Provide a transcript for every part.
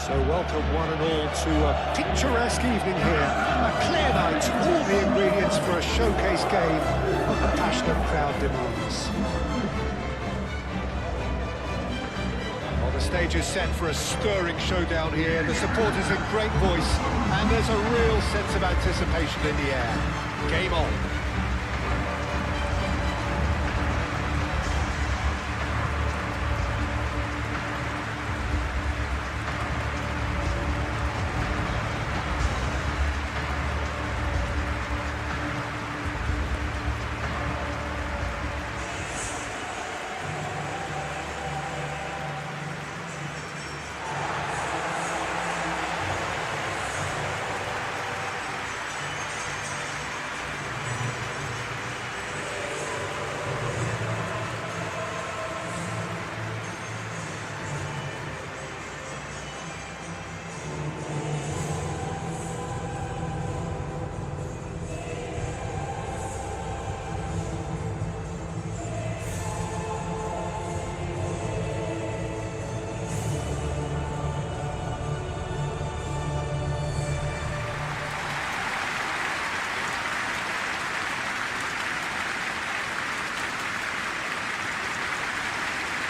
So welcome one and all to a picturesque evening here. A clear night, all the ingredients for a showcase game of the passionate crowd demands. Well, the stage is set for a stirring showdown here. The supporters in great voice, and there's a real sense of anticipation in the air. Game on.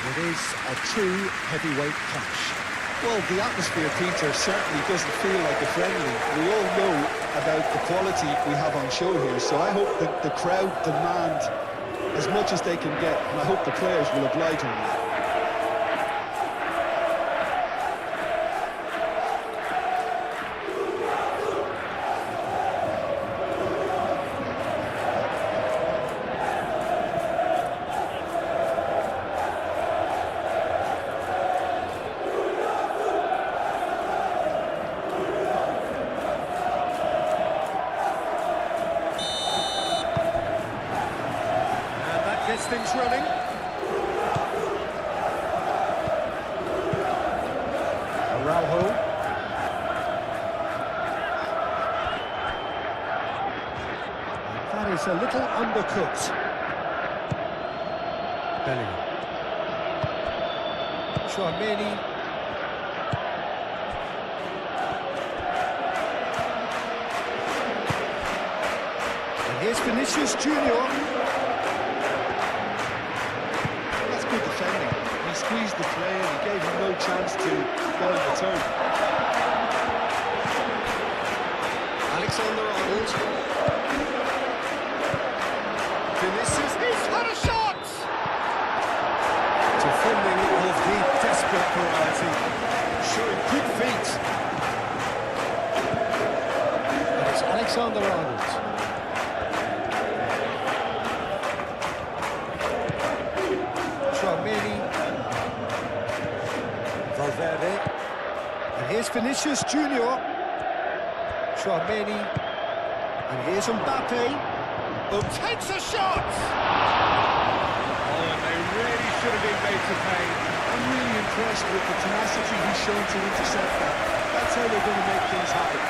It is a true heavyweight clash. Well, the atmosphere, Peter, certainly doesn't feel like a friendly. We all know about the quality we have on show here, so I hope that the crowd demand as much as they can get, and I hope the players will oblige on that. Gets things running. Araujo. That is a little undercut. Bellingham. Chouameni. And here's Vinicius Junior. Defending. He squeezed the player, he gave him no chance to go in return. Alexander-Arnold. Vinicius, he's had a shot! Defending of the desperate variety, showing good feet. And it's Alexander-Arnold. Valverde, and here's Vinicius Junior. Chouameni, and here's Mbappe, who takes a shot! Oh, and they really should have been made to pay. I'm really impressed with the tenacity he's shown to intercept that. That's how they're going to make things happen.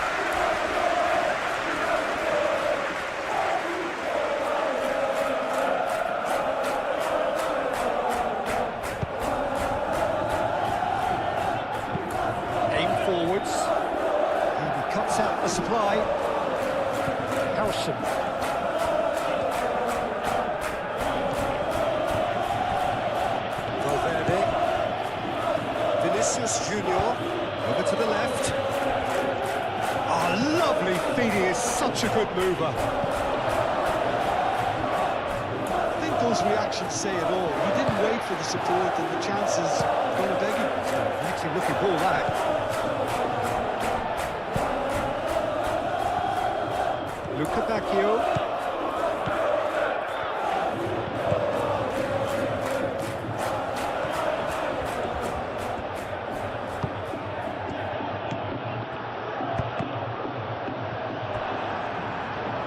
Cuts out the supply. Howson. Valverde. Vinicius Junior. Over to the left. Oh, lovely feet. He is such a good mover. I think those reactions say it all. He didn't wait for the support, and the chances are going to beg him. Actually looking ball that. Lucadacchio.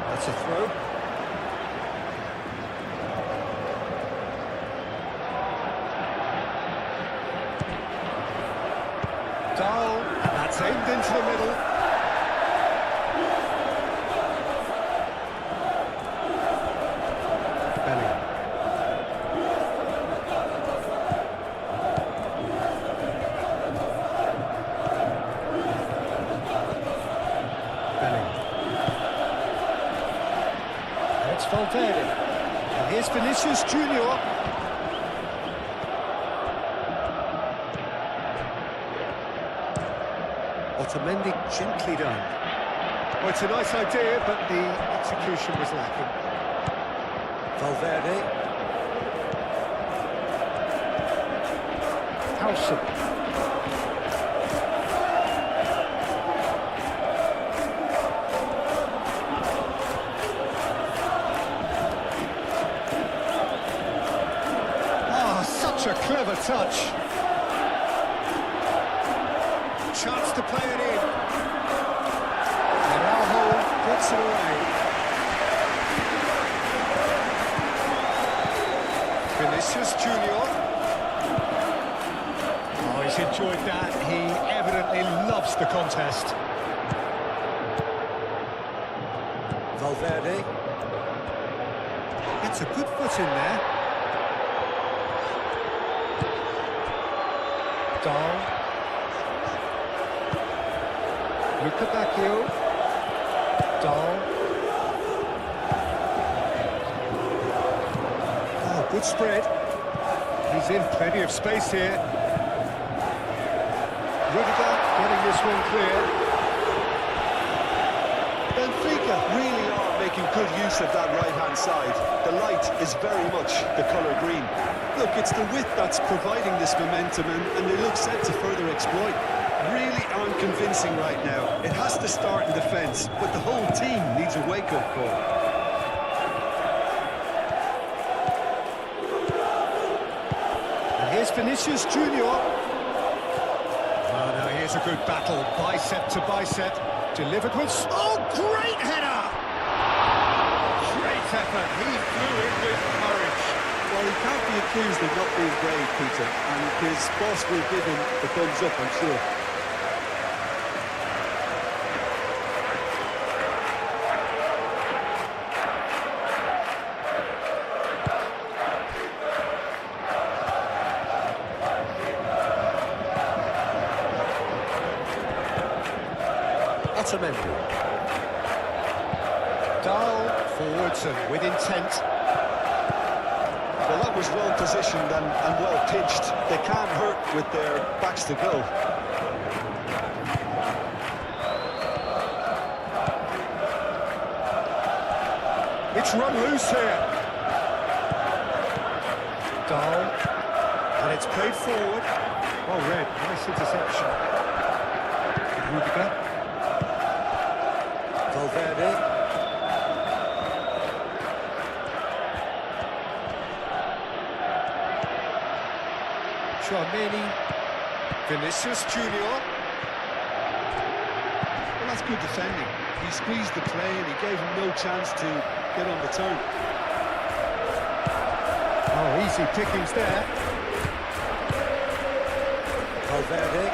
That's a throw. Dahl, and that's aimed into the middle. It's Valverde. And here's Vinicius Junior. Otamendi gently done. Well, it's a nice idea, but the execution was lacking. Valverde. Howson. Such a clever touch. Chance to play it in. And Araujo puts it away. Vinicius Junior. Oh, he's enjoyed that. He evidently loves the contest. Valverde. Gets a good foot in there. Dahl. Luca Bacchio. Dahl. Oh, good spread. He's in plenty of space here. Rudiger getting this one clear. Benfica really are making good use of that right-hand side. The light is very much the colour green. Look, it's the width that's providing this momentum, and they look set to further exploit. Really aren't convincing right now. It has to start in defence, but the whole team needs a wake-up call. And here's Vinicius Junior. Oh, now here's a good battle, bicep to bicep. Delivered with... Oh, great header! Great effort. He flew in with courage. Well, he can't be accused of not being brave, Peter, and his boss will give him the thumbs up, I'm sure. Otamendi. Dahl forwards and with intent. Well, that was well positioned and well pitched. They can't hurt with their backs to goal. It's run loose here. Dahl. And it's played forward. Well read. Nice interception. Rudiger. Valverde. Tchouaméni. Vinicius Junior. Well, that's good defending. He squeezed the play and he gave him no chance to get on the turn. Oh, easy pickings there. Valverde.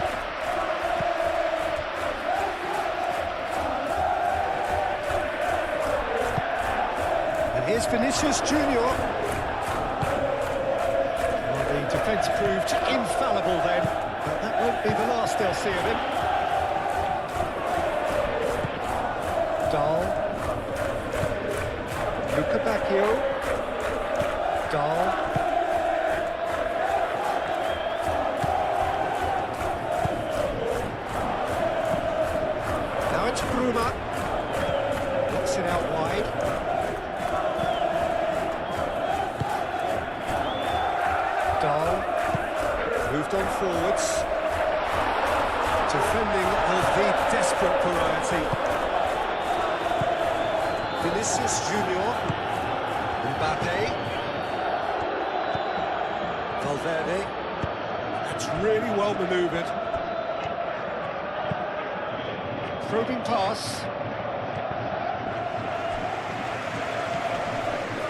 And here's Vinicius Junior. Well, the defence proved infallible then, but that won't be the last they'll see of him. Dahl. Luca Bacchio. Dahl. Now it's Bruma. Knocks it out wide. Dahl. Moved on forwards. Defending of the desperate variety. Vinicius Junior. Mbappe. Valverde. That's really well manoeuvred. Probing pass.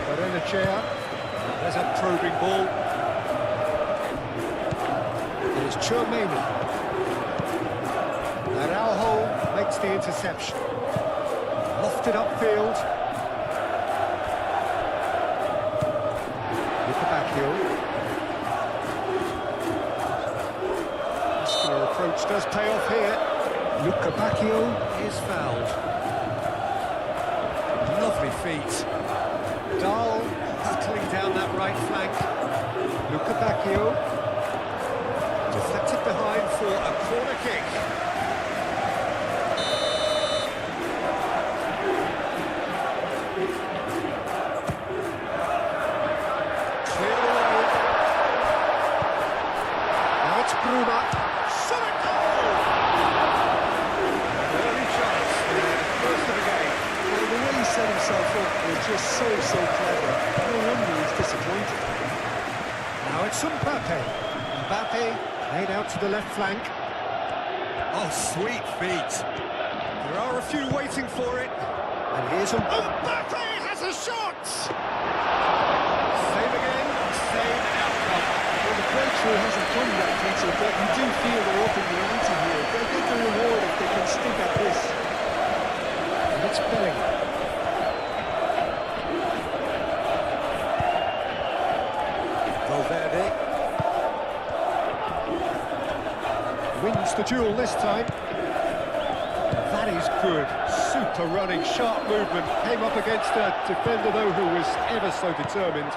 Barrenechea. There's a probing ball. There's Tchouaméni. Araujo makes the interception. Lofted upfield. Luca Bacchio. Muscular approach does pay off here. Luca Bacchio is fouled. Lovely feet. Dahl battling down that right flank. Luca Bacchio. Deflected behind for a corner kick. Clear away. Now it's Bruma. Shot a goal! Early chance, first of the game. Well, the way he set himself up was just so clever. No wonder he's disappointed. Now it's Mbappe. Mbappe played out to the left flank. Oh, sweet feet. There are a few waiting for it. And here's Mbappe has a shot! Same again, same outcome. Well, the breakthrough hasn't come yet, Peter, but you do feel they're up in the ante here. They'll get the reward if they can stick at this. And it's Bellingham. Valverde. Wins the duel this time. That is good. Super running, sharp movement. Came up against a defender, though, who was ever so determined.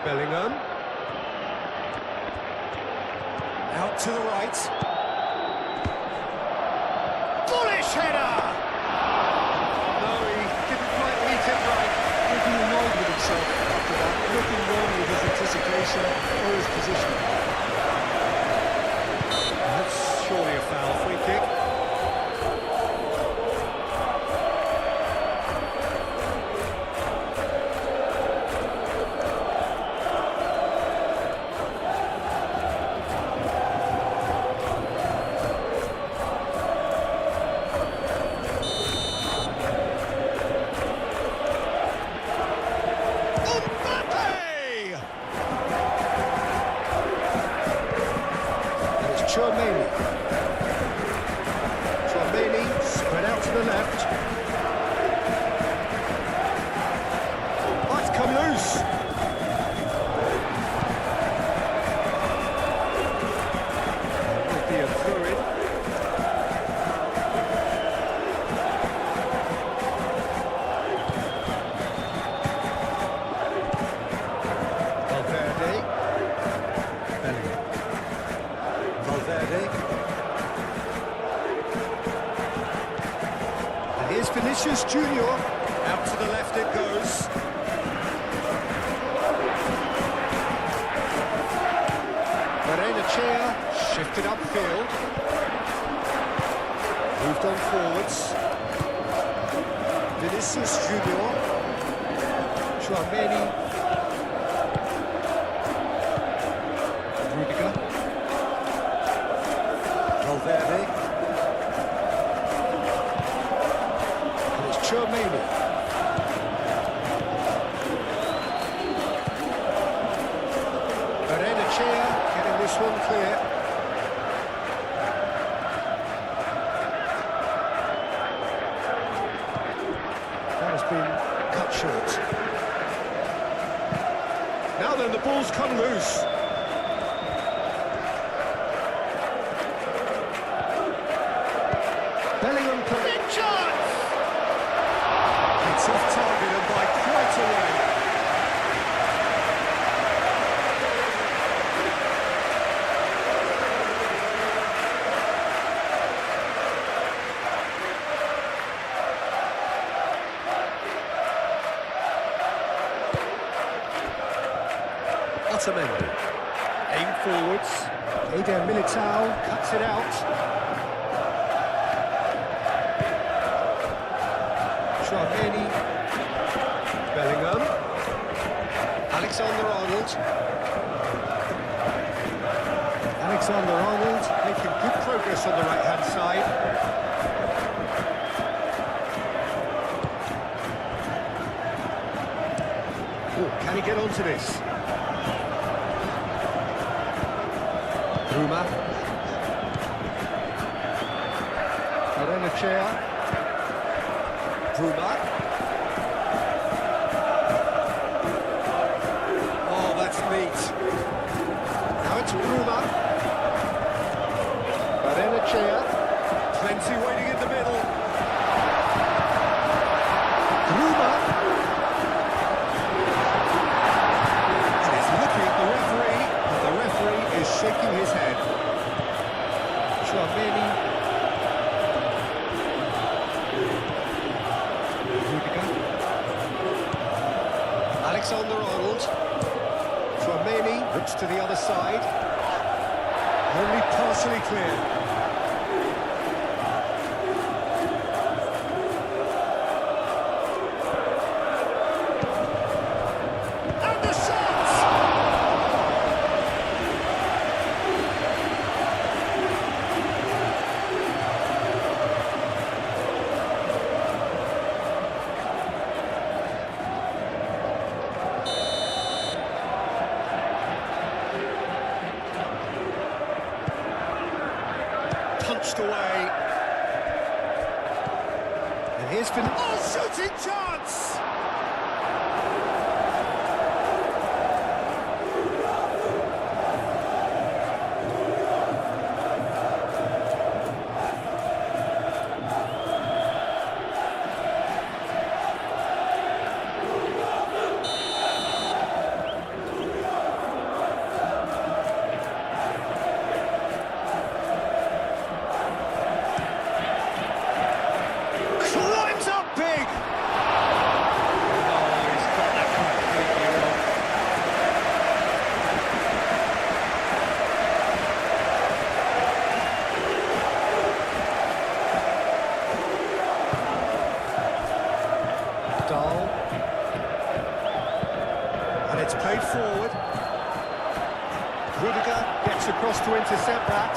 Bellingham. Out to the right. Bullish header! No, he didn't quite meet it right. He'll be annoyed with himself after that. Nothing wrong with his anticipation or his positioning. That's surely a foul, free kick. Tchouaméni spread out to the left. Oh, it's come loose. Will be a throw-in. Valverde. Bellingham. Valverde. And here's Vinicius Junior. Out to the left it goes. Chair shifted upfield. Moved on forwards. Vinicius Junior. Tchouaméni. Rudiger. Valverde. And it's Tchouaméni. Getting this one clear. That has been cut short. Now then, the ball's come loose. Bellingham big chance! It's off target and by quite a way. Otamendi. Aim forwards. Eder Militao cuts it out. Tchouaméni. Bellingham. Alexander-Arnold. Alexander-Arnold making good progress on the right-hand side. Oh, can he get onto this? Bruma. Chair. Bruma. Oh, that's neat. Now it's Bruma. Chair. Plenty waiting in the middle. Tchouameni. Rudiger. Alexander-Arnold. Tchouameni looks to the other side. Only partially clear. And the shot! Punched away. And here's been... Oh, shooting chance! Climbs up big! Oh, he's got that completely wrong. Dahl. And it's played forward. Rudiger gets across to intercept that.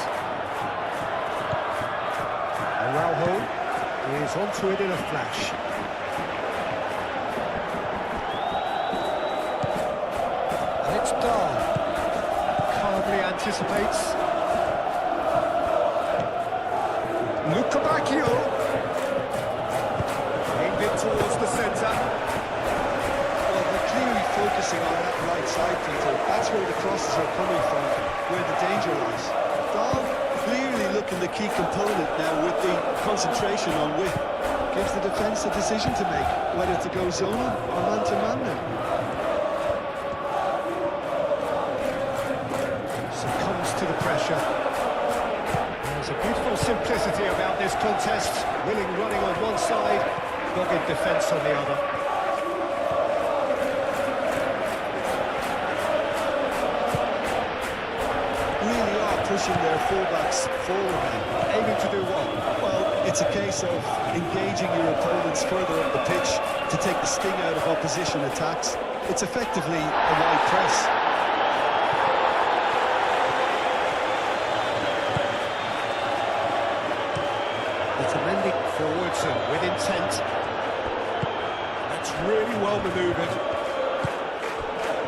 Araujo is onto it in a flash. And it's Dahl. Calmly anticipates. Luca Bacchio. Aimed it towards the centre. Well, they're clearly focusing on that right side, Peter. That's where the crosses are coming from, where the danger lies. Dahl clearly looking the key component now with the concentration on width. Gives the defence a decision to make, whether to go zonal or man-to-man now. Succumbs to the pressure. There's a beautiful simplicity about this contest. Willing running on one side, dogged defence on the other. Really are pushing their fullbacks forward now. Aiming to do what? Well, it's a case of engaging your opponents further up the pitch to take the sting out of opposition attacks. It's effectively a wide press. Otamendi forwards and with intent. That's really well manoeuvred.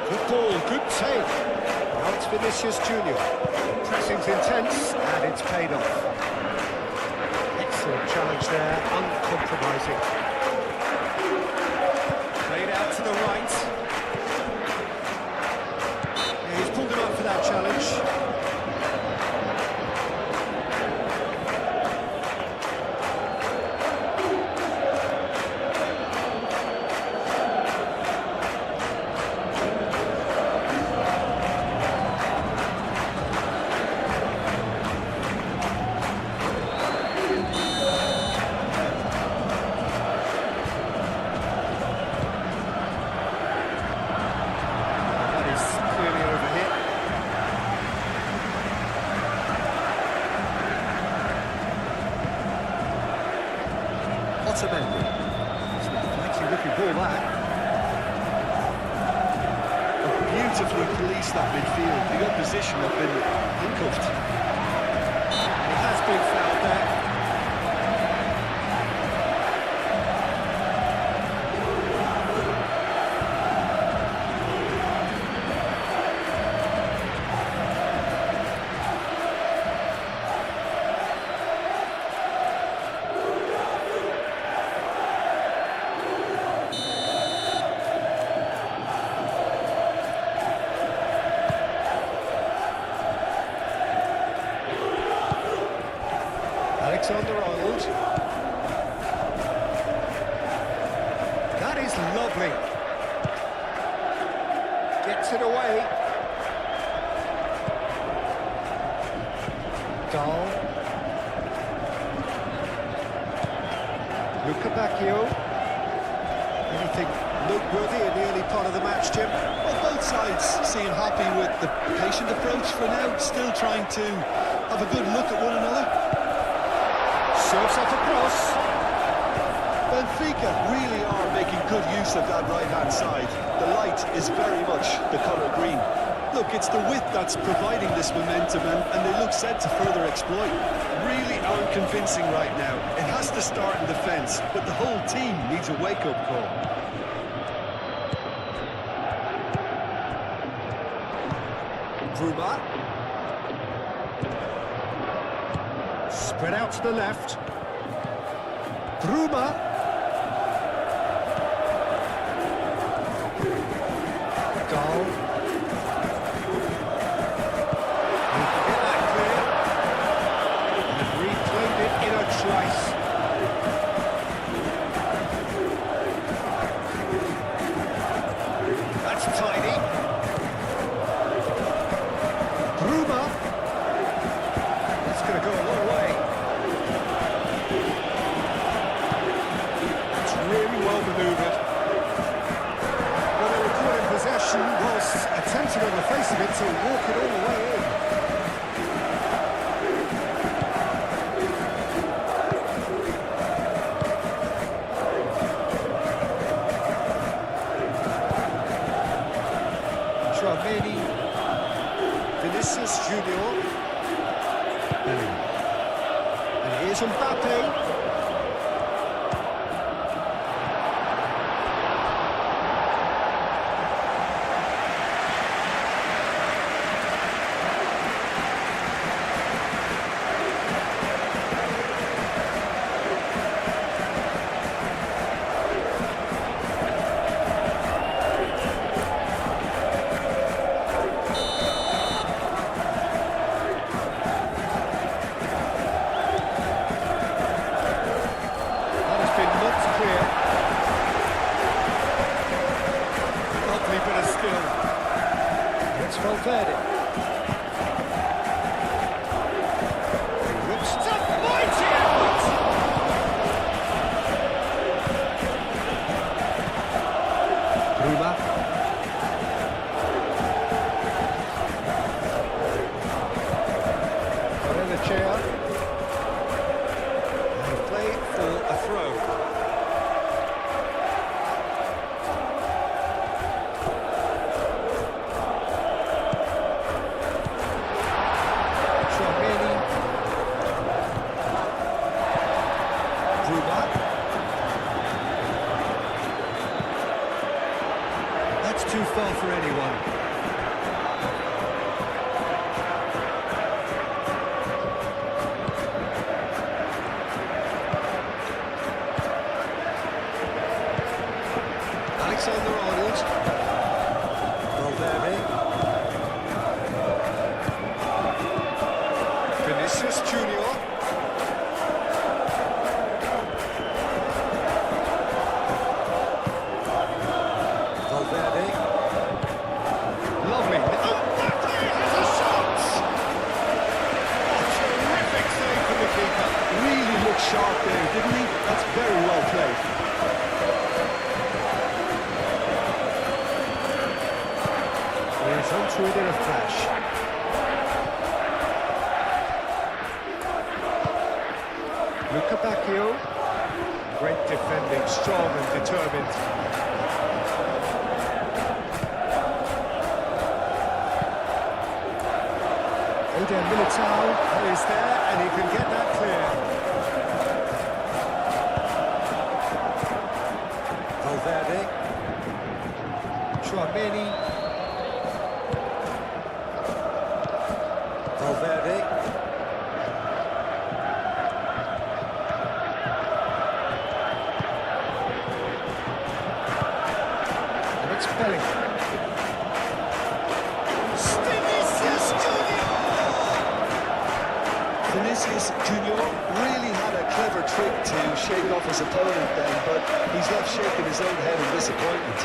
Good ball, good take. Now it's Vinicius Junior. Pressing's intense and it's paid off. Excellent challenge there, uncompromising. Played out to the right. Yeah, he's pulled him up for that challenge. Otamendi. It's a flighty looking ball that. Beautifully policed that midfield. The opposition have been handcuffed. It has been fouled there. Alexander-Arnold. That is lovely. Gets it away. Dahl. Anything noteworthy in the early part of the match, Jim? Well, both sides seem happy with the patient approach for now, still trying to have a good look at one another. Serves off across. Benfica really are making good use of that right-hand side. The light is very much the colour green. Look, it's the width that's providing this momentum, and they look set to further exploit. Really aren't convincing right now. It has to start in defence, but the whole team needs a wake-up call. Bruma. Spread out to the left. Bruma. Goal. Get that clear. And reclaimed it in a trice. That's tidy. Bruma. That's going to go a long way. It's really well manoeuvred. Well, they were caught in possession whilst attempting on the face of it to walk it all the way in. Tchouameni, Vinicius Junior, and here's Mbappe. Valverde. Whips it up, mighty effort! Bruma. Barrenechea. And play for a throw. That's too far for anyone. Alexander-Arnold. Valverde. Vinicius Junior. Lovely. Oh, Mbappe has a shot! A terrific save from the keeper. Really looked sharp there, didn't he? That's very well played. He's onto it in a flash. Luca Bacchio. Great defending, strong and determined. Militao is there, and he can get that clear. Valverde. Tchouameni. Valverde. And it's Bellingham. Vinicius Junior really had a clever trick to shake off his opponent then, but he's left shaking his own head in disappointment.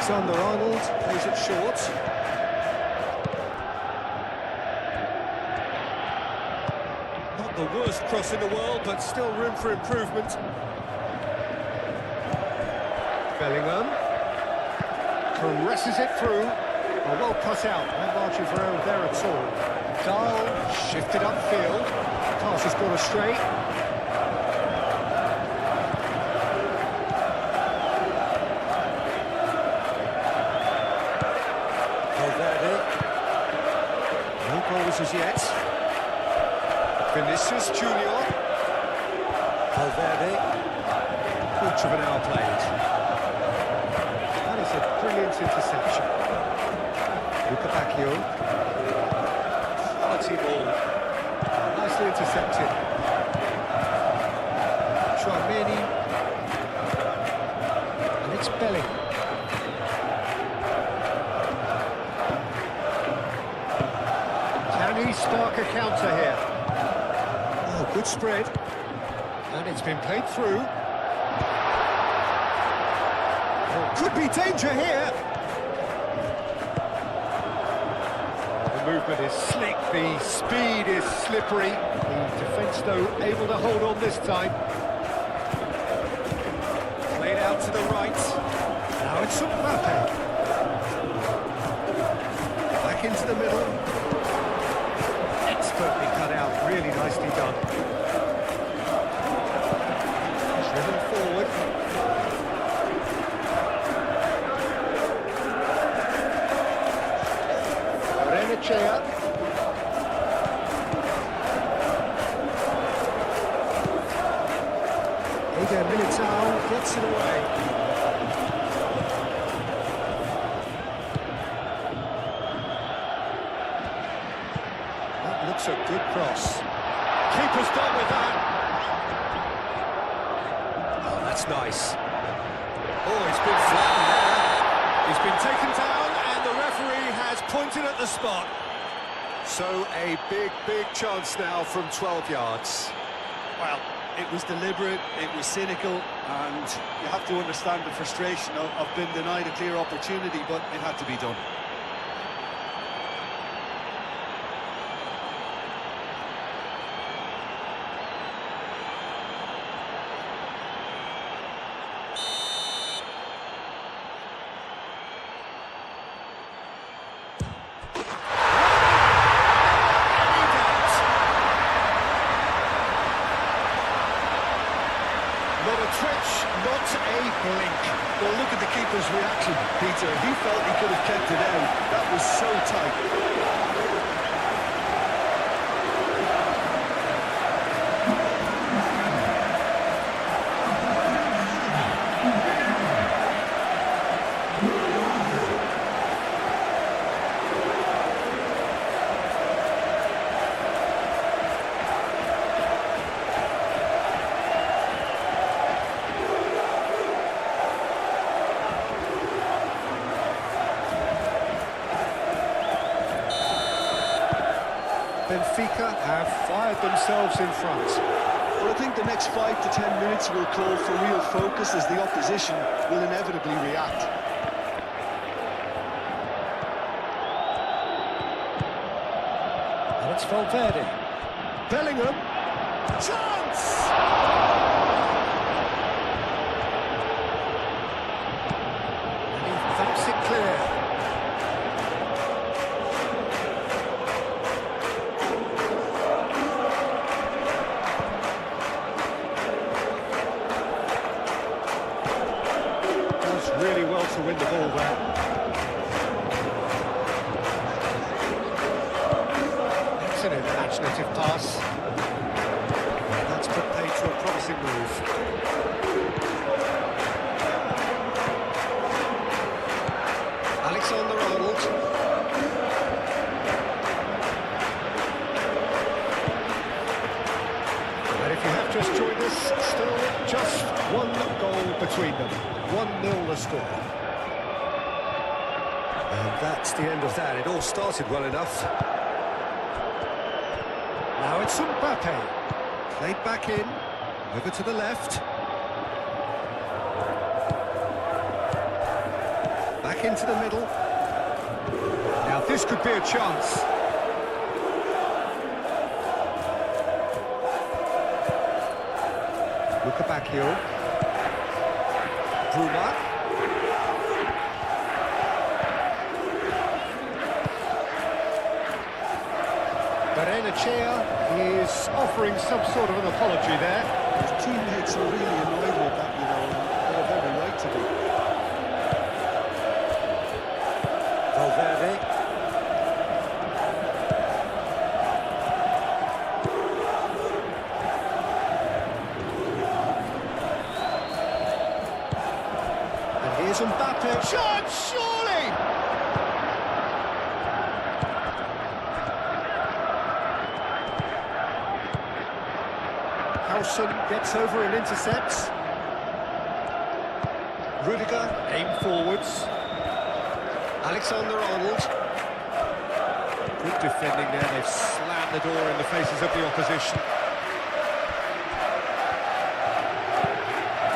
Alexander-Arnold plays it short. Not the worst cross in the world, but still room for improvement. Bellingham caresses it through. Oh, well cut out, no margin for error there at all. Dahl shifted upfield. Pass has gone astray. Valverde. No goals as yet. Vinicius Junior. Valverde. Quarter of an hour played. That is a brilliant interception. Luca Bacchio. Quality ball. Nicely intercepted. Tchouaméni. And it's Bellingham. Can he spark a counter here? Oh, good spread. And it's been played through. Oh, could be danger here. The movement is slick, the speed is slippery. The defence, though, able to hold on this time. Played out to the right. Now it's Mbappe. Back into the middle. Expertly cut out, really nicely done. Driven forward. Renechea. Eder Militao gets it away. That looks a good cross. Keeper's done with that. Oh, that's nice. Oh, he's been flattened there. He's been taken down, and the referee has pointed at the spot. So a big chance now from 12 yards. Well, it was deliberate, it was cynical, and you have to understand the frustration of being denied a clear opportunity, but it had to be done. Not a twitch, not a blink. Well, look at the keeper's reaction, Peter. He felt he could have kept it out. That was so tight. Benfica have fired themselves in front. Well, I think the next 5 to 10 minutes will call for real focus as the opposition will inevitably react. And it's Valverde. Bellingham. Chance! And he thumps it clear. Really well to win the ball there. It's an imaginative pass. That's put paid to a promising move. Alexander-Arnold. And if you have just joined us, still just one goal between them. 1-0 the score. And that's the end of that. It all started well enough. Now it's Mbappe. Played back in. Over to the left. Back back into the middle. Now this could be a chance. Look at back heel. Bruma. Benfica is offering some sort of an apology there. His teammates are really annoyed with that, you know, and they're very right to be. Valverde. And here's Mbappe. Shot, surely! Howson gets over and intercepts. Rudiger, aim forwards. Alexander-Arnold. Good defending there, they've slammed the door in the faces of the opposition.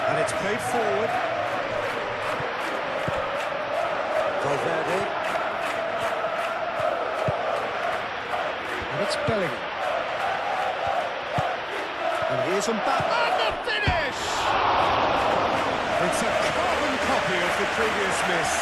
And it's played forward. Valverde. And it's Bellingham. And here's Mbappe. And the finish! It's a carbon copy of the previous miss.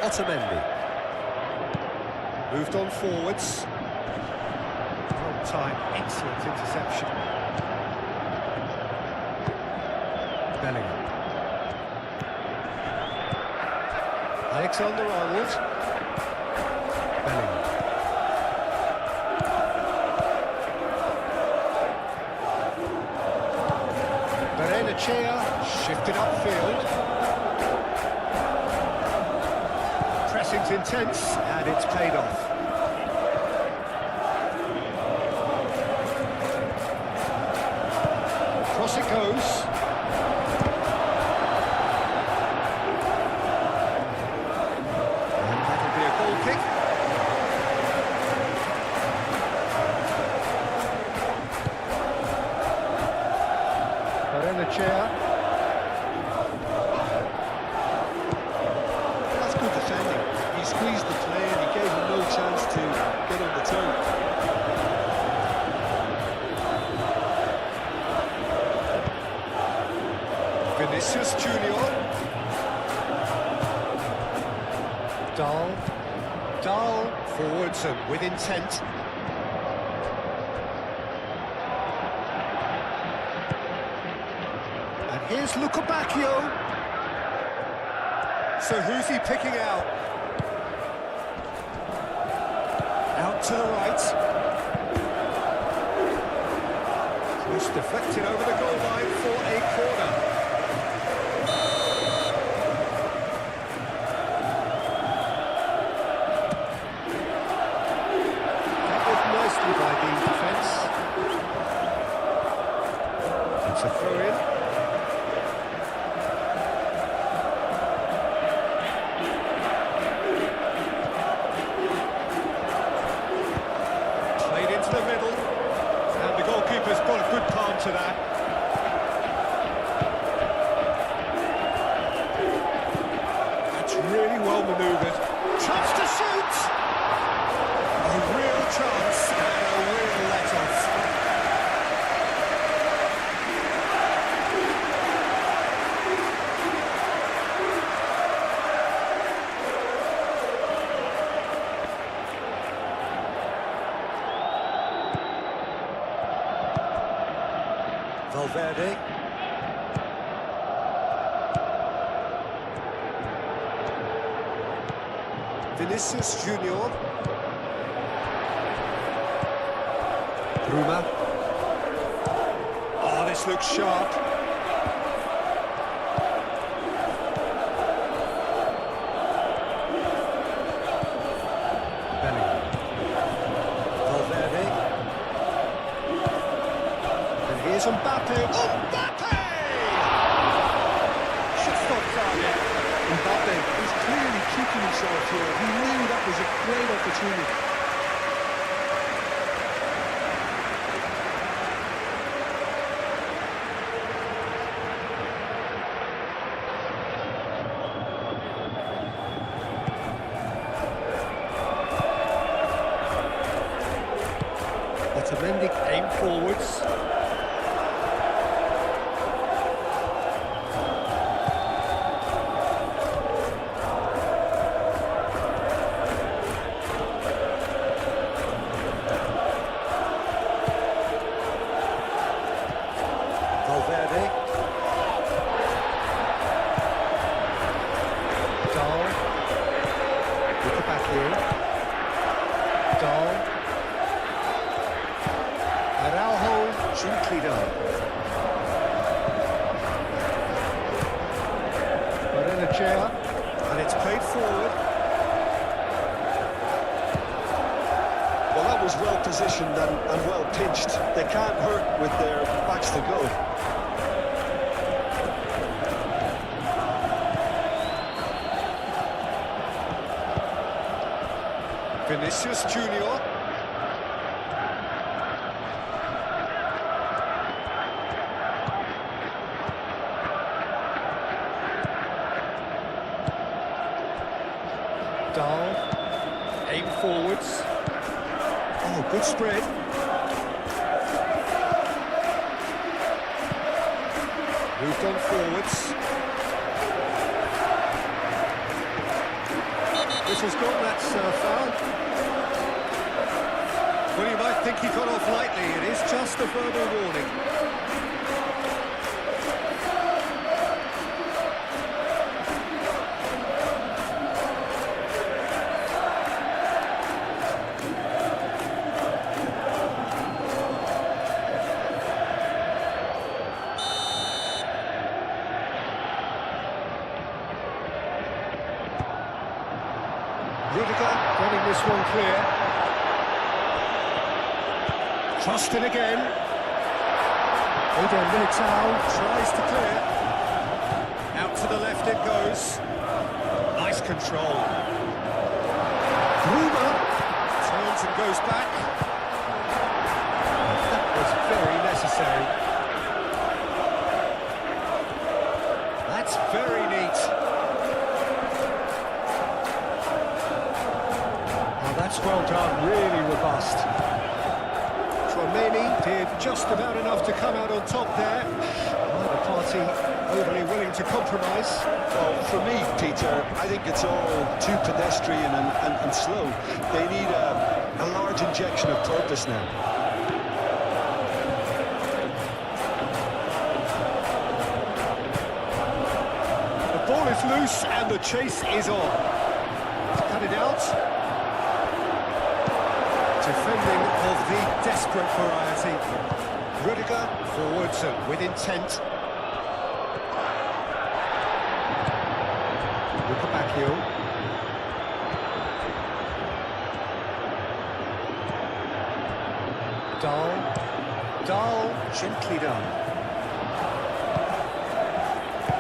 Otamendi. Moved on forwards. Long time, excellent interception. Bellingham. Alexander-Arnold. Bellingham. Benfica shifted upfield. Pressing's intense, and it's paid off. Cross it goes. And that'll be a goal kick. Benfica. He squeezed the play and he gave him no chance to get on the toe. Vinicius Junior. Dahl forwards and with intent. And here's Luca Bacchio. So who's he picking out? Out to the right. Cross deflected over the goal line for a corner. That was nicely by the defence. It's a throw-in. The middle, and the goalkeeper's got a good palm to that. That's really well manoeuvred. Chance to shoot! A real chance and a real let-off. Valverde. Vinicius Junior. Bruma. Oh, this looks sharp. Bellingham. Valverde. And here's Mbappe. Mbappe! himself here. He knew that was a great opportunity. Otamendi aim forwards. Valverde. Dahl. Look it back here. Dahl. Araujo, gently done. Benfica, and it's played forward. Well, that was well positioned and well pitched. They can't hurt with their backs to goal. Vinicius Junior. Dahl, aim forwards. Oh, good spread. Moved on forwards. Whistle's gone, that's foul. Well, you might think he got off lightly. It is just a verbal warning. Rudiger getting this one clear. Crossed in again. Eden Militao tries to clear. Out to the left it goes. Nice control. Bruma turns and goes back. That was very necessary. That's very neat. That's well done, really robust. Tromeni did just about enough to come out on top there. Neither party overly willing to compromise. Well, for me, Peter, I think it's all too pedestrian and slow. They need a large injection of purpose now. The ball is loose and the chase is on. Cut it out. Defending of the desperate variety. Rudiger forwards and with intent. Look back heel. Dahl, gently done.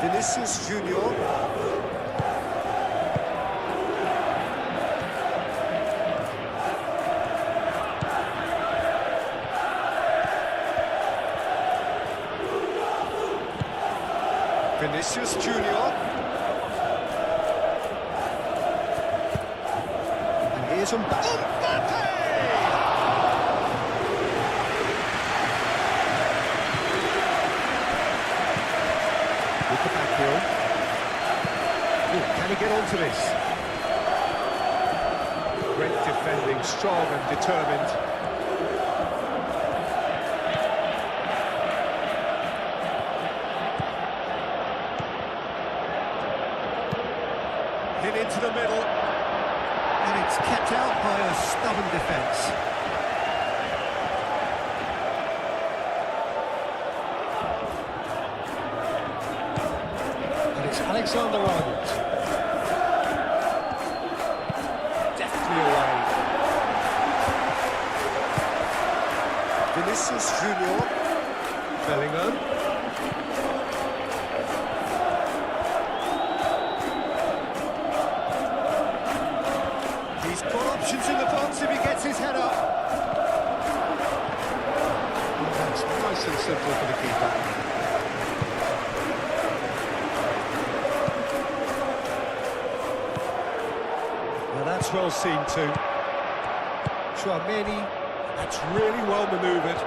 Vinicius Junior. Vinicius Junior. And here's Mbappe! Look at back heel. Can he get onto this? Great defending, strong and determined. Hit into the middle, and it's kept out by a stubborn defence. And it's Alexander-Arnold. Deftly away. Vinicius Junior. Bellingham. simple for the keeper. Well, that's well seen too. Chouameni, that's really well manoeuvred.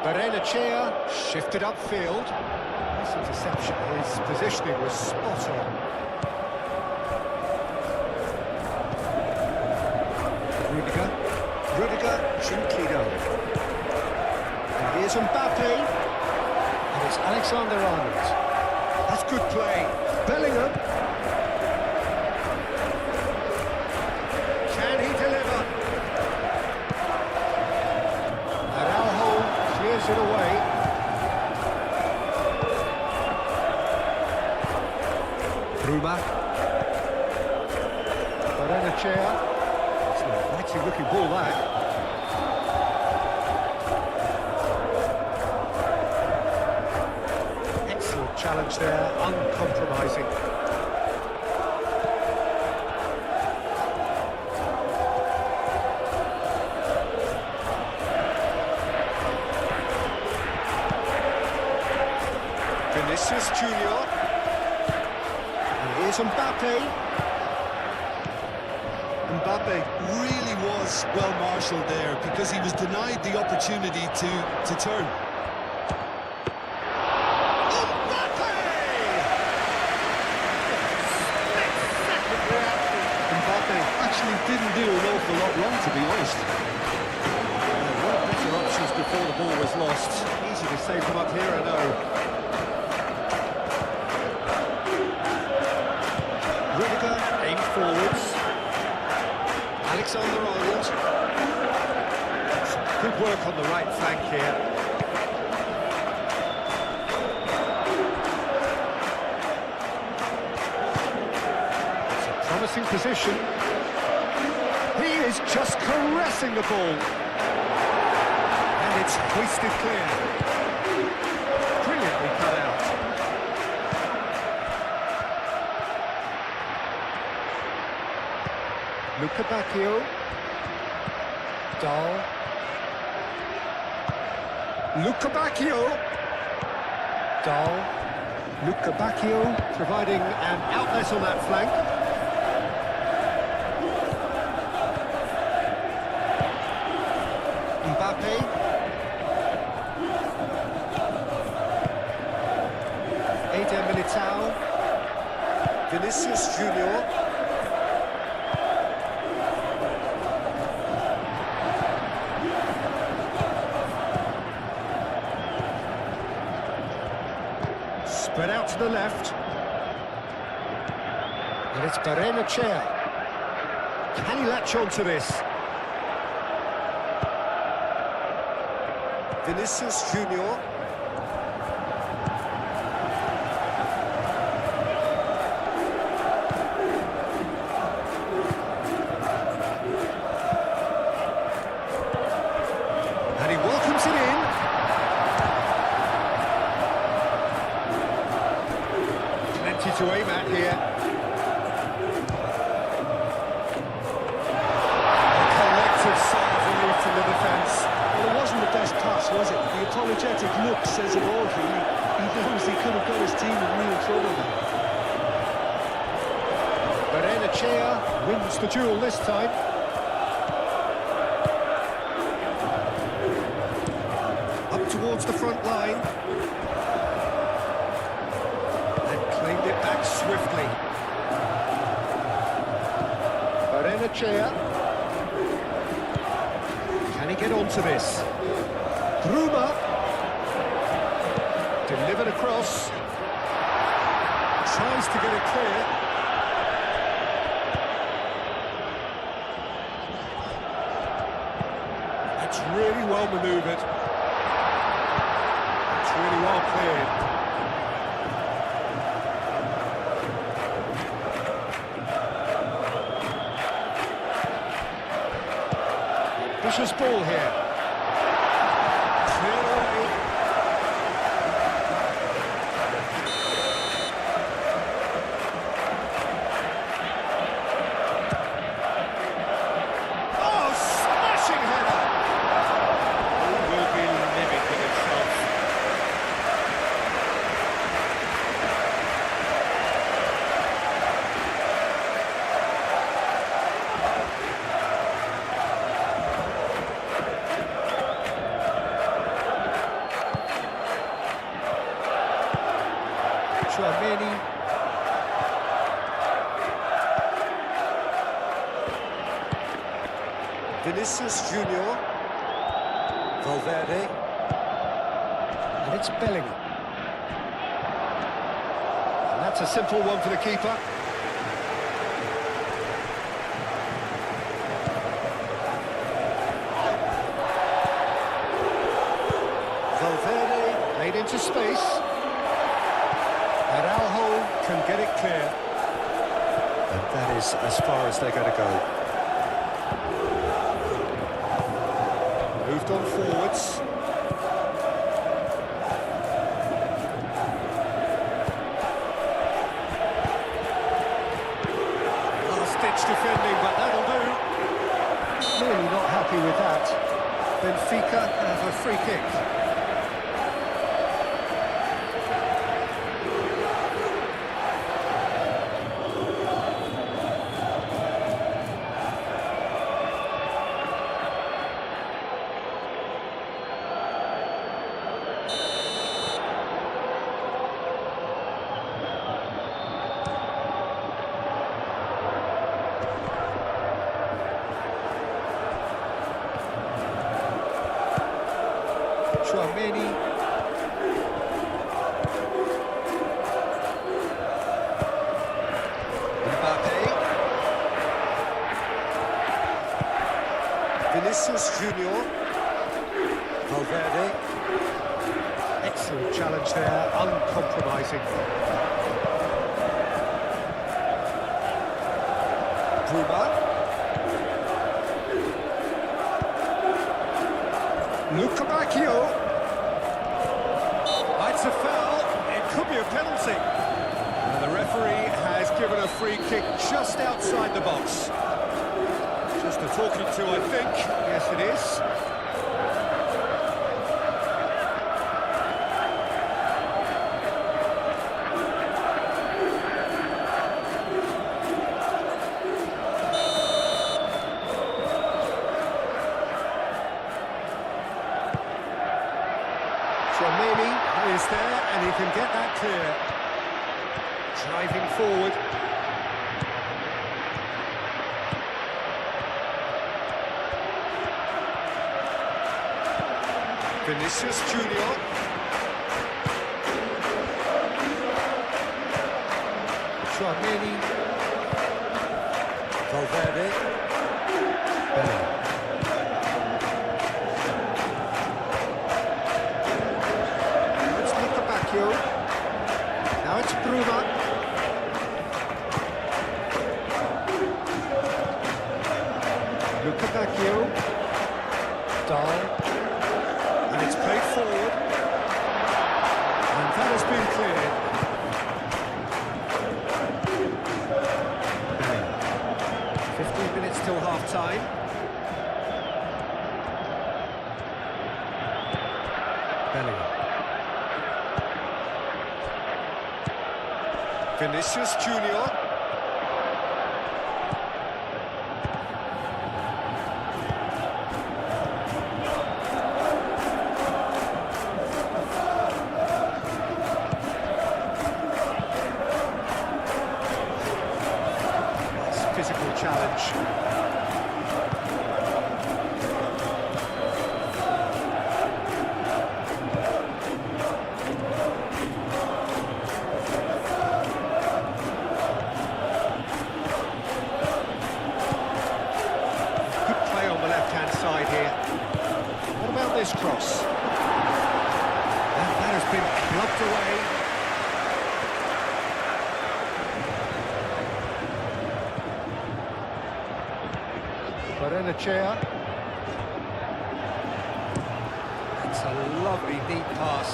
Benfica shifted upfield. Nice interception. His positioning was spot on. Rudiger, gently down. And here's Mbappe. And it's Alexander-Arnold. That's good play. Bellingham. Can he deliver? And Araujo clears it away. Bruma. Benfica. Looking ball that. Excellent challenge there, uncompromising. Vinicius Junior. And here's Mbappe. Mbappe really was well marshalled there because he was denied the opportunity to turn. Mbappe! Split-second reaction. Mbappe actually didn't do an awful lot wrong, to be honest. One of better options before the ball was lost. Easy to save them up here, I know. Rudiger aimed forwards. Alexander-Arnold. Good work on the right flank here. It's a promising position. He is just caressing the ball. And it's hoisted clear. Brilliantly cut out. Luca Bacchio. Dahl. Luca Bacchio. Dahl. Luca Bacchio providing an outlet on that flank. Mbappe. Eder Militao. Vinicius Junior. Spread out to the left. And it's Benfica. Can he latch on to this? Vinicius Junior. And he welcomes it in. To aim at here. A collective sigh of relief from the defence. Well, it wasn't the best pass, was it? The apologetic look says it all, really. He knows he could have got his team in real trouble now. Benfica wins the duel this time. Up towards the front line. Claimed it back swiftly. Benfica. Can he get onto this? Bruma. Delivered across. Tries to get it clear. That's really well manoeuvred. It's really well cleared. Vicious ball here. Clear away. Oh, smashing header! He will be livid with himself. Tchouaméni. Vinicius Junior. Valverde. And it's Bellingham. And that's a simple one for the keeper. Valverde made into space. Araujo can get it clear. And that is as far as they're going to go. Moved on forwards. Last-ditch defending, but that'll do. Really not happy with that. Benfica have a free kick. Tchouaméni. Mbappe. Vinicius Junior. Valverde. Excellent challenge there, uncompromising. Bruma. Luca Bacchio. It's a foul. It could be a penalty. And the referee has given a free kick just outside the box. Just a talking to, I think. Yes, it is. Tchouaméni is there, and he can get that clear. Driving forward. Vinicius Junior. Tchouaméni. Valverde. Bellingham. Now it's Bruma. Luca Bacchio. Dahl. And it's played forward. And that has been cleared. 15 minutes till half-time. Bellingham. Vinicius Junior. Nice physical challenge. Side here. What about this cross? And that has been clubbed away. Barrenechea. That's a lovely deep pass.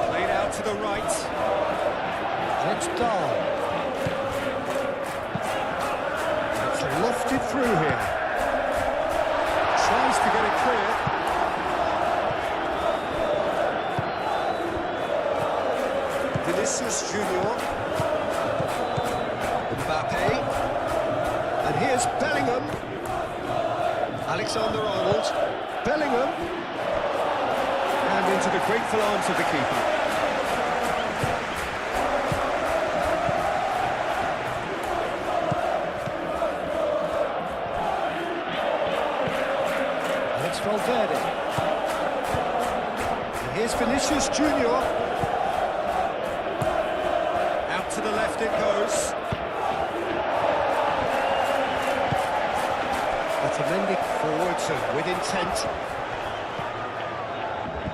Played out to the right. It's Dahl. Lofted through here. Tries to get it clear. Vinicius Junior. Mbappe. And here's Bellingham. Alexander-Arnold. Bellingham. into the grateful arms of the keeper. And it's Valverde. And here's Vinicius Junior. Out to the left it goes. Otamendi forwards and with intent.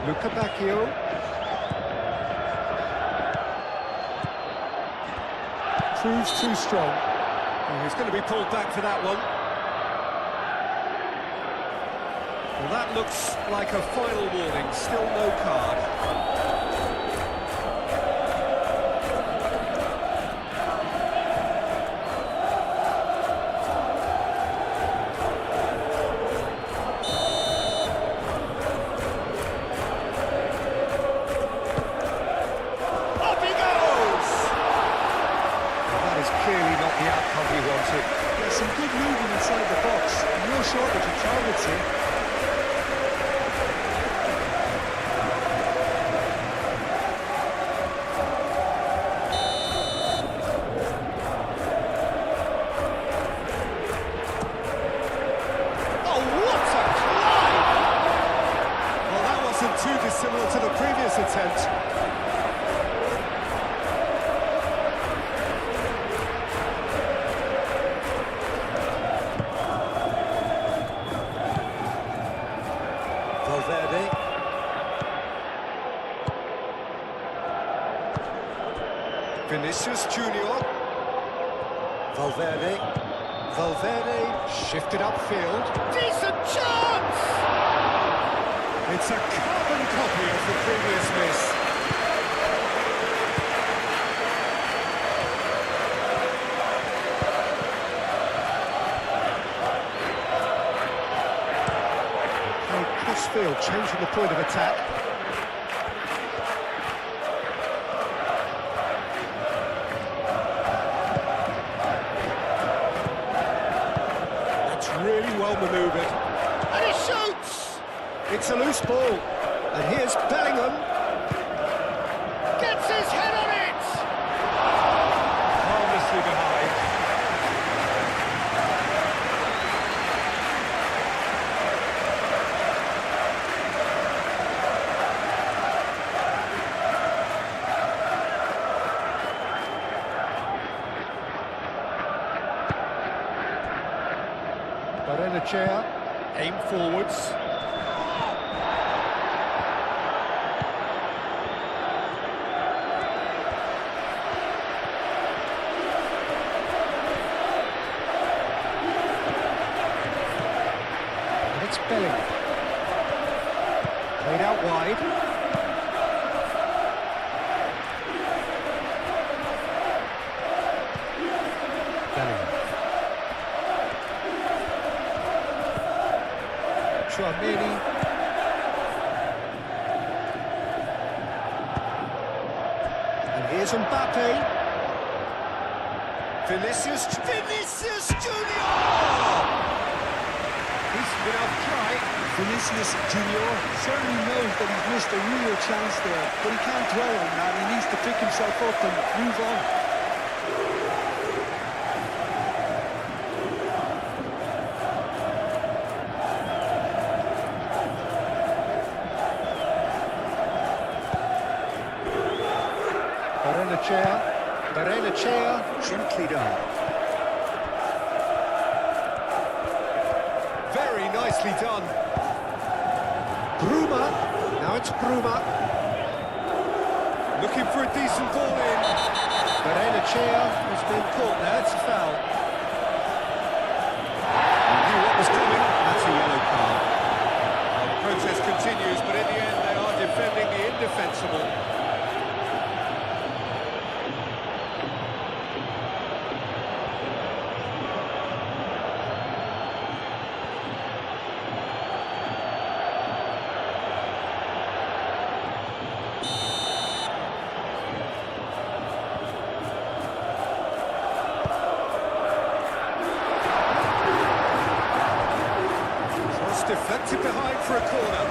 Luca Bacchio. Proves too strong. Oh, he's going to be pulled back for that one. Well, that looks like a final warning. Still no card. Clearly not the outcome we wanted. There's some good movement inside the box. No shortage of targets here. Oh, what a climb! Well, that wasn't too dissimilar to the previous attempt. Valverde. Vinicius Junior. Valverde. Valverde shifted upfield. Decent chance! It's a carbon copy of the previous miss. Crossfield changing the point of attack. That's really well manoeuvred. And he shoots! It's a loose ball. And here's Bellingham. Gets his head on it! Harmlessly behind. Chair, aim forwards. And it's Bellingham. Played out wide. Bellingham. Chouameni. And here's Mbappe. Vinicius Junior! He's been off try. Vinicius Junior certainly knows that he's missed a real chance there, but he can't dwell on that. He needs to pick himself up and move on. Barrenechea, gently done. Very nicely done. Bruma, now it's Bruma. Looking for a decent ball in. Barrenechea has been caught there, it's a foul. He knew what was coming, that's a yellow card. Well, the protest continues, but in the end they are defending the indefensible. Deflected behind for a corner.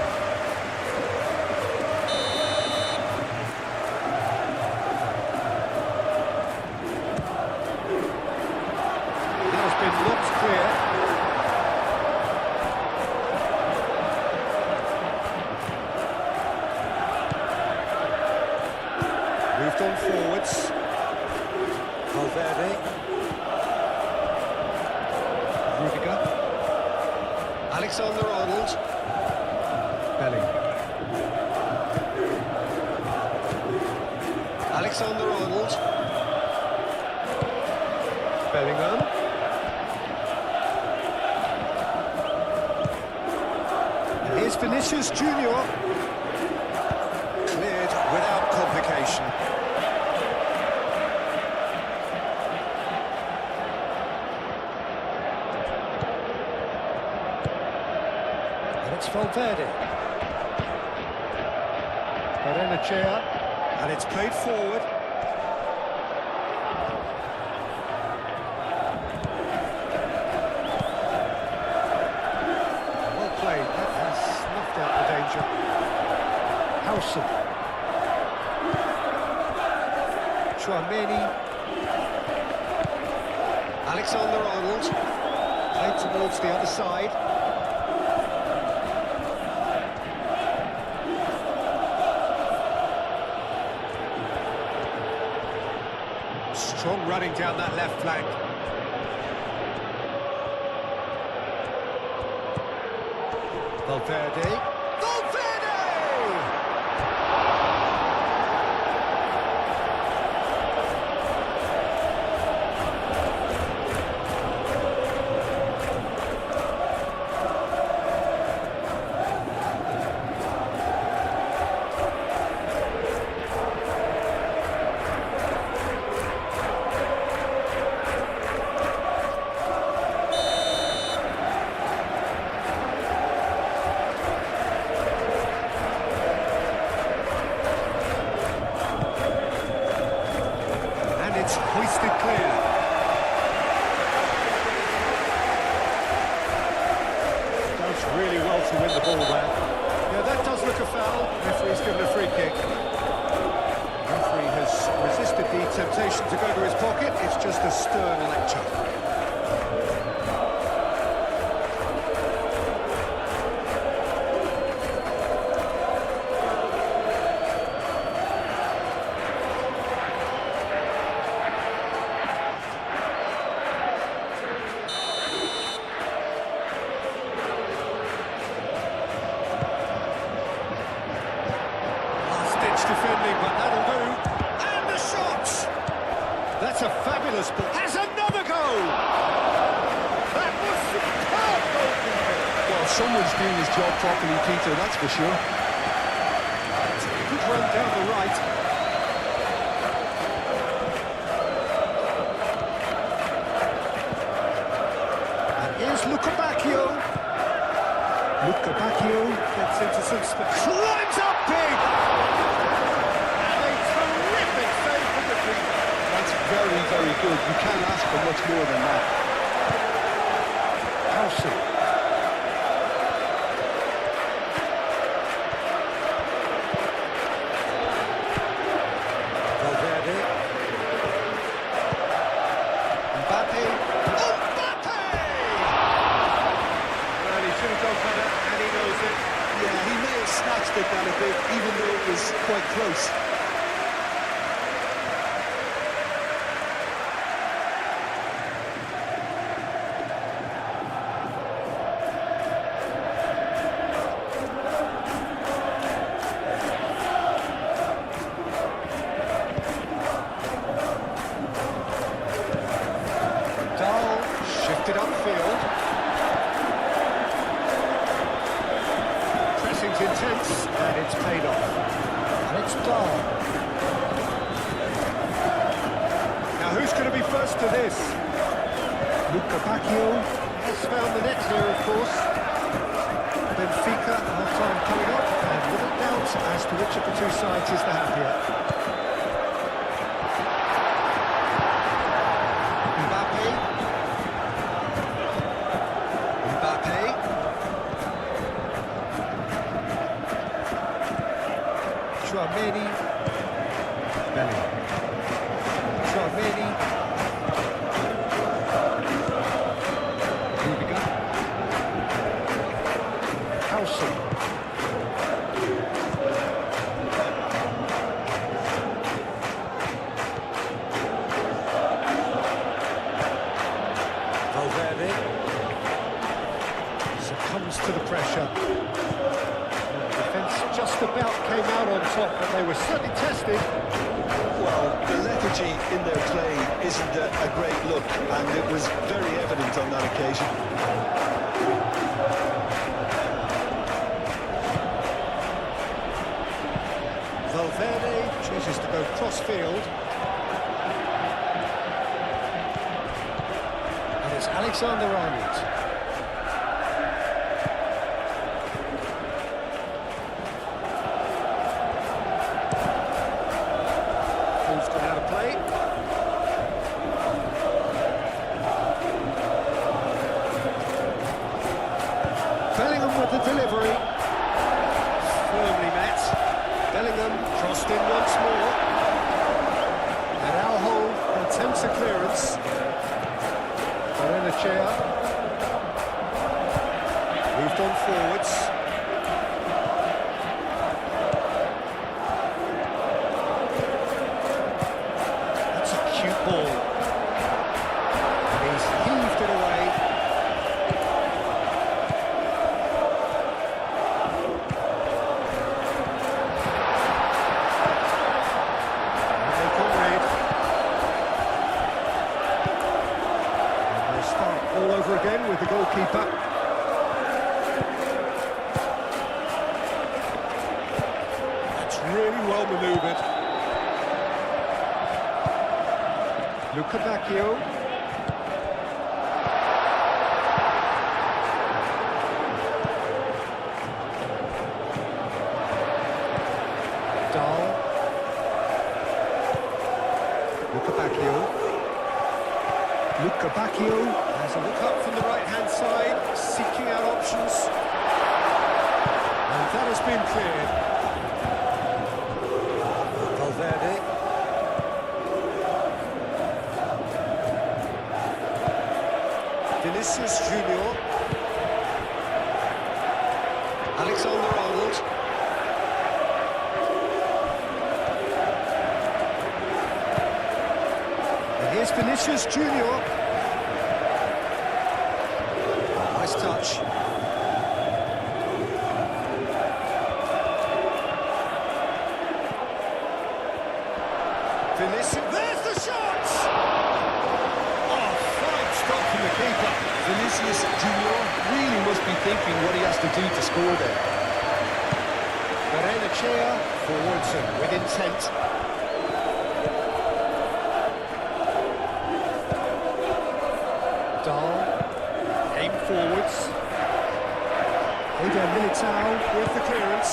moved on forwards. Valverde. Rudiger. Alexander-Arnold. Bellingham. Alexander-Arnold. Bellingham. And here's Vinicius Junior. Cleared without complication. And it's Valverde. Barrenechea. And it's played forward. Well played. That has snuffed out the danger. Howson. Chouameni. Alexander-Arnold. Played towards the other side. Strong running down that left flank. Valverde. Valverde! It's hoisted clear. Does really well to win the ball there. Yeah, that does look a foul. Referee's given a free kick. Referee has resisted the temptation to go to his pocket. It's just a stern lecture. Defending, but that'll do. And the shot! That's a fabulous ball. Has another goal! That was superb goalkeeping. Well, someone's doing his job properly, Peter, that's for sure. It's a good run down the right. And here's Lukabakio. Lukabakio gets into some space. Climbs up big! Very, very good. You can't ask for much more than that. Howson. Valverde. Mbappe. Mbappe! Well, he should have gone better, and he knows it. Yeah, he may have snatched at that a bit, even though it was quite close. Shifted upfield. Pressing's intense, and it's paid off. And it's Dahl. Now who's going to be first to this? Lukabakio has found the net here, of course. Benfica, half-time coming up, and little doubt as to which of the two sides is the happier. Chouameni. Bellingham. Chouameni. Rudiger. Howson. top, but they were certainly tested. Well, the lethargy in their play isn't a great look, and it was very evident on that occasion. Valverde chooses to go cross-field. And it's Alexander-Arnold. Ball's gone out of play. Bellingham with the delivery. Firmly met. Bellingham crossed in once more. And Alho attempts a clearance. Chair. Moved on forwards. That's a cute ball. And he's heaved it away. All over again with the goalkeeper. That's really well manoeuvred. Luca Bacchio. Dahl. Luca Bacchio. Luca Bacchio has a look up from the right-hand side, seeking out options. And that has been cleared. Valverde. Vinicius Junior. Alexander-Arnold. And here's Vinicius Junior. Nice touch. Vinicius, there's the shot! Oh, fine stop from the keeper. Vinicius Junior really must be thinking what he has to do to score there. Benfica forwards and with intent. Dahl, aim forwards. Eder Militao with the clearance.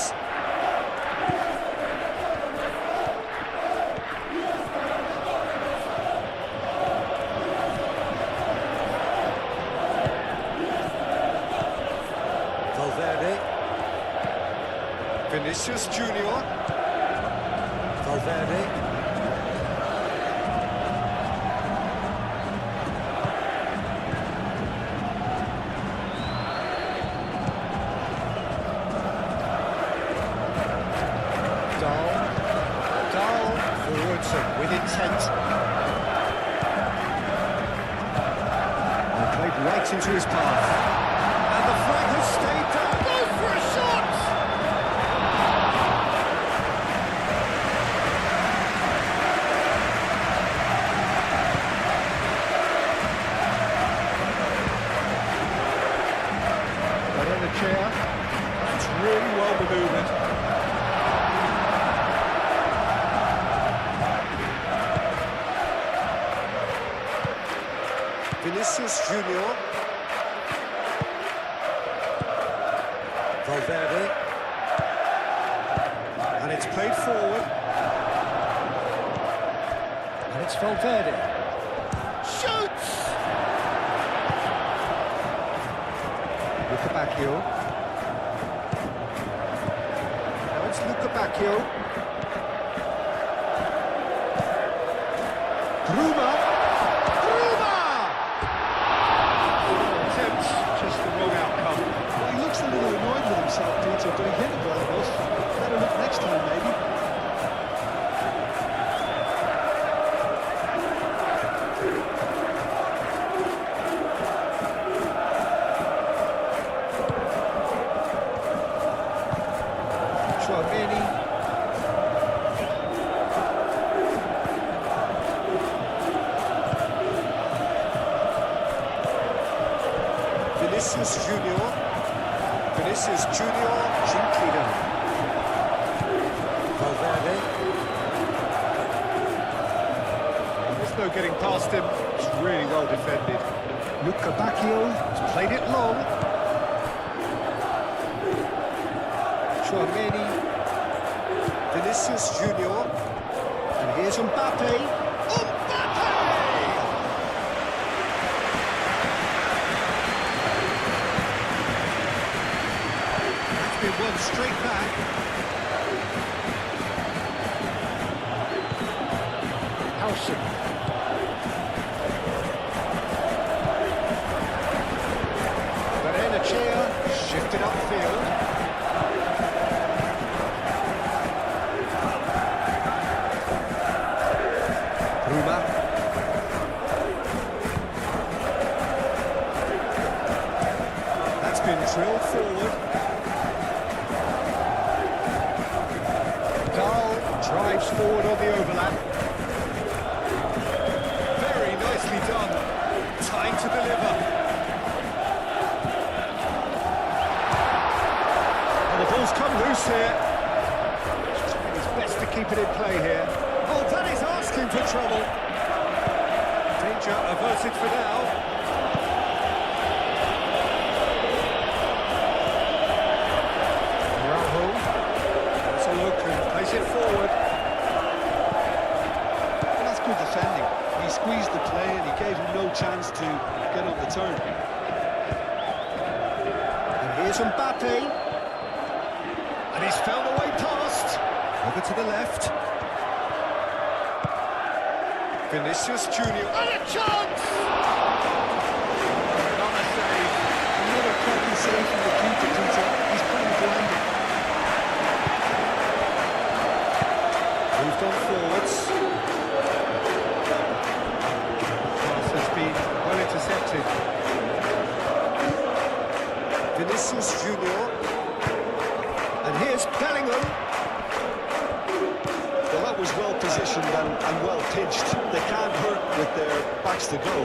Valverde. Vinicius Junior. Valverde. Dahl forwards and with intent. And played right into his path. And the flag has stayed down. Goes for a shot! But in the chair, that's really well manoeuvred. Vinicius Junior. Valverde. And it's played forward. And it's Valverde. Shoots! Luca Bacchio. Now it's Luca Bacchio. Bruma. Just the wrong outcome. Well, he looks a little annoyed with himself, Peter, but he hit it well enough. Better look next time, maybe. Tchouaméni. Vinicius Junior, gently done. Valverde. There's no getting past him. It's really well defended. Luca Bacchio has played it long. Chouameni. Vinicius Junior. And here's Mbappe. One straight back. Howson. Benfica shifted upfield. Ruma. That's been drilled forward. Drives forward on the overlap. Very nicely done. Time to deliver. And the ball's come loose here. Just trying his best to keep it in play here. Oh, that is asking for trouble. Danger averted for now. Plays it forward. Well, that's good defending. He squeezed the play and he gave him no chance to get on the turn. And here's Mbappe. And he's found a way past. Over to the left. Vinicius Junior. And a chance! Not a save. Another cracking save from the keeper, Peter. He's playing blinded. Moved on forwards. Pass has been well intercepted. Vinicius Junior. And here's Bellingham. Well, that was well positioned and well pitched. They can't hurt with their backs to go.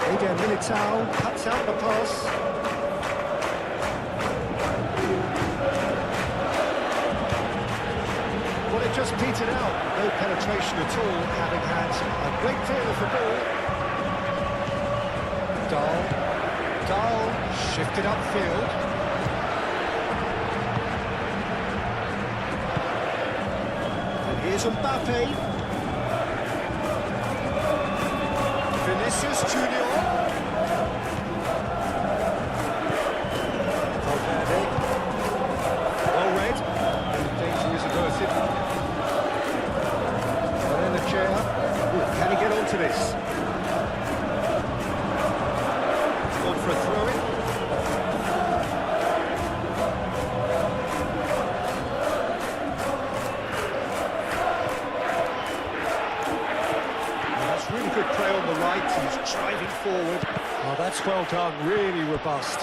Eder Militao cuts out the pass. Well, it just petered out. No penetration at all, having had a great deal of the ball. Dahl shifted upfield. And here's Mbappe. Vinicius Junior. Valverde. Well read. Danger is averted. Can he get onto this? Gone for a throw-in. That's really good play on the right. He's driving forward. Oh, that's well done. Really robust.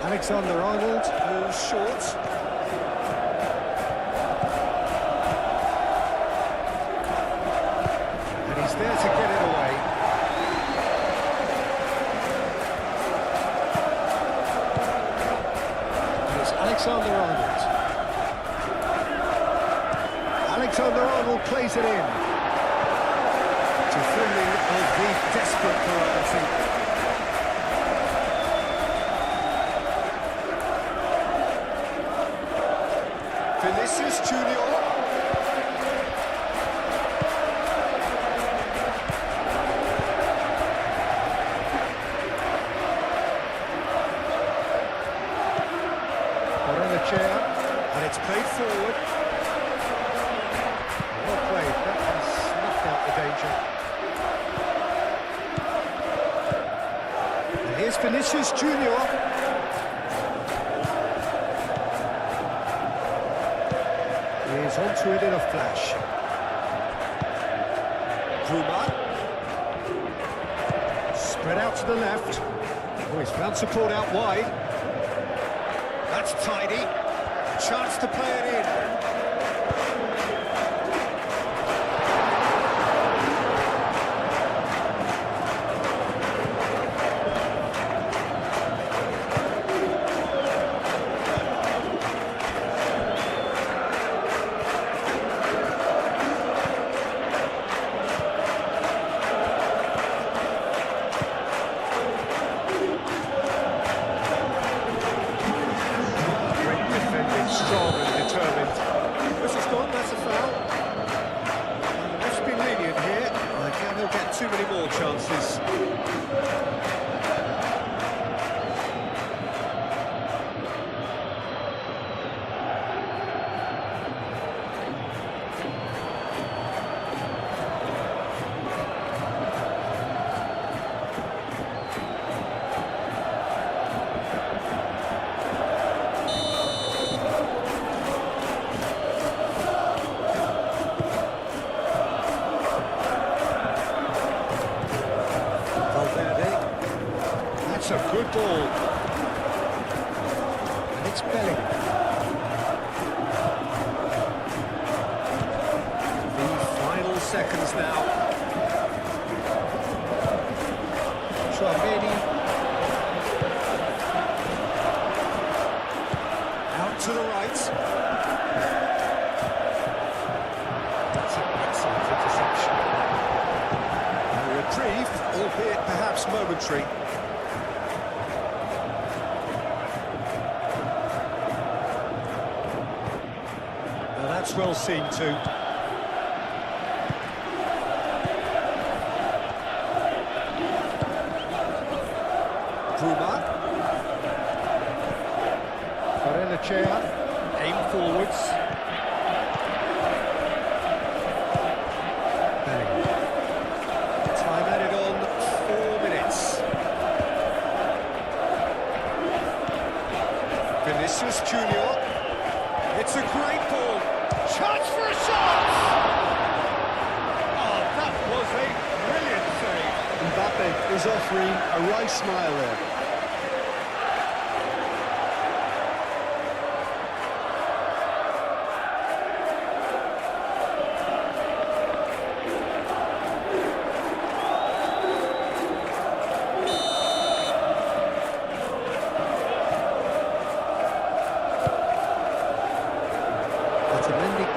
Alexander-Arnold moves short. And he's there to get it away. And it's Alexander-Arnold. Alexander-Arnold plays it in. Defending of the desperate variety. Vinicius Junior. And it's played forward. Well played, that has snuffed out the danger. And here's Vinicius Junior. He's onto it in a flash. Ruma. Spread out to the left. Oh, he's found support out wide. That's tidy. Chance to play it in. too many more chances. That's a good ball. And it's Bellingham. The final seconds now. Tchouameni. Out to the right. That's an excellent interception. A reprieve, albeit perhaps momentary. That's well seen too. Bruma. Barrenechea. Aim forwards. Bellingham. Time added on 4 minutes. Vinicius Junior. It's a great ball. Chance for a shot! Oh, that was a brilliant save. Mbappe is offering a wry smile there.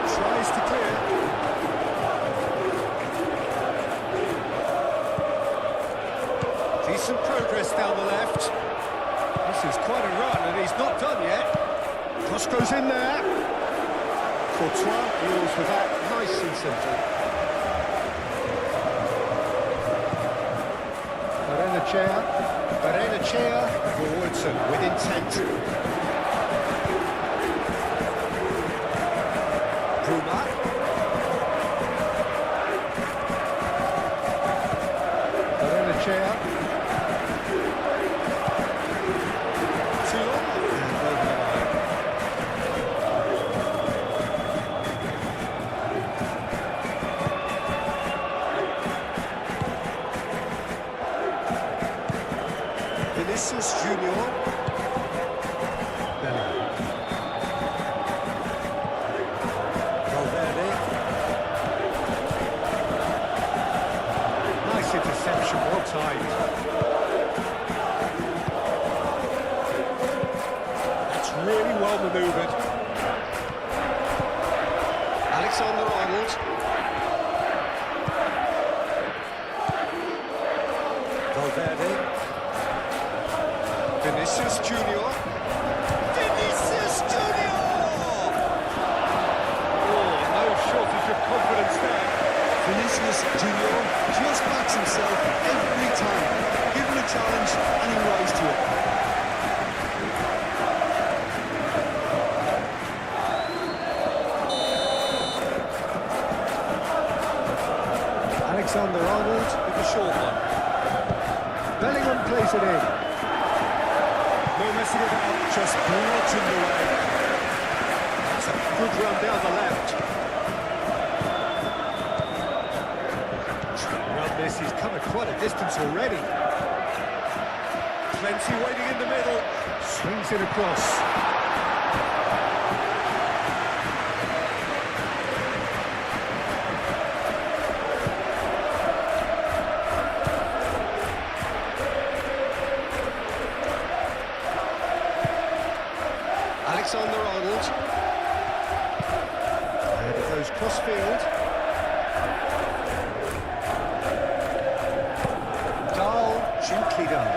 Tries to clear. Decent progress down the left. This is quite a run, and he's not done yet. Cross goes in there. Courtois deals with that nice and simple. Barrenechea forwards and with intent. Bruma. Barrenechea. Too long. And over the line. Vinicius Junior. Bellingham. Interception, well timed. That's really well manoeuvred. Alexander-Arnold. Valverde. Vinicius Junior. Vinicius Junior! Oh, no shortage of confidence there. Vinicius Junior just backs himself every time. Given a challenge and he rise to it. Alexander-Arnold with the short one. Bellingham plays it in. No messing about, just bludgeoned away. That's a good run down the left. He's covered quite a distance already. Plenty waiting in the middle. Swings it across. Alexander-Arnold. And it goes cross-field. Gently done.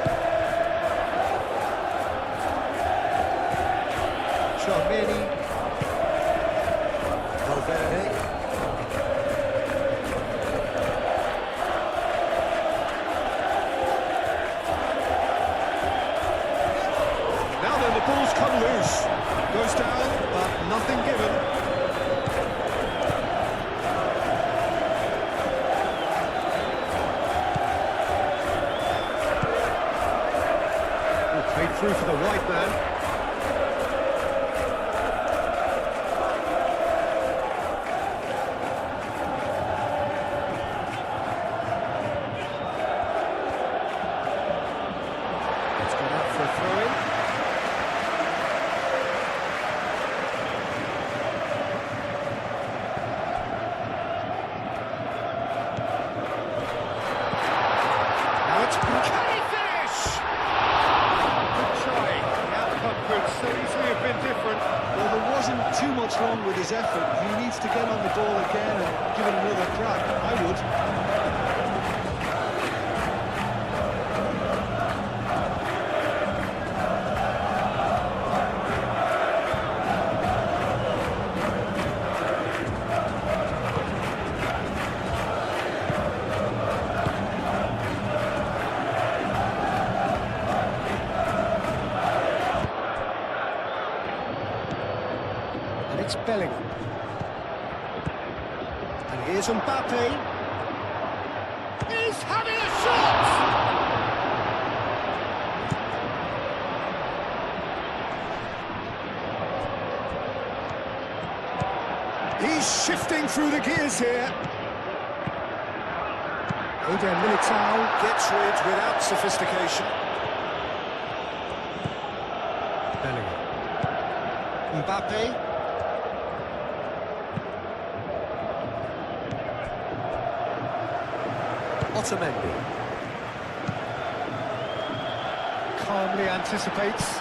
through for the wide man. It's gone out for a throw-in. Now it's... Can he finish? Good try. The outcome could so easily have been different. Well, there wasn't too much wrong with his effort. He needs to get on the ball again and give it another crack. I would. And it's Bellingham. And here's Mbappe. He's having a shot! He's shifting through the gears here. Eder Militao gets rid without sophistication. Bellingham. Mbappe. Otamendi. Calmly anticipates.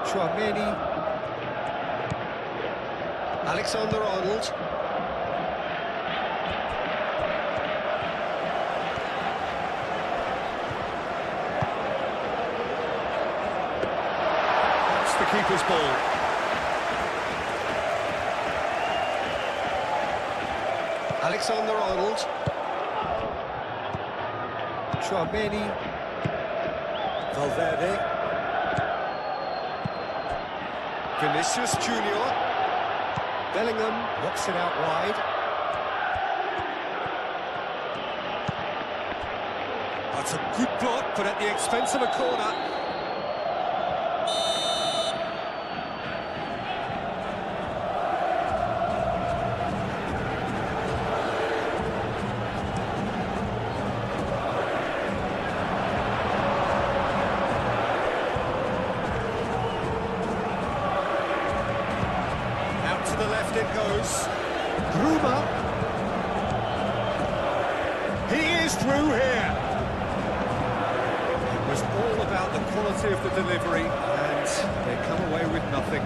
Chouameni. Alexander-Arnold. That's the keeper's ball. Alexander-Arnold. Chouameni. Valverde. Vinicius Junior. Bellingham knocks it out wide. That's a good block, but at the expense of a corner. To the left it goes. Gruber. He is through here. It was all about the quality of the delivery, and they come away with nothing.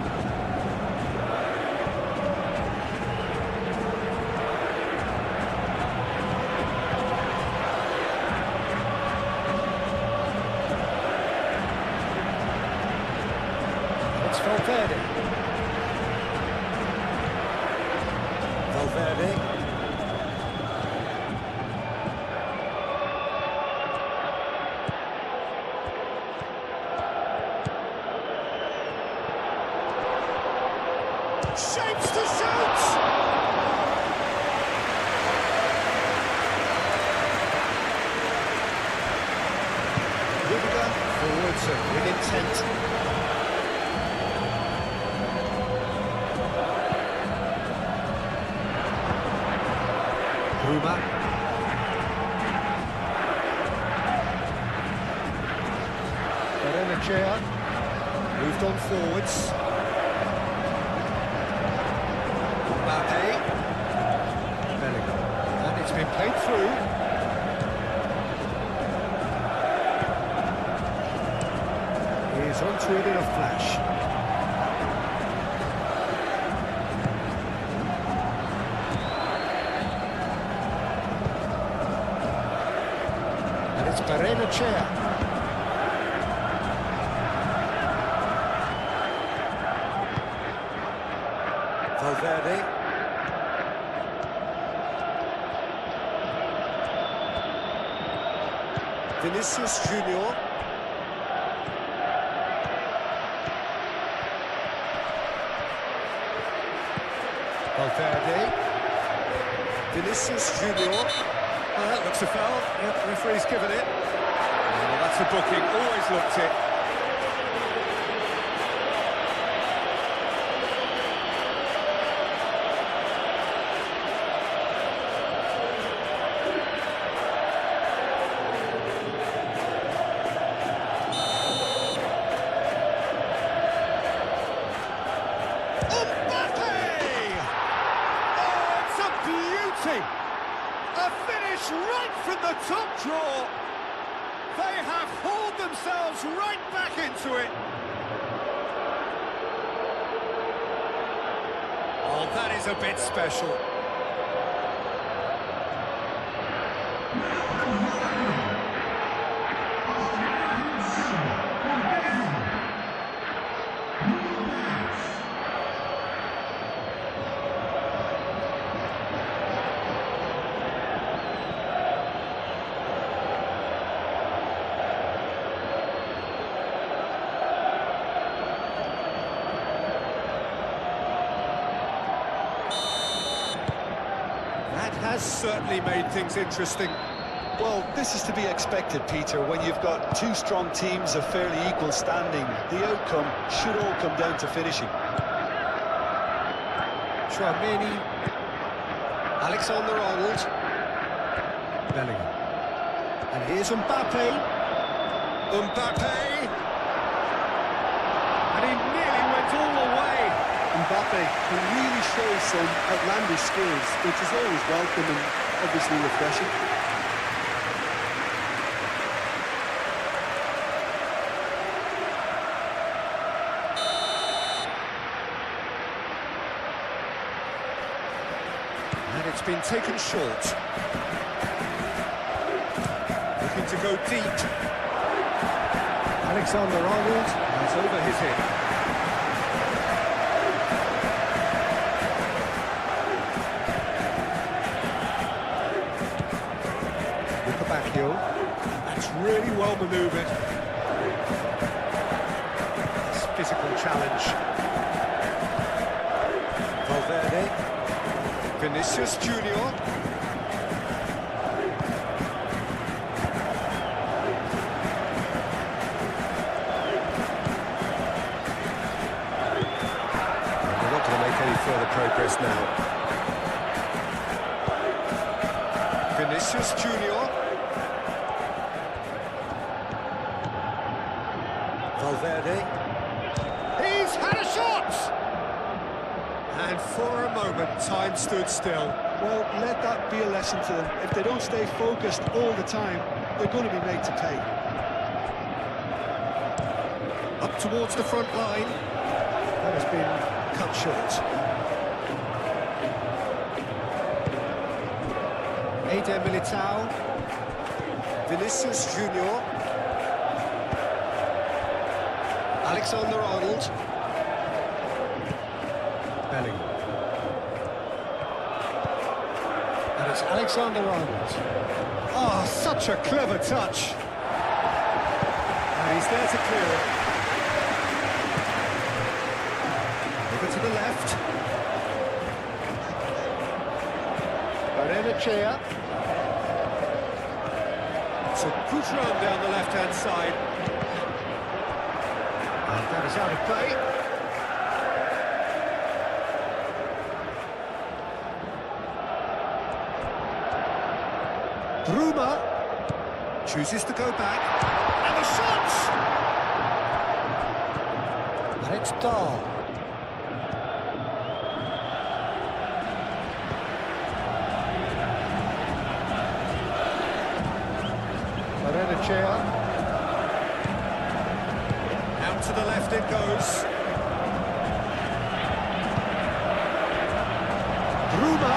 It's Valverde. Valverde. Shapes to shoot! Rudiger forwards with intent. Ruma. Berenachea moved on forwards. Mbappe. Bellingham. And it's been played through. He's onto it in a flash. It's Berenachea. Valverde. Vinicius Junior. Valverde. Vinicius Junior. Well, that looks a foul. Yep, referee's given it. Oh, that's a booking. Always looked it. A finish right from the top draw. They have hauled themselves right back into it. Oh, that is a bit special. Has certainly made things interesting. Well, this is to be expected, Peter, when you've got two strong teams of fairly equal standing. The outcome should all come down to finishing. Tchouameni, Alexander-Arnold, Bellingham, and here's Mbappe, and he nearly went all the way. Mbappe can really show some outlandish skills, which is always welcome and obviously refreshing. And it's been taken short. Looking to go deep. Alexander-Arnold has over his head. That's really well manoeuvred. It's a physical challenge. Valverde, Vinicius Junior. They're not going to make any further progress now. Vinicius Junior. Valverde, he's had a shot! And for a moment, time stood still. Well, let that be a lesson to them. If they don't stay focused all the time, they're going to be made to pay. Up towards the front line. That has been cut short. Eder Militao, Vinicius Junior. Alexander-Arnold. Bellingham. And it's Alexander-Arnold. Oh, such a clever touch. And he's there to clear it. Over to the left. Barrenechea. It's a good run down the left-hand side. That is out of play. Bruma chooses to go back. And the shot! And it's Dahl. Barrenechea. To the left it goes. Bruma.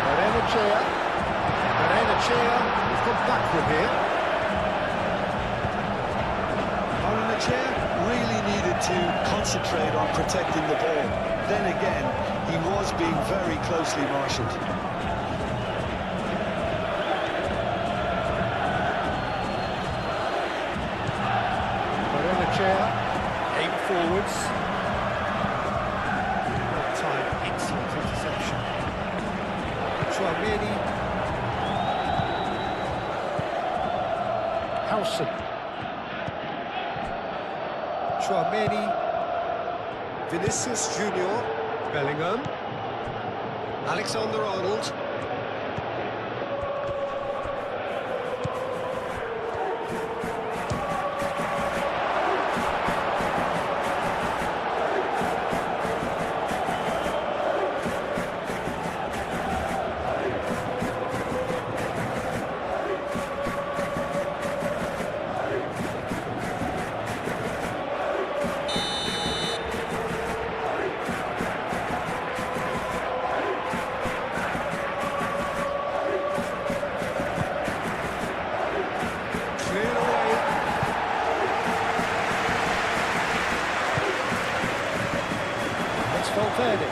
Barrenechea. We've gone backward here. Barrenechea really needed to concentrate on protecting the ball. Then again, he was being very closely marshalled. Barrenechea. Aim forwards. That time, excellent interception. Tchouameni. Howson. Chouameni. Vinicius Junior. Bellingham. Alexander-Arnold. Valverde.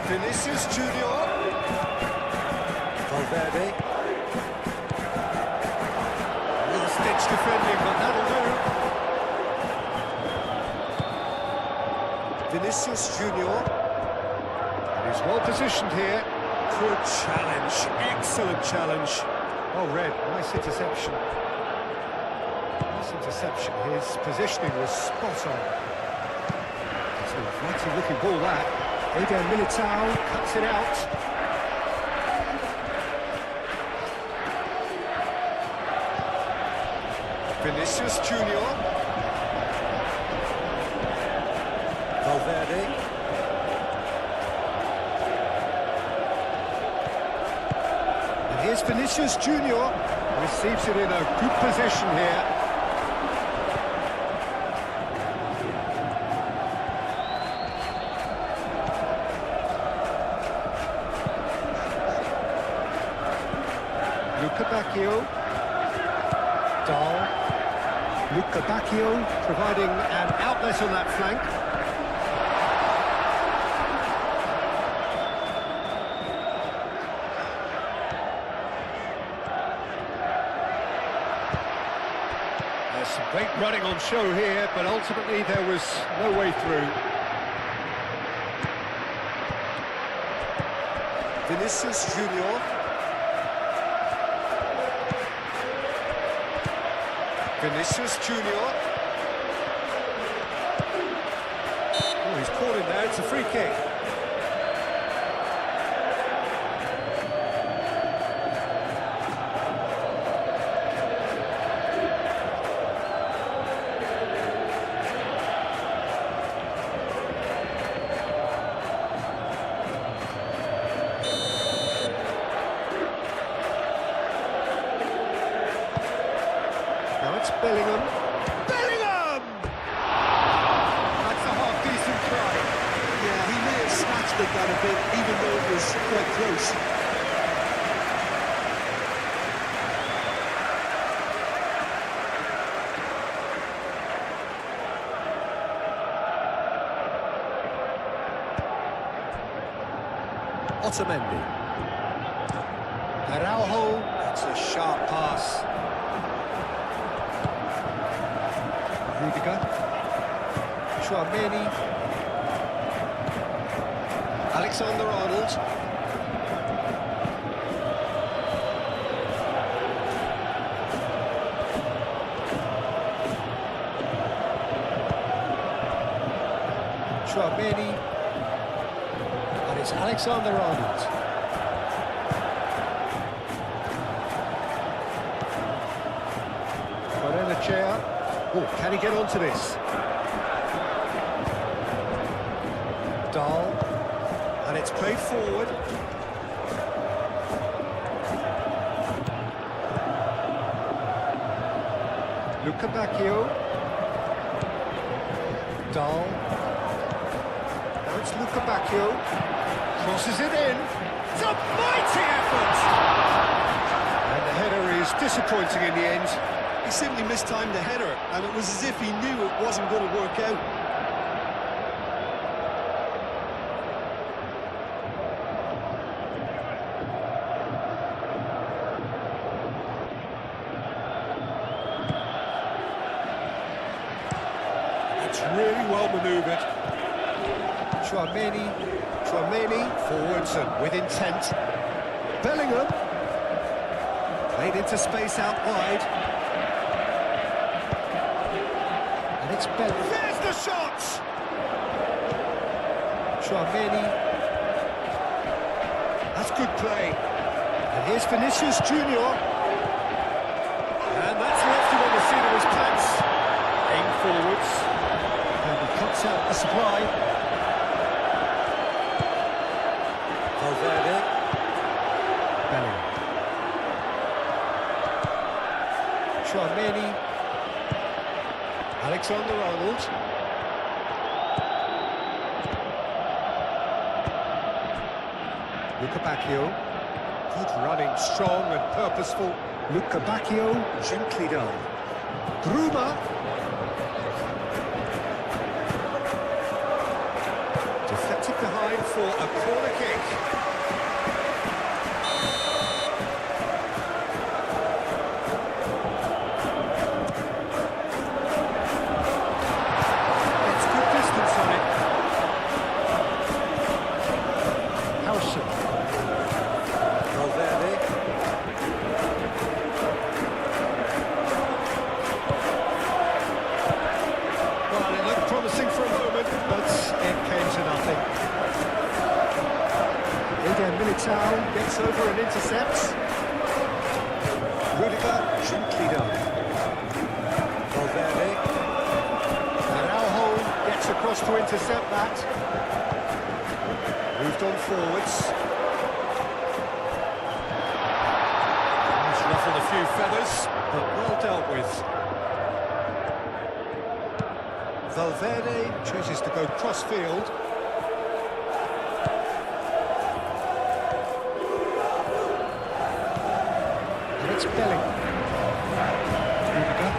Vinicius Junior. Valverde. Little stitch defending, but that'll do. Vinicius Junior. He's well positioned here. Good challenge, excellent challenge. Oh, Red, nice interception. Nice interception. His positioning was spot on. Mighty looking ball that. Eder Militao cuts it out. Vinicius Junior. Valverde. And here's Vinicius Junior. Receives it in a good position here. Dahl. Luca Bacchio providing an outlet on that flank. There's some great running on show here, but ultimately there was no way through. Vinicius Junior. Vinicius Junior. Oh, he's caught in there, it's a free kick. Bellingham. Bellingham! That's a half-decent try. Yeah, he may have snatched at that a bit, even though it was quite close. Otamendi. Araujo. That's a sharp pass. Rudiger. Chouameni. Alexander-Arnold. Chouameni. And it's Alexander-Arnold. Chair. Oh, can he get onto this? Dahl. And it's played forward. Luca Bacchio. Dahl. Now it's Luca Bacchio. Crosses it in. It's a mighty effort! And the header is disappointing in the end. He simply mistimed the header, and it was as if he knew it wasn't going to work out. It's really well manoeuvred. Chouameni, forwards and with intent. Bellingham, played into space out wide. It's Bell. There's the shot! Chouameni. That's good play. And here's Vinicius Junior. And that's left him on the seat of his pants. Aim forwards. And he cuts out the supply. Valverde. Bellingham. Chouameni. Alexander-Arnold. Luca Bacchio. Good running, strong and purposeful. Luca Bacchio, gently done. Bruma. Deflected behind for a corner kick. It's good distance on it. Howson. Valverde. Well, it looked promising for a moment, but it came to nothing. Eden Militao gets over and intercepts. Rudiger, gently done. Valverde. And Araujo gets across to intercept that. Moved on forwards. He's ruffled a few feathers, but well dealt with. Valverde chooses to go cross-field. And it's Bellingham. Rudiger.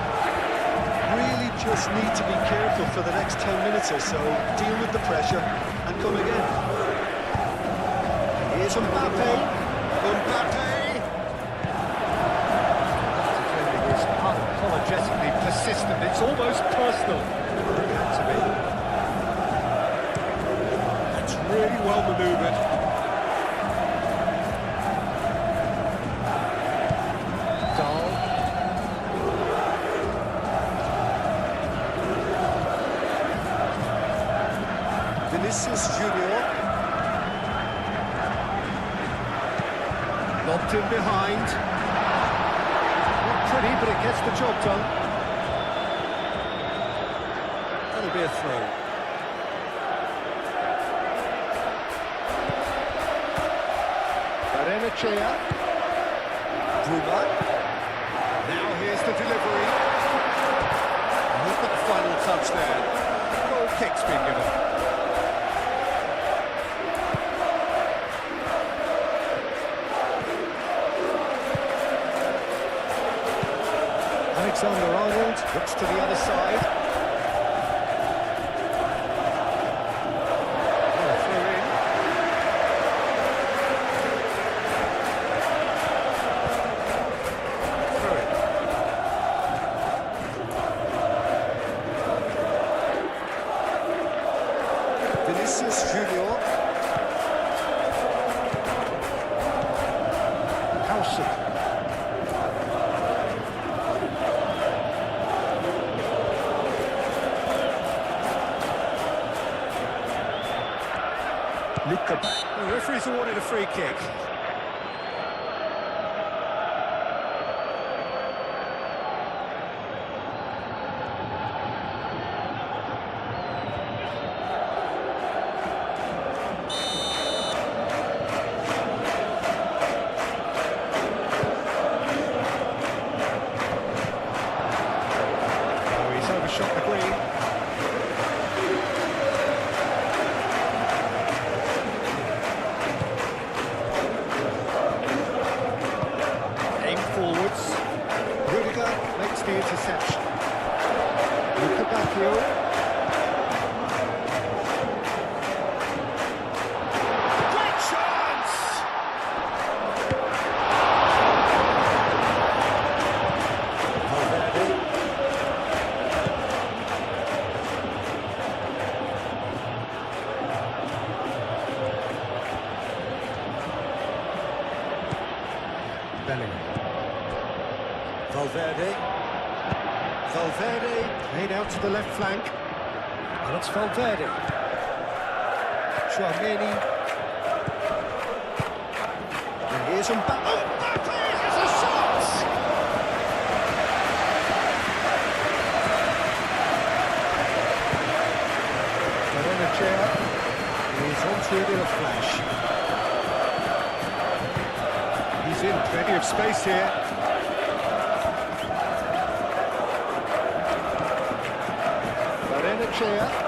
Really just need to be careful for the next 10 minutes or so, deal with the pressure and come again. Here's Mbappe. Mbappe! Defending is unapologetically persistent. It's almost personal. To me. That's really well manoeuvred. Dahl. Vinicius Junior. Lobbed in behind. Not pretty, but it gets the job done. That'll be a throw. Barrenechea. Bruma. Now here's the delivery. And look at the final touch there. Goal kick's been given. Alexander-Arnold looks to the other side. Oh, throw in. Throw it. Vinicius Junior. Howson. Luca. The referee's awarded a free kick. Oh, he's overshot the green. Forwards. Rudiger makes the interception. Luca Bacchio. Great chance! Valverde. Bellingham. Valverde. Valverde played out to the left flank. And it's Valverde. Tchouaméni. And here's Mbappé. Oh, Mbappé has a shot! Benfica is onto it in a flash. He's in, plenty of space here. Benfica.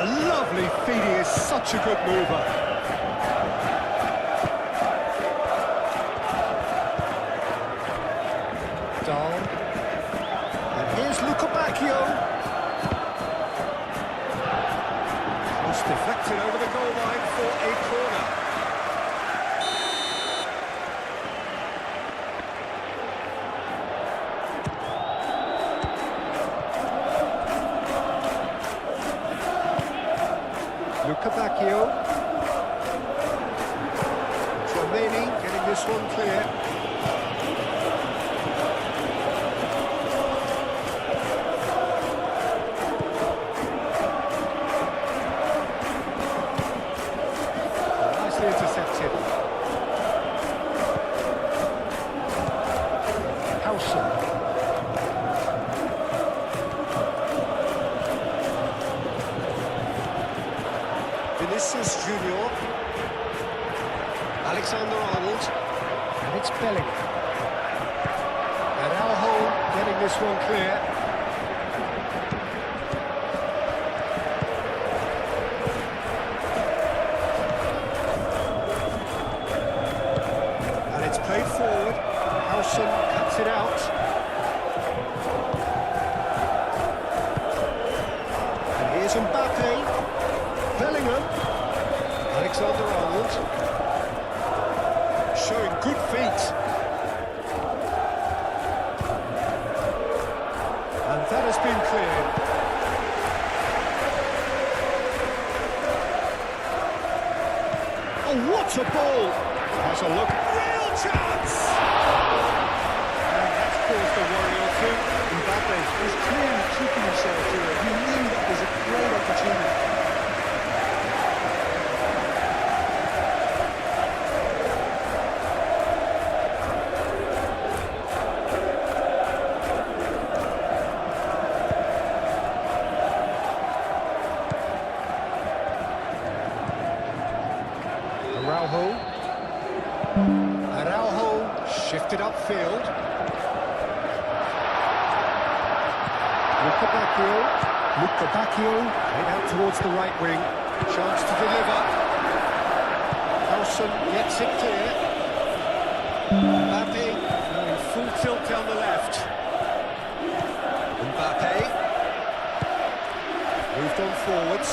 Lovely feet, he is such a good mover. Dahl. And here's Bacchio. Cross deflected over the goal line for a corner. Bacchio. Tchouaméni getting this one clear. Nicely intercepted. Howson. Vinicius Junior, Alexander-Arnold, and it's Bellingham. And Araujo getting this one clear. And it's played forward. Howson cuts it out. And here's Mbappé. Bellingham, Alexander-Arnold, showing good feet. And that has been cleared. Oh, what a ball! Has a look. Real chance! And that's caused a worry or two. Mbappé is clearly keeping himself here. He knew that was a great opportunity. Araujo shifted upfield. Bacchio played out towards the right wing. Chance to deliver. Howson gets it clear. Mbappé going full tilt down the left. Mbappé moved on forwards.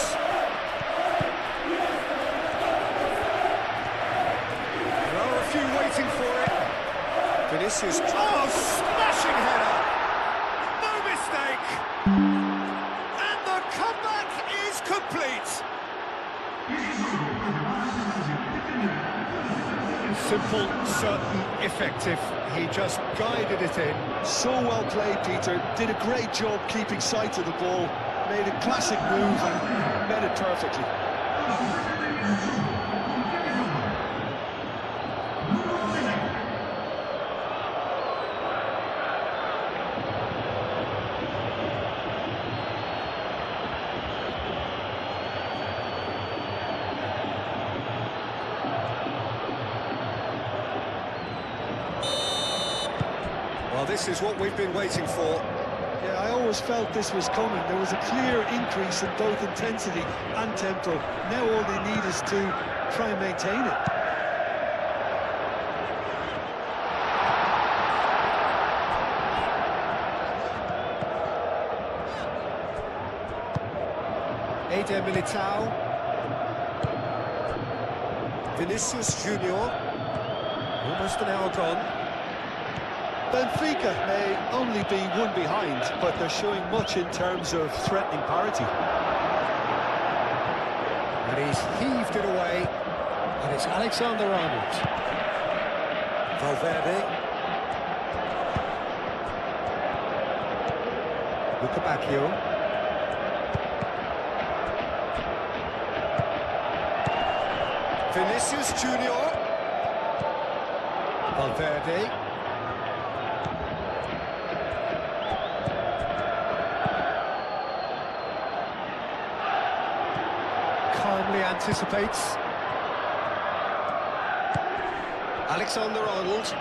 Waiting for it. Vinicius. Oh, smashing header. No mistake. And the comeback is complete. Simple, certain, effective. He just guided it in. So well played, Peter. Did a great job keeping sight of the ball. Made a classic move and met it perfectly. Well, this is what we've been waiting for. Yeah, I always felt this was coming. There was a clear increase in both intensity and tempo. Now all they need is to try and maintain it. Eder Militao. Vinicius Junior. Almost an hour gone. Benfica may only be one behind, but they're showing much in terms of threatening parity. And he's heaved it away, and it's Alexander-Arnold. Valverde. Luca Bacchio. Vinicius Junior. Valverde. Calmly anticipates. Alexander-Arnold.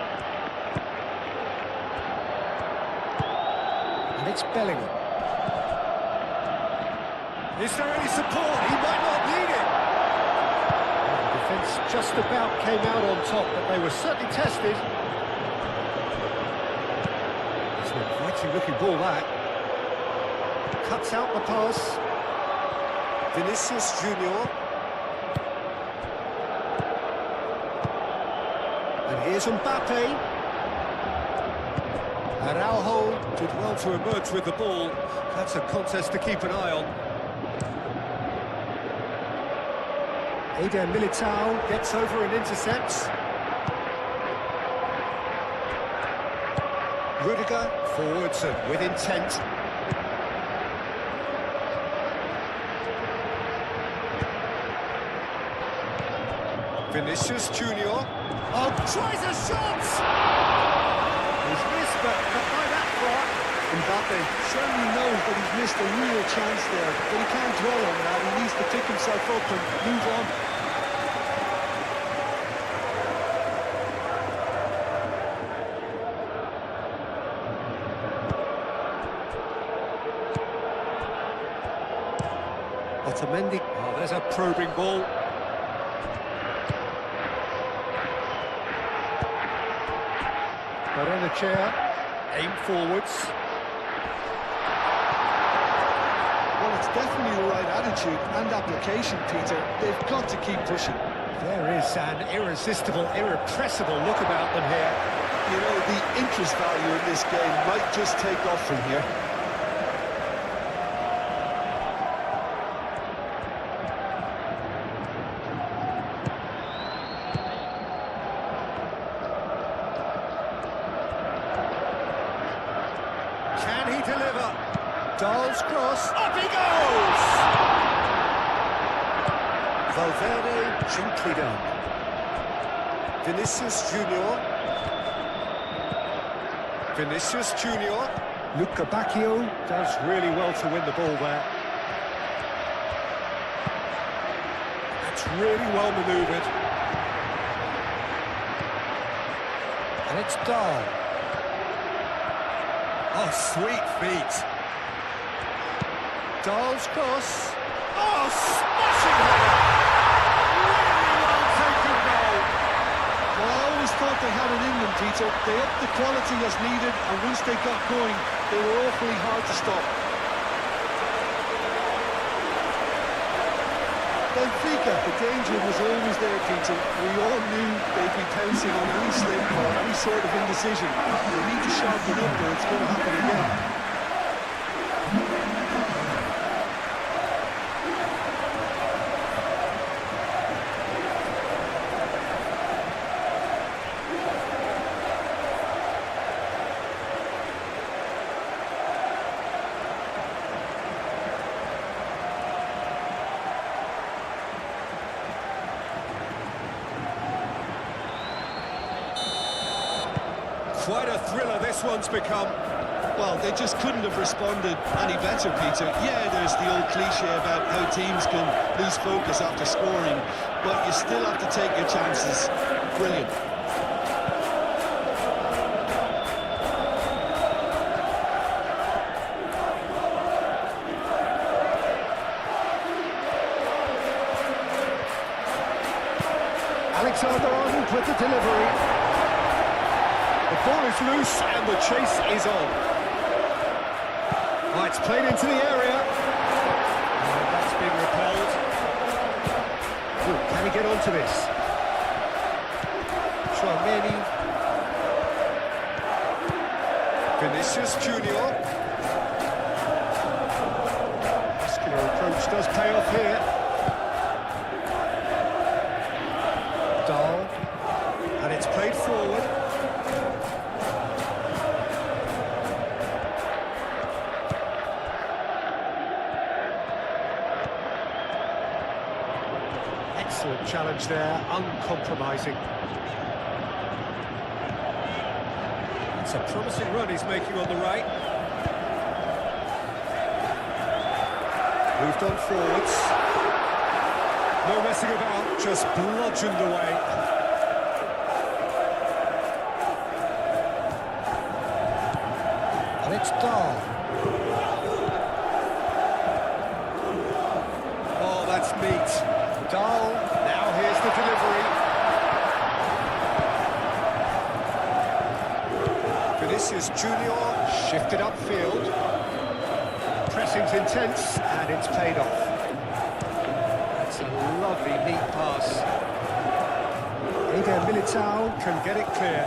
And it's Bellingham. Is there any support? He might not need it. The defence just about came out on top, but they were certainly tested. It's an inviting looking ball, that. Cuts out the pass. Vinicius Junior. And here's Mbappe. Araujo did well to emerge with the ball. That's a contest to keep an eye on. Eder Militao gets over and intercepts. Rudiger forwards and with intent. Vinicius Junior. Oh, tries a shot! He's missed, but not by that far. Mbappe certainly knows that he's missed a real chance there, but he can't dwell on that. He needs to pick himself up and move on. Otamendi. Oh, there's a probing ball. Barrenechea, aim forwards. Well, it's definitely the right attitude and application, Peter. They've got to keep pushing. There is an irresistible, irrepressible look about them here. You know, the interest value in this game might just take off from here. Can he deliver? Dahl's cross. Up he goes! Valverde gently done. Vinicius Junior. Vinicius Junior. Luca Bacchio does really well to win the ball there. That's really well manoeuvred. And it's Dahl. Oh, sweet feet. Dahl's cross. Oh, smashing header! Really well taken goal. Well, I always thought they had it in them, Peter. They upped the quality as needed, and once they got going, they were awfully hard to stop. Benfica, the danger was always there, Peter. We all knew they'd be pouncing on any slip or any sort of indecision. They need to sharpen up or it's going to happen again. Quite a thriller this one's become. Well, they just couldn't have responded any better, Peter. Yeah, there's the old cliche about how teams can lose focus after scoring, but you still have to take your chances. Brilliant. Alexander-Arnold with the delivery. The ball is loose and the chase is on. Oh, it's played into the area. Oh, that's been repelled. Ooh, can he get onto this? Tchouameni. Vinicius Junior. Muscular approach does pay off here. Dahl. And it's played forward. Excellent challenge there, uncompromising. It's a promising run he's making on the right. Moved on forwards. No messing about, just bludgeoned away. And it's Dahl. Oh, that's neat. Dahl, now here's the delivery. Vinicius Junior shifted upfield. Pressing's intense, and it's paid off. That's a lovely, neat pass. Eder Militao can get it clear.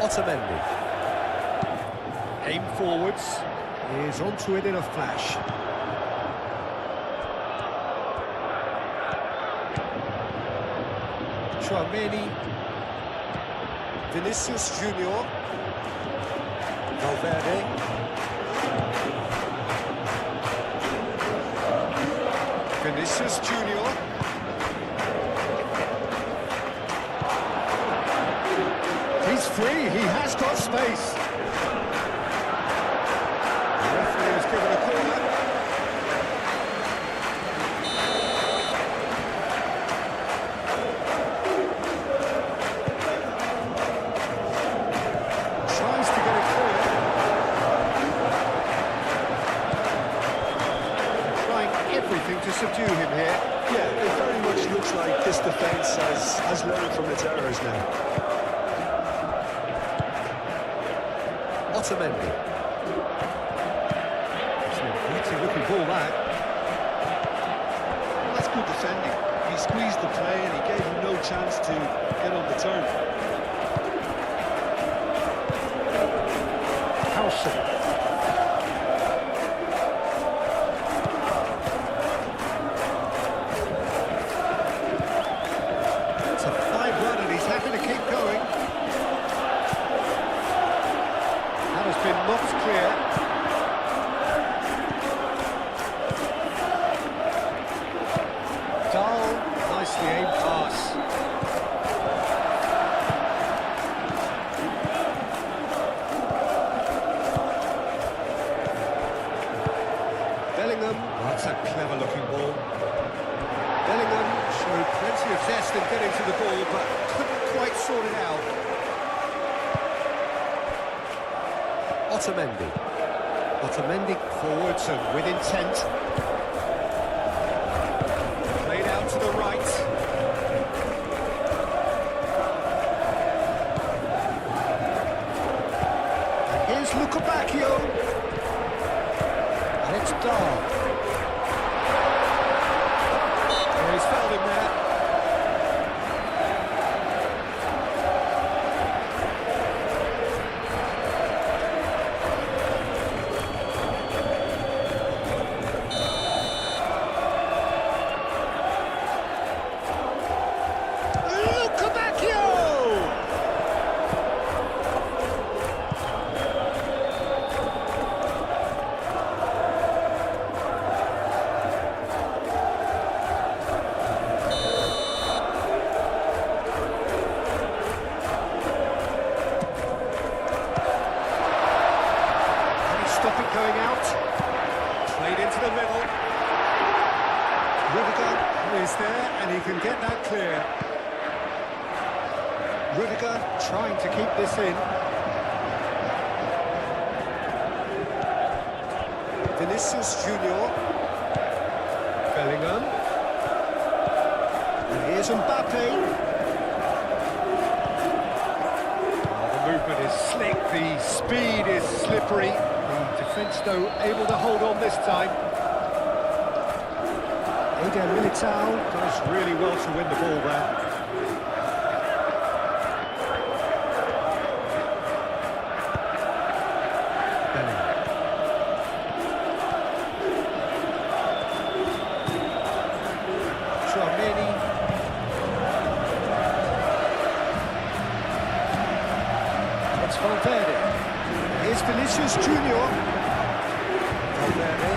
Otamendi. Aim forwards. He's onto it in a flash. Chouameni, Vinicius Junior, Valverde, Vinicius Junior, he's free, he has got space. The referee has given a corner. To subdue him here. Yeah, it very much looks like this defence has learned from its errors now. Otamendi. It's an impressive looking ball, that. Well, that's good defending. He squeezed the play and he gave him no chance to get on the turn. Howson. Knocked clear. Dahl, nicely aimed pass. Bellingham, that's a clever looking ball. Bellingham showed plenty of zest in getting to the ball, but couldn't quite sort it out. Otamendi. Otamendi forwards and with intent. Played out to the right. And here's Lukebakio. And it's Dahl. Oh, he's fouled him there. Stop it going out. Played into the middle. Rudiger is there and he can get that clear. Rudiger trying to keep this in. Vinicius Junior. Bellingham. And here's Mbappe. The movement is slick, the speed is slippery. The defence, though, able to hold on this time. Eder Militao does really well to win the ball there. Valverde. Here's Vinicius Junior. Valverde.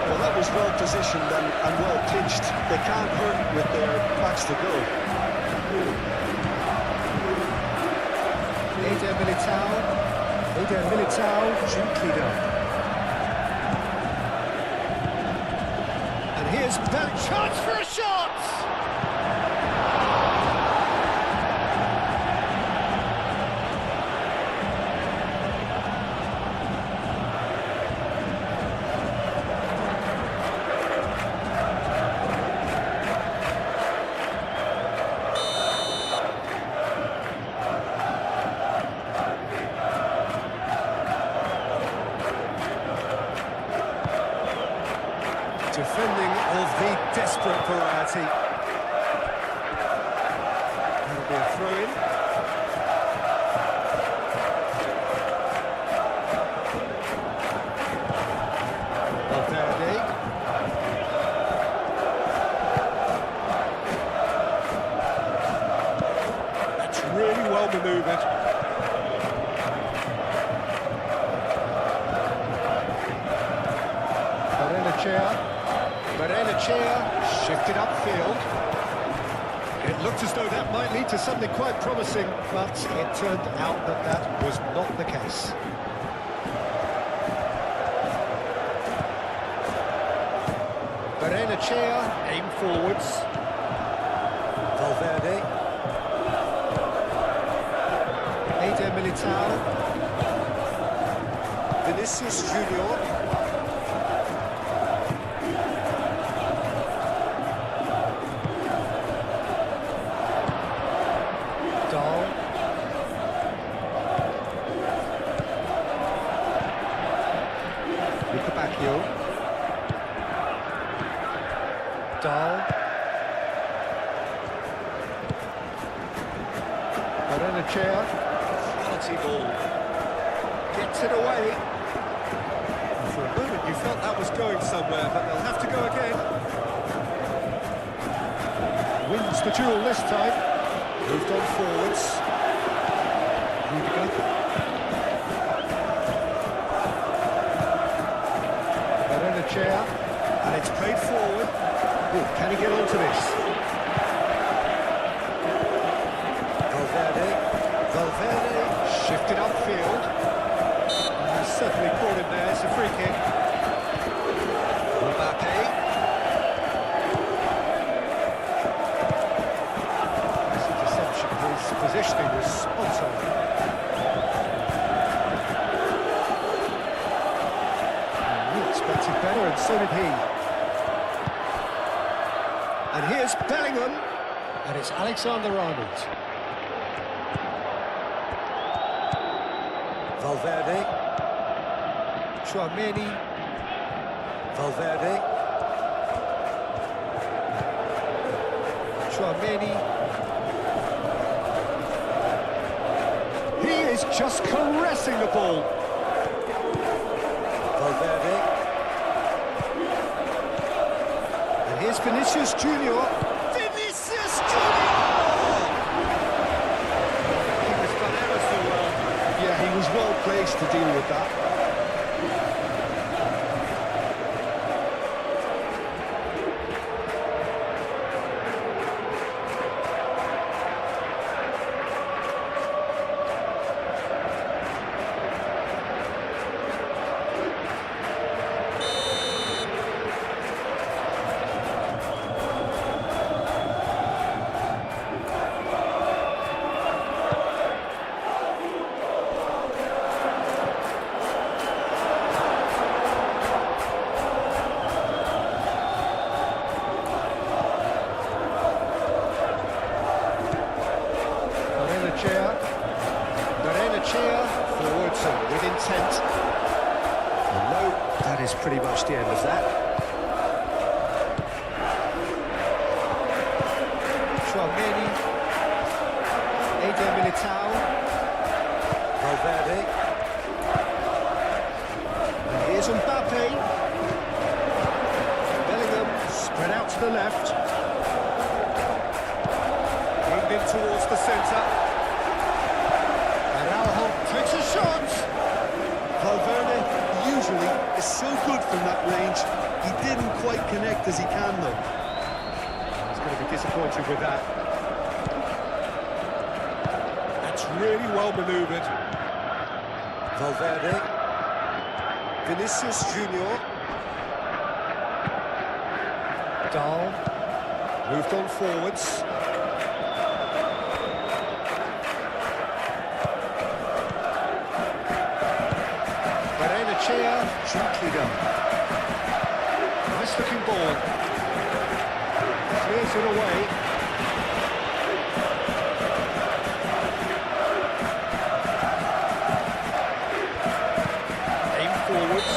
Well, that was well positioned and well pitched. They can't hurt with their backs to goal. Eder Militao, gently done. And here's Bell, chance for a shot! Defending of the desperate variety. That'll be a throw-in. Valverde. That's really well manoeuvred. Barrenechea shifted upfield. It looked as though that might lead to something quite promising, but it turned out that that was not the case. Barrenechea, aim forwards. Valverde. Eder Militao. Vinicius Junior. Dahl. Barrenechea. Quality ball. Gets it away. For a moment you felt that was going somewhere, but they'll have to go again. Wins the duel this time. Moved on forwards. Rudiger. Barrenechea. And it's played forward. Ooh, can he get onto this? Valverde shifted upfield. He's certainly caught him there. It's a free kick. Mbappe. That's a deception. His positioning was spot on. We expected better, and so did he. And here's Bellingham, and it's Alexander-Arnold. Valverde. Tchouaméni. Valverde. Tchouaméni. He is just caressing the ball. Valverde. Here's Vinicius Junior. Vinicius Junior! He was done ever so well. Yeah, he was well placed to deal with that. Barrenechea forwards with intent. And no, that is pretty much the end of that. Tchouaméni. Eder Militao. Valverde. And here's Mbappe. Bellingham spread out to the left. Moved in towards the centre. And Araujo takes a shot. Valverde usually is so good from that range. He didn't quite connect as he can, though. He's going to be disappointed with that. That's really well manoeuvred. Valverde. Vinicius Junior. Dahl. Moved on forwards. Gently done. Nice looking ball. Clears it away. Aim forwards.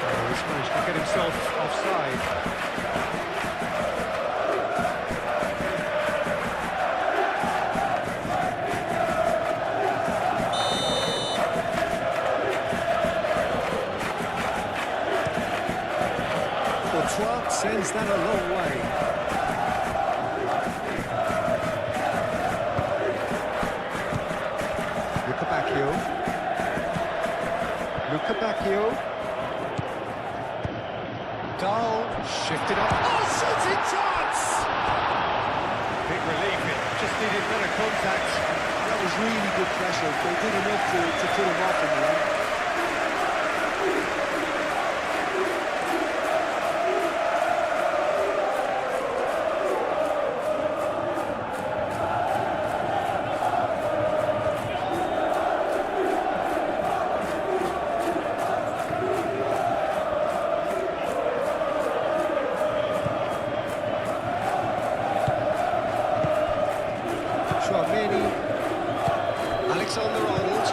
Oh, he's managed to get himself offside. Sends that a long way. Luca Bacchio. Dahl shifted up. Oh, shooting chance! Big relief, it just needed better contact. That was really good pressure. They did enough to put him off in the end. Alexander-Arnold.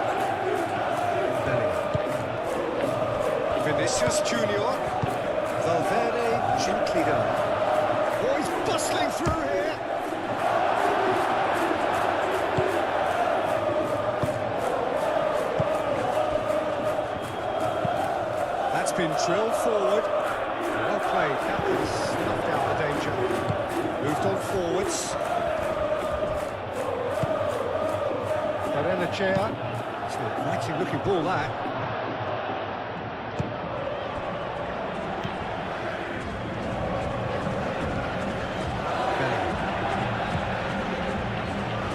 Vinicius Junior. Valverde, gently done. Oh, he's bustling through here. That's been drilled forward. Well played, captain snuffed out the danger. Moved on forwards. Chair. It's an inviting looking ball, that.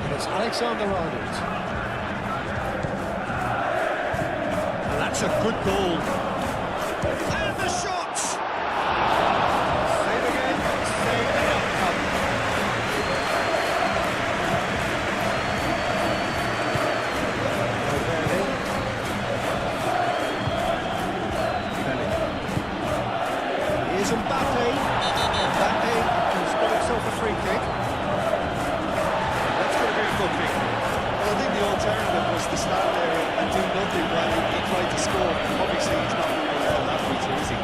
And it's Alexander-Arnold. And that's a good goal. And the shot! Save again, save the outcome. Mbappe has got himself a free kick. That's going to be a booking. Well, I think the alternative was to stand there and do nothing while he tried to score. Obviously, he's not going to allow that much, is he?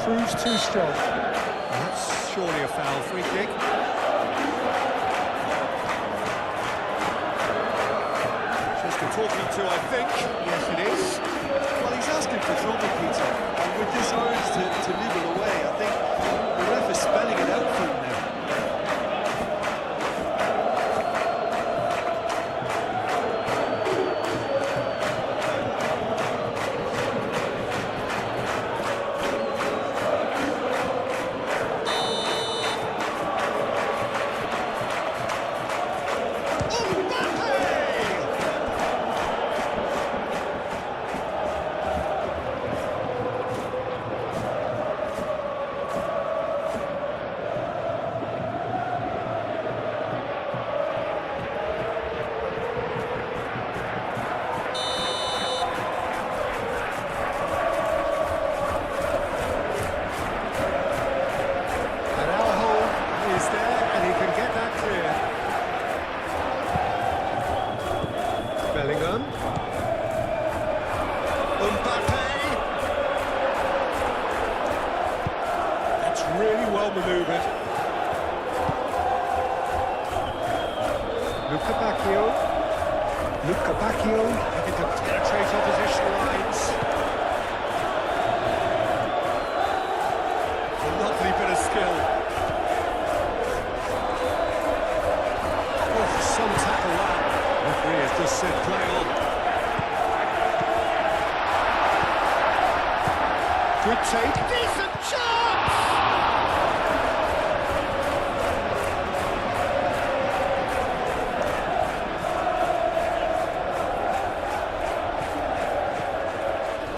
Proves too strong. That's surely a foul. Free kick. Just a talking to, I think. Yes, it is. Well, he's asking for trouble, Peter. And with this urge to nibble away, I think the ref is spelling it out for him now. Really well manoeuvred. Bacchio. Luca Bacchio looking to penetrate opposition lines. A lovely bit of skill. Oh, some tackle that. Referee has just said play on. Good take. Decent chance!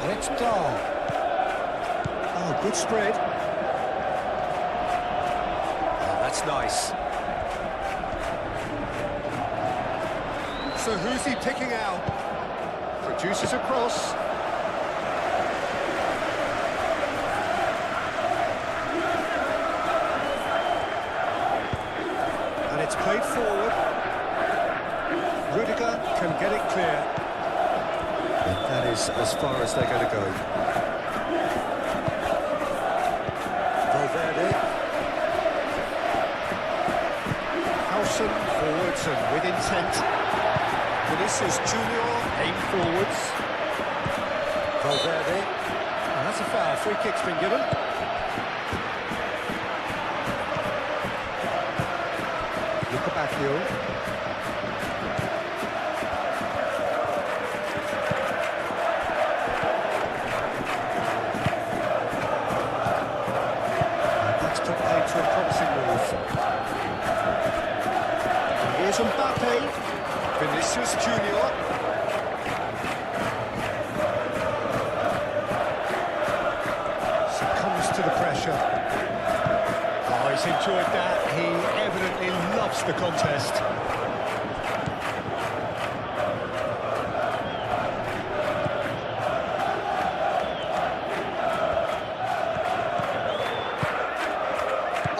And it's Dahl. Oh, good spread. Oh, that's nice. So who's he picking out? Produces a cross. And it's played forward. Rudiger can get it clear. And that is as far as they're going to go. Valverde. Howson forwards and with intent. Vinicius Junior aim forwards. Valverde. And that's a foul. Free kick's been given. Luca Bacchio. And that's put paid to a promising move. And here's Mbappe. Vinicius Junior. Succumbs to the pressure. Oh, he's enjoyed that. He evidently loves the contest.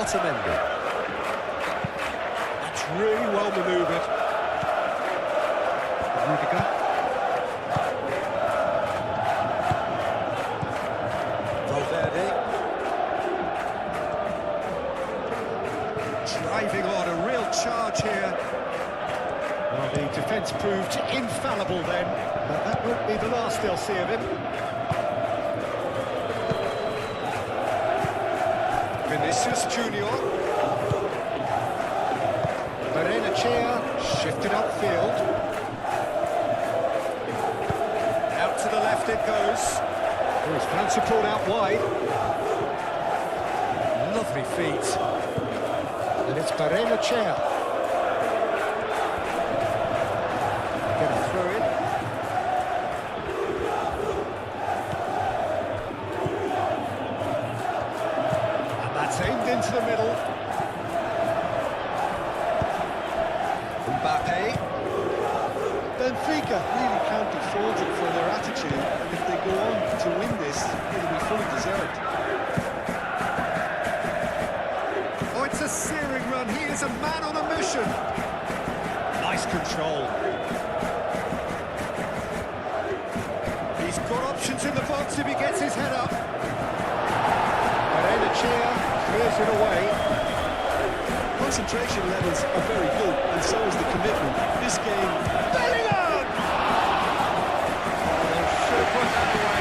Otamendi. That's really well manoeuvred. Rudiger. Valverde. Driving on, a real charge here. Well, the defence proved infallible then, but that won't be the last they'll see of him. Vinicius Junior. Benfica shifted upfield. To the left it goes. Oh, he's found support out wide. Lovely feet. And it's Benfica. Get a throw in. And that's aimed into the middle. Mbappe. Benfica really can't be faulted for their attitude, and if they go on to win this, it'll be fully deserved. Oh, it's a searing run. He is a man on a mission. Nice control. He's got options in the box if he gets his head up. Benfica clears it away. Concentration levels are very good, and so is the commitment. This game... Bellingham! Oh, should have put that away.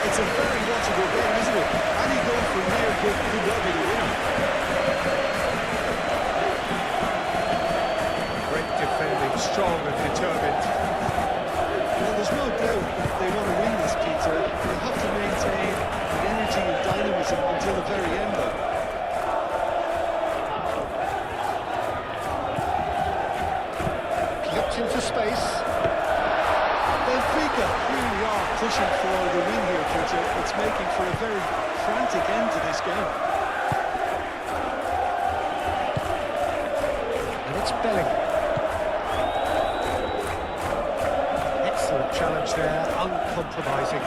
It's a very watchable game, isn't it? Any goal from here could well be the winner. Great defending, strong and determined. Well, there's no doubt that they want to win this, Peter. They have to maintain the energy and dynamism until the very end, though. Into space. Benfica really are pushing for the win here, Peter. It's making for a very frantic end to this game. And it's Bellingham. Excellent challenge there, uncompromising.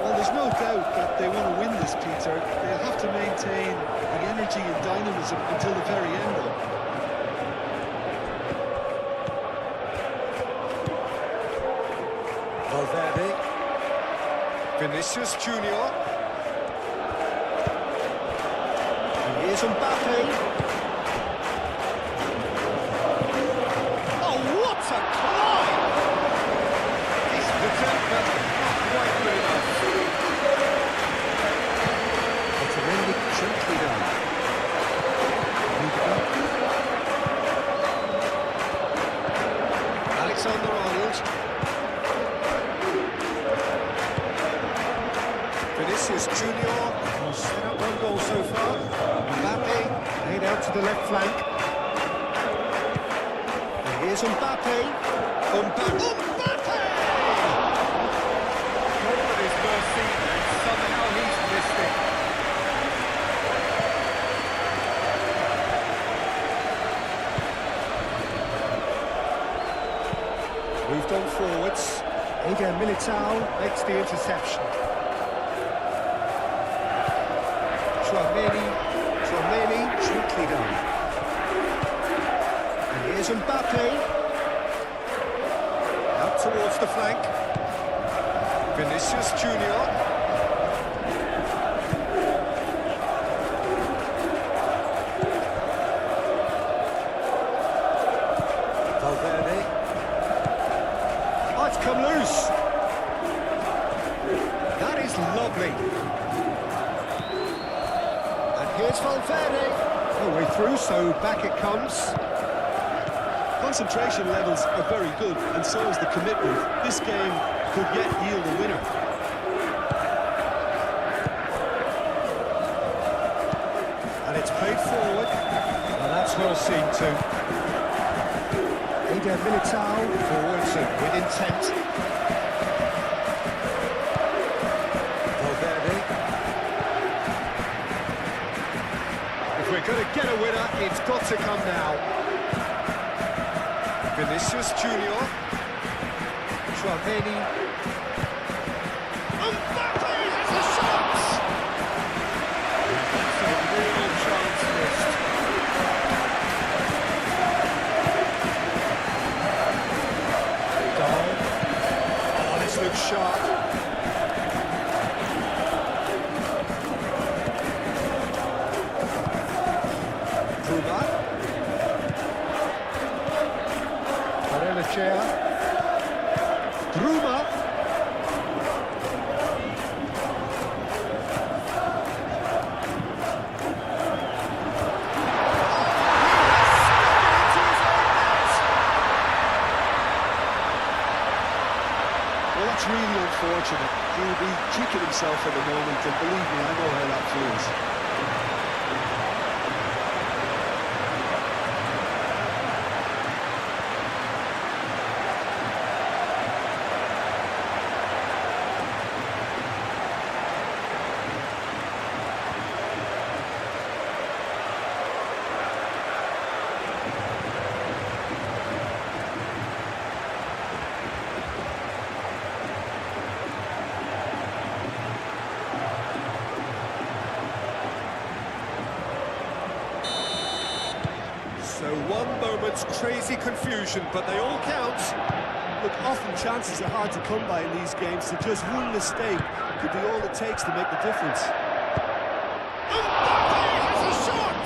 Well, there's no doubt that they want to win this, Peter. They'll have to maintain the energy and dynamism until the very end, though. Valverde. Vinicius Junior. And here's Mbappe. out to the left flank. And here's Mbappe. Mbappe! All at his mercy, and somehow he's missed it. Moved on forwards. Militao makes the interception. Tchouameni, sweetly done. And here's Mbappe. Out towards the flank. Vinicius Junior. Valverde. Oh, it's come loose. That is lovely. And here's Valverde. No way through, so back it comes. Concentration levels are very good, and so is the commitment. This game could yet yield a winner. And it's played forward. Well, that's well seen too. Militao forwards and with intent. Valverde. If we're going to get a winner, it's got to come now. Vinicius Junior. Tchouameni. Mbappe has a shot! That's a real chance missed. Oh, this looks sharp. Bruma. Bruma. Well, that's really unfortunate. He'll be kicking himself at the moment, and believe me, I know how that feels. So one moment's crazy confusion, but they all count. Look, often chances are hard to come by in these games, so just one mistake could be all it takes to make the difference. Mbappe has a shot!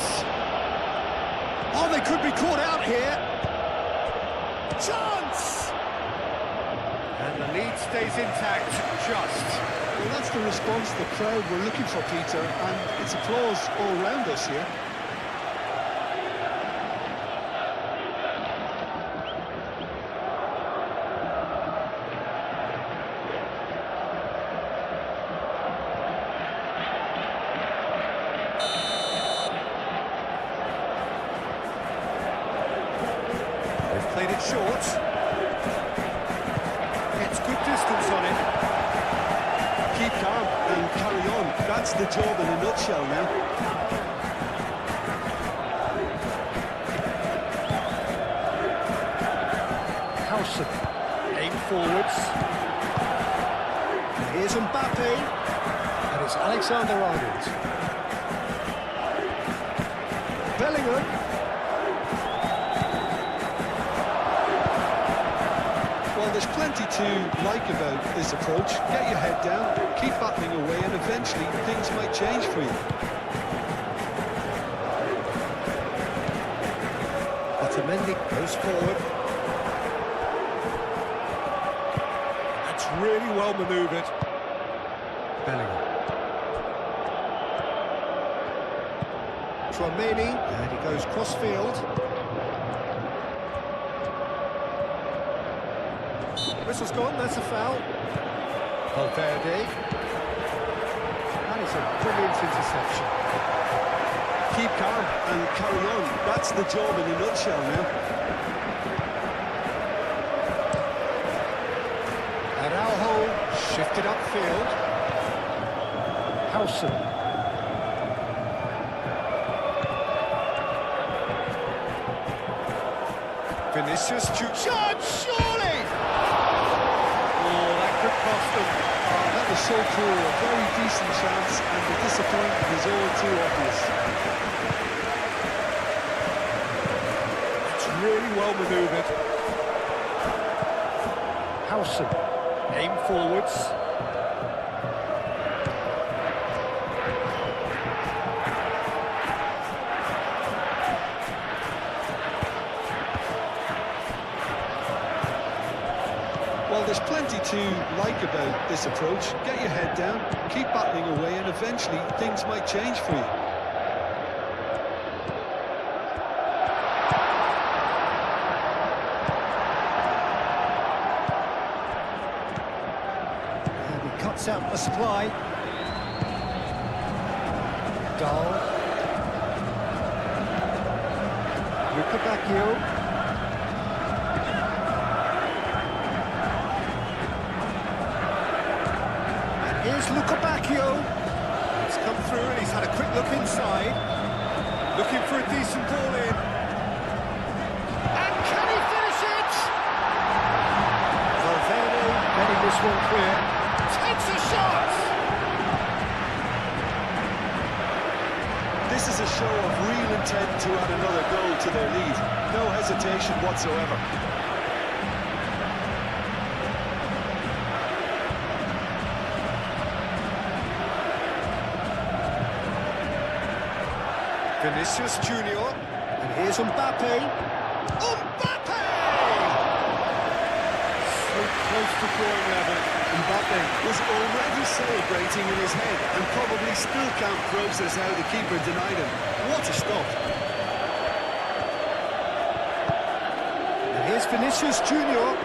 Oh, they could be caught out here. Chance! And the lead stays intact, just. Well, that's the response the crowd were looking for, Peter, and it's applause all round us here. Played it short. It's good distance on it. Keep calm and carry on. That's the job in a nutshell now. Howson. Aim forwards. And here's Mbappe. And it's Alexander-Arnold. Bellingham. Well, there's plenty to like about this approach. Get your head down, keep battling away, and eventually things might change for you. Otamendi goes forward. That's really well manoeuvred. Bellingham. Tchouameni, and he goes cross-field. Whistle's gone, that's a foul. Valverde. That is a brilliant interception. Keep calm and carry on. That's the job in a nutshell now. Araujo shifted upfield. Howson. Vinicius shot, surely! Oh, that could cost them. Oh, that was so poor. A very decent chance, and the disappointment is all too obvious. It's really well manoeuvred. Howson. Aim forwards. Well, there's plenty to like about this approach. Get your head down, keep battling away, and eventually things might change for you. And he cuts out the supply. Dahl. Luka Bacchio. Here's Luka Bacchio. It's come through and he's had a quick look inside. Looking for a decent ball in. And can he finish it? Valverde getting this one clear. Takes a shot! This is a show of real intent to add another goal to their lead. No hesitation whatsoever. Vinicius Junior, and here's Mbappe. Mbappe! So close to drawing level. Mbappe was already celebrating in his head and probably still can't process how the keeper denied him. What a stop. And here's Vinicius Junior.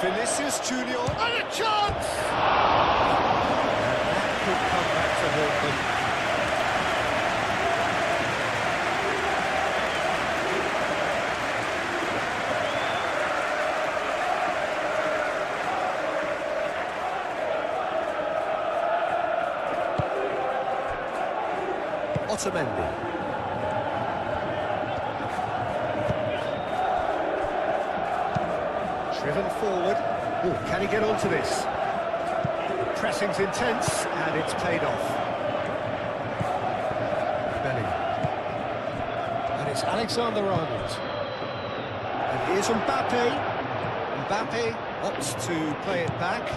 Vinicius Junior, and a chance! And that could come back to haunt them. Otamendi. Driven forward. Ooh, can he get onto this? The pressing's intense, and it's paid off. Bellingham. And it's Alexander-Arnold. And here's Mbappe. Mbappe opts to play it back.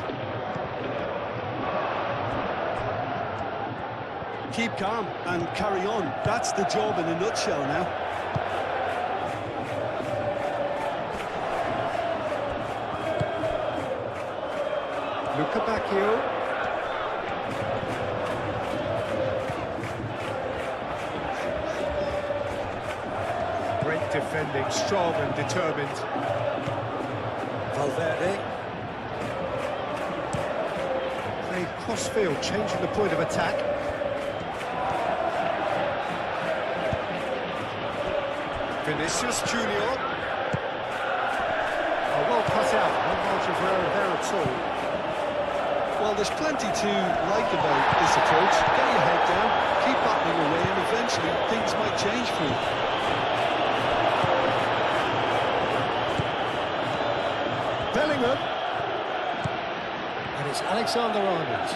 Keep calm and carry on. That's the job in a nutshell now. Luka Bacchio. Great defending, strong and determined. Valverde. Played cross-field, changing the point of attack. Vinicius Junior. Oh, well cut out. No margin for error there at all. Well, there's plenty to like about this approach. Get your head down, keep battling away, and eventually things might change for you. Bellingham. And it's Alexander-Arnold.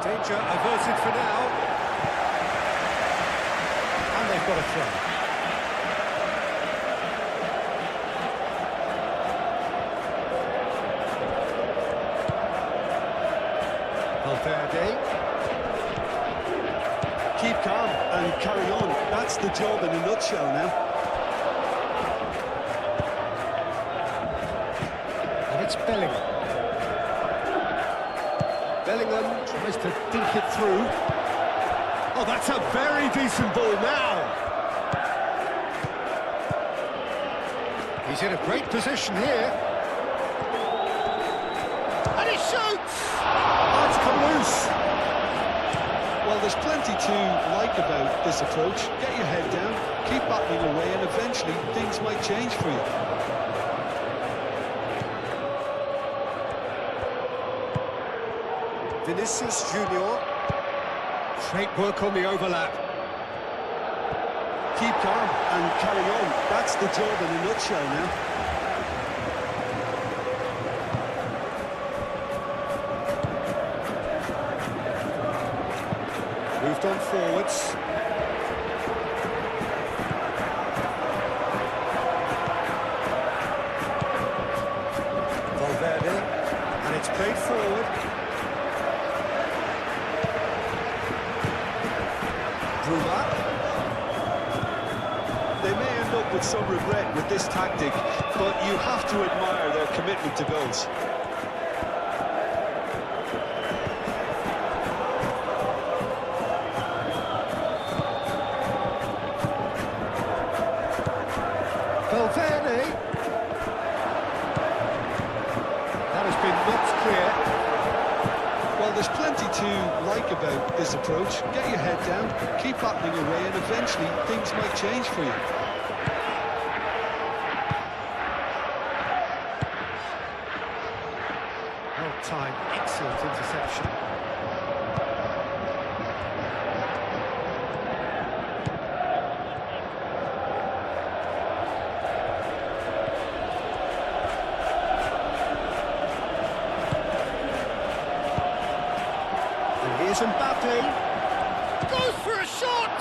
Danger averted for now. And they've got a throw. Valverde. Keep calm and carry on. That's the job in a nutshell now. And it's Bellingham. Bellingham tries to dink it through. Oh, that's a very decent ball now. He's in a great position here. And he shoots! Oh, it's come loose. to like about this approach. Get your head down, keep battling away, and eventually things might change for you. Vinicius Junior. Great work on the overlap. Keep calm and carry on. That's the job in a nutshell now. Moved on forwards. Valverde, and it's played forward. Bruma. They may end up with some regret with this tactic, but you have to admire their commitment to goals. Valverde. That has been knocked clear. Well, there's plenty to like about this approach. Get your head down, keep battling away, and eventually things might change for you. Well timed, excellent interception. Here's Mbappe. Goes for a shot!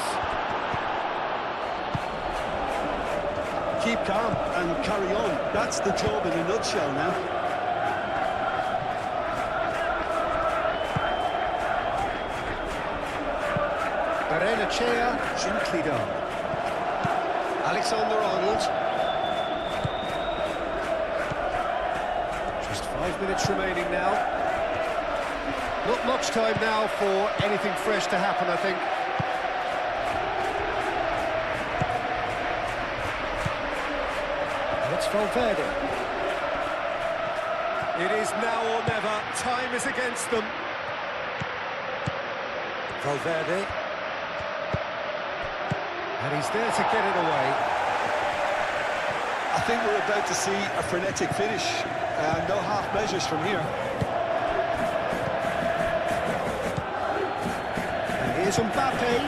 Keep calm and carry on. That's the job in a nutshell now. Chair, gently done. Alexander-Arnold. Just 5 minutes remaining now. Not much time now for anything fresh to happen, I think. It's Valverde. It is now or never. Time is against them. Valverde. And he's there to get it away. I think we're about to see a frenetic finish. No half measures from here. And here's Mbappe.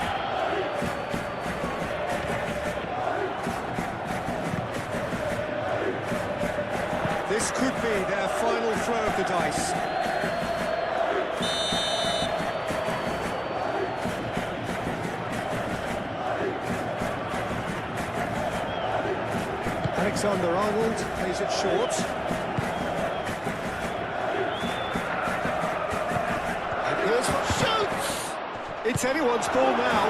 This could be their final throw of the dice. Alexander-Arnold plays it short. And here's shoots! It's anyone's ball now.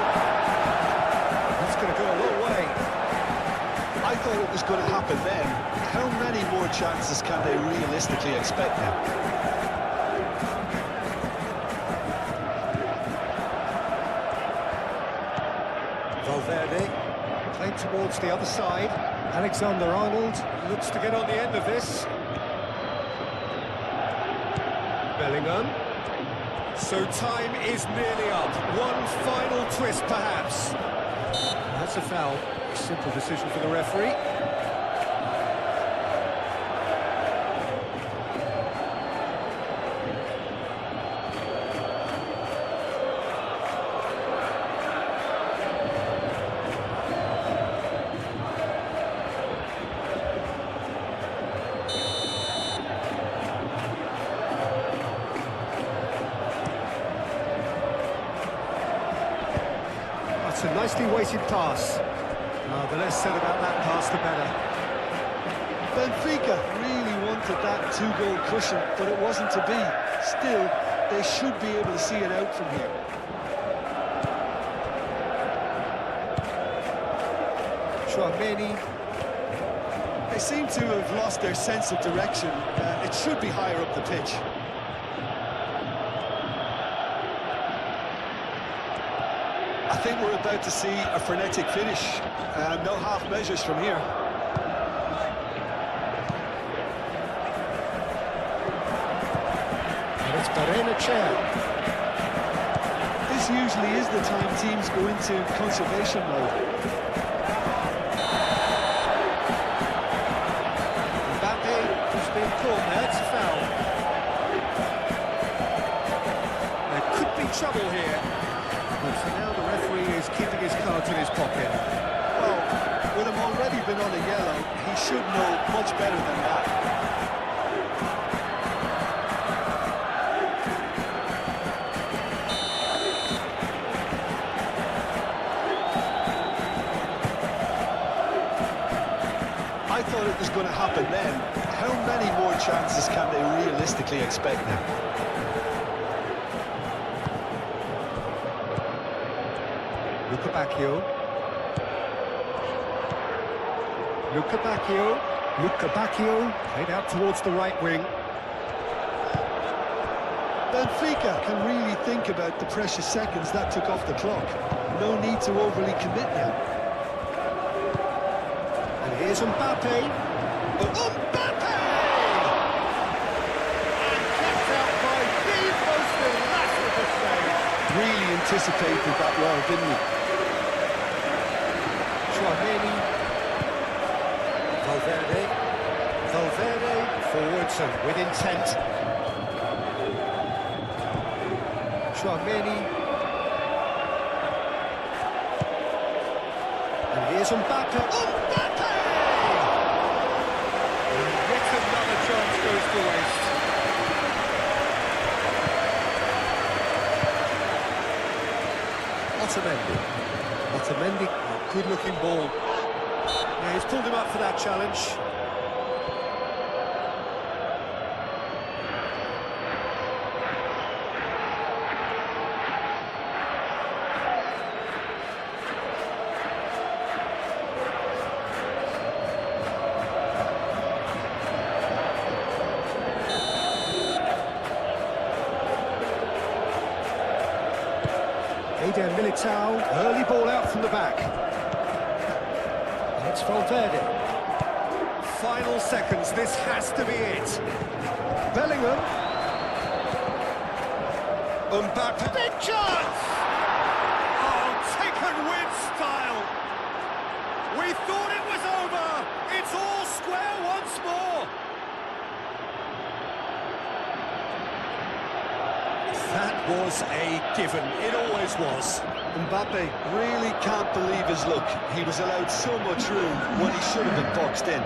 That's going to go a long way. I thought it was going to happen then. How many more chances can they realistically expect now? Valverde played towards the other side. Alexander-Arnold looks to get on the end of this. Bellingham. So time is nearly up. One final twist, perhaps. That's a foul. Simple decision for the referee. That's a nicely weighted pass. The less said about that pass, the better. Benfica really wanted that two-goal cushion, but it wasn't to be. Still, they should be able to see it out from here. Chouameni. They seem to have lost their sense of direction. It should be higher up the pitch. I think we're about to see a frenetic finish. No half measures from here. And it's Chair. This this usually is the time teams go into conservation mode. Mbappe has been caught there, it's a foul. There could be trouble here, but for now the referee is keeping his cards in his pocket. Well, with him already been on a yellow, he should know much better than that. I thought it was going to happen then. How many more chances can they realistically expect now? Luca Bacchio. Luca Bacchio. Luca Bacchio played out towards the right wing. Benfica can really think about the precious seconds that took off the clock. No need to overly commit now. And here's Mbappe. Oh, Mbappe! And kept out by the most illustrative save. Really anticipated that well, didn't he? Chouameni. Valverde. Valverde forwards and with intent. Chouameni. And here's Mbappe. Mbappe! And yet another chance goes to waste. Otamendi. Otamendi, oh, good-looking ball. Yeah, he's pulled him up for that challenge. Eder Militao, early ball out from the back. And it's Valverde. Final seconds, this has to be it. Bellingham. Mbappe. Big chance! Oh, taken with style. We thought it was over. It's all square once more. That was a given. It always was. Mbappe really can't believe his luck. He was allowed so much room when he should have been boxed in.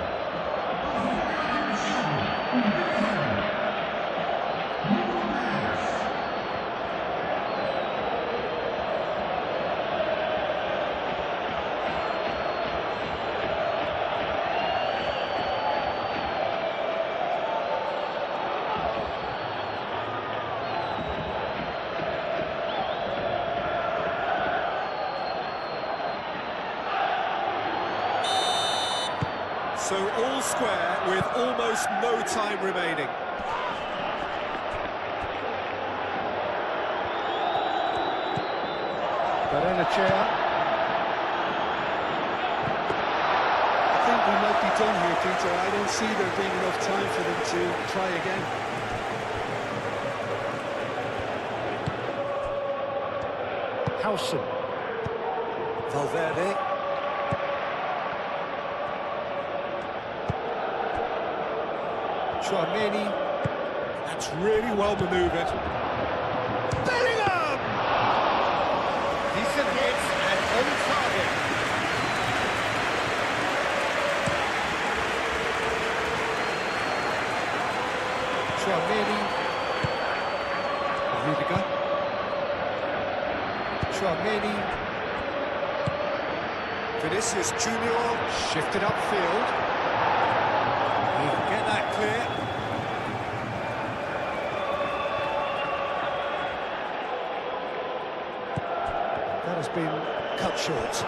So all square with almost no time remaining. Barrenechea. I think we might be done here, Peter. I don't see there being enough time for them to try again. Howson. Valverde. Chouameni. That's really well manoeuvred. Bellingham! Decent hit and on target. Chouameni. Rudiger. Chouameni. Vinicius Junior shifted upfield. He can get that clear. That has been cut short.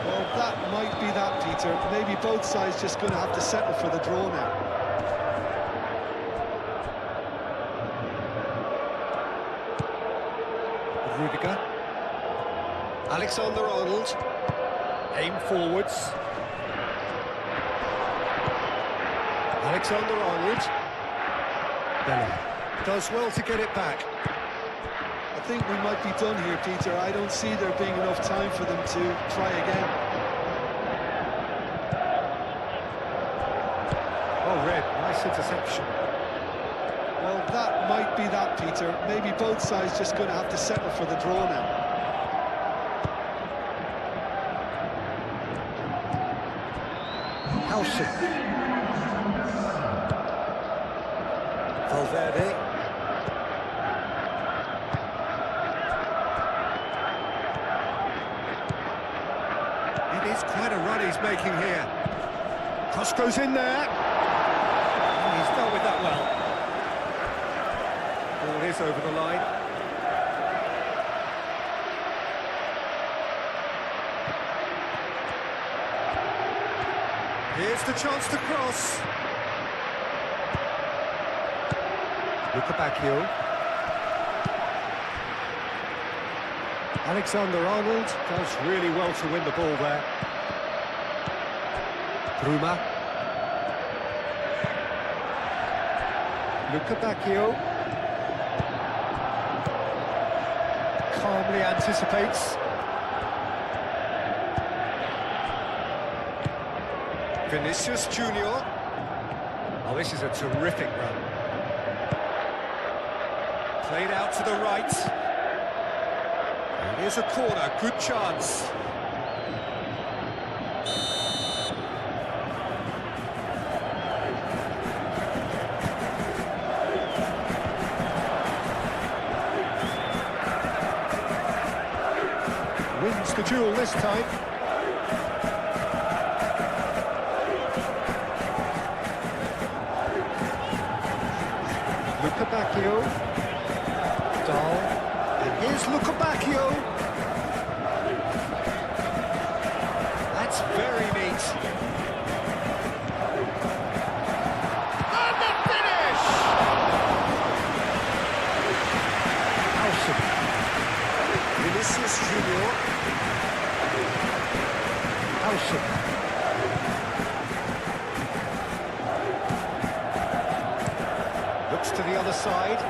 Well, that might be that, Peter. Maybe both sides just going to have to settle for the draw now. Rudiger. Alexander-Arnold. Aim forwards. Alexander-Arnold. Bellingham does well to get it back. I think we might be done here, Peter. I don't see there being enough time for them to try again. Oh, Red, nice interception. Well, that might be that, Peter. Maybe both sides just going to have to settle for the draw now. Howson. Valverde. It is quite a run he's making here. Cross goes in there. Oh, he's dealt with that well. Ball is over the line. Here's the chance to cross. Bacchio. Alexander-Arnold does really well to win the ball there. Bruma. Bacchio. Calmly anticipates. Vinicius Junior. Oh, this is a terrific run. Played out to the right. And here's a corner, good chance. Wins the duel this time. Bacchio. Dahl. And here's Bacchio. That's very neat. And the finish! Howson. Vinicius Junior. Howson. Looks to the other side.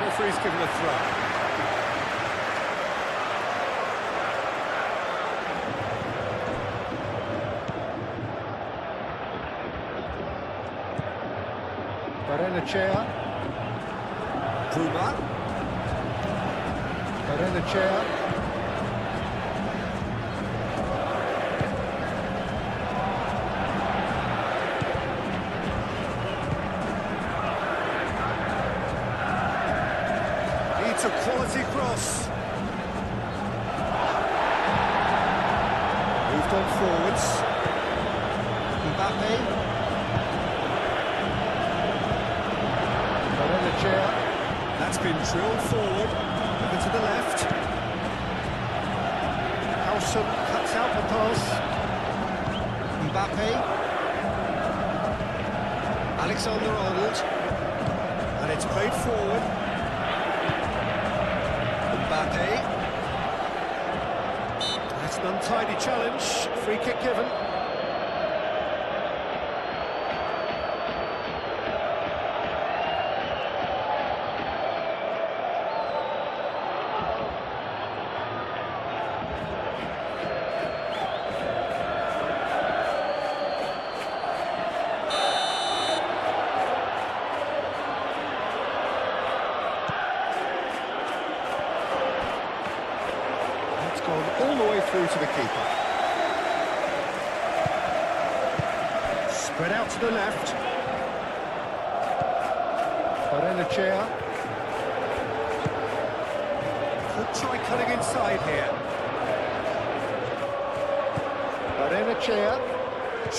Referee's given a throw. Barrenechea. Bruma. Barrenechea. It's a quality cross. Moved on forwards. Mbappe. Barrenechea. That's been drilled forward. Over to the left. Howson cuts out the pass. Mbappe. Alexander-Arnold. And it's played forward. Mbappe. That's an untidy challenge. Free kick given. All the way through to the keeper. Spread out to the left. Barrenechea. Could try cutting inside here. Barrenechea.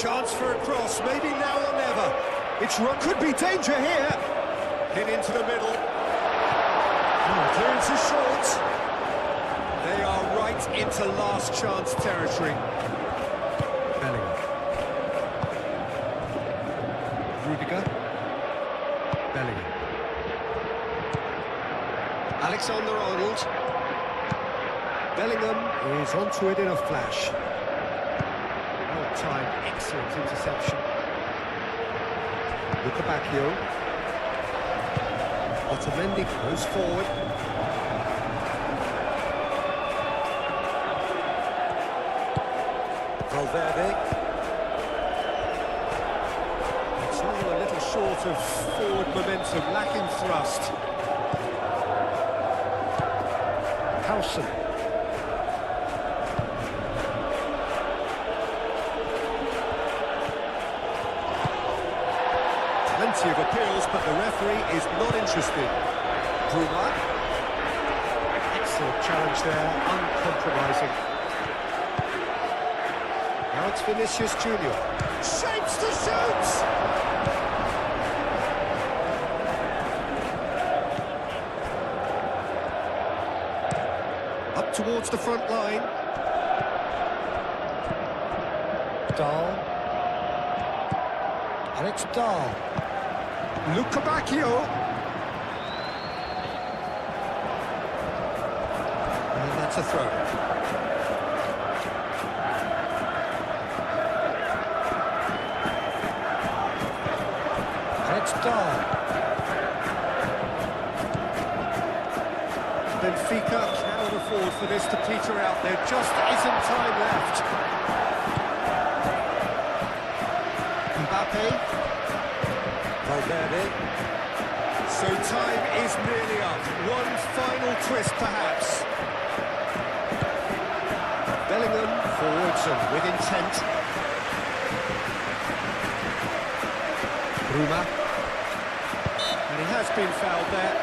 Chance for a cross, maybe now or never. It's run, could be danger here. Hit into the middle. Clearance is short. They are right into last chance territory. Bellingham. Rudiger. Bellingham. Alexander-Arnold. Bellingham is onto it in a flash. Well-timed, excellent interception. Bacchio. Otamendi goes forward. Valverde. It's all a little short of forward momentum, lacking thrust. Howson. Plenty of appeals, but the referee is not interested. Bruma. Excellent challenge there, uncompromising. Now it's Vinicius Junior. Shapes to shoot! Up towards the front line. Dahl. And it's Dahl. Luca Bacchio. And that's a throw. And it's Dahl. Benfica cannot afford for this to peter out. There just isn't time left. Mbappe. Valverde. So time is nearly up. One final twist, perhaps. Bellingham forwards and with intent. Bruma. And he has been fouled there.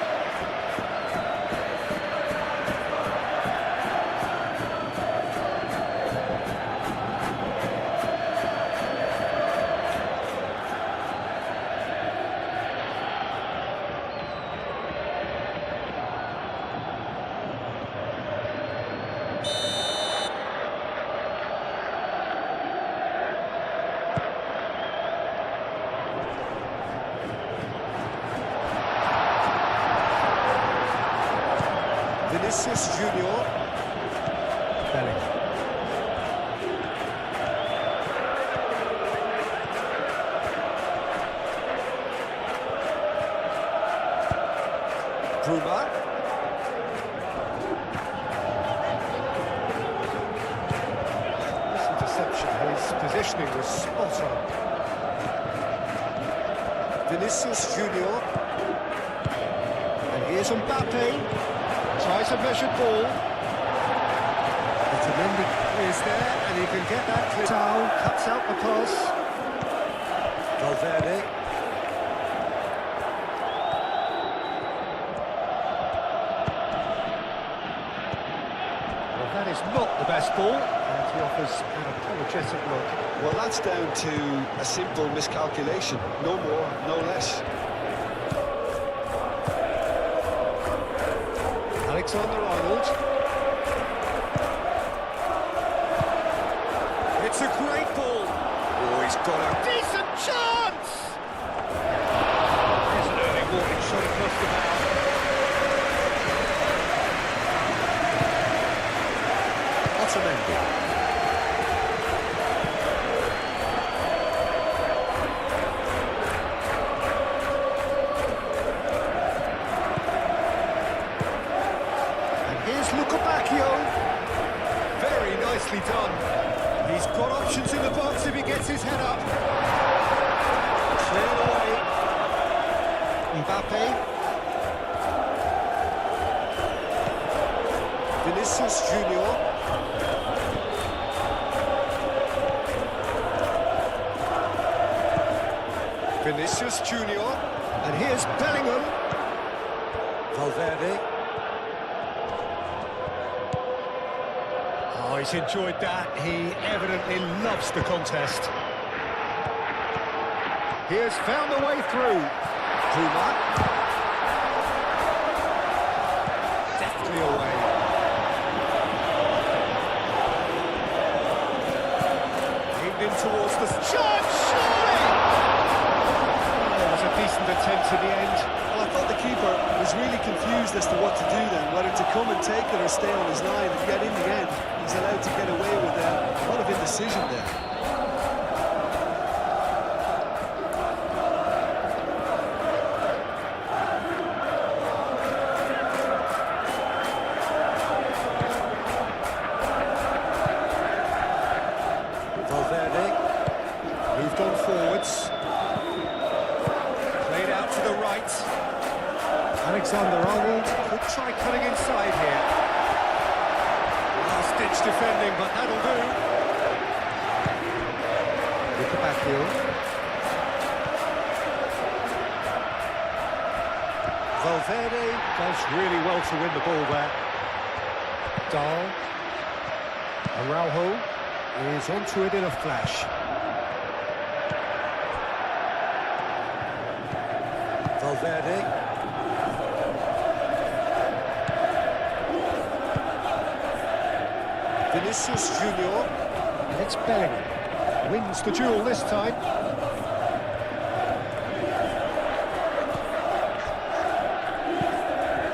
Vinicius Junior. Bellingham. Bruma. This interception, his positioning was spot on. Vinicius Junior. And here's Mbappe. Tries a measured ball. Otamendi is there, and he can get that clear. Down, cuts out the pass. Valverde. Well, that is not the best ball, and he offers an apologetic look. Well, that's down to a simple miscalculation. No more, no less. Alexander-Arnold. It's a great ball. Oh, he's got a decent chance! There's an early warning shot across the bow. Otamendi. Very nicely done. He's got options in the box if he gets his head up. Cleared away. Mbappe. Vinicius Junior. Vinicius Junior. And here's Bellingham. Valverde. Oh, he's enjoyed that. He evidently loves the contest. He has found the way through. Bruma. Deftly away. Aimed in towards the chance, surely! Oh, it was a decent attempt at the end. Well, I thought the keeper was really confused as to what to do then, whether to come and take it or stay on his line, and yet in the end, he's allowed to get away with a lot of indecision there. right. Alexander-Arnold could try cutting inside here. Last-ditch defending, but that'll do. Look at backfield. Valverde does really well to win the ball there. Dahl. Araujo is onto it in a flash. Valverde. Vinicius Junior. And it's Bellingham. Wins the duel this time.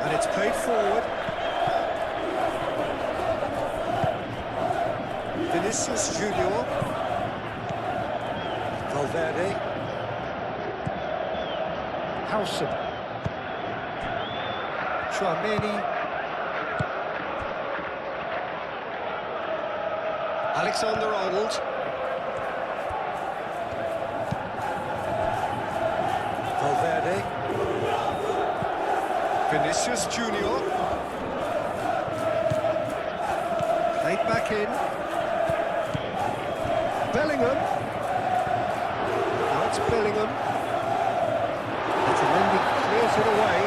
And it's played forward. Vinicius Junior. Valverde. Howson. Tchouaméni. Alexander-Arnold. Valverde. Vinicius Junior. Played back in. Bellingham. Now it's Bellingham. Otamendi clears it away.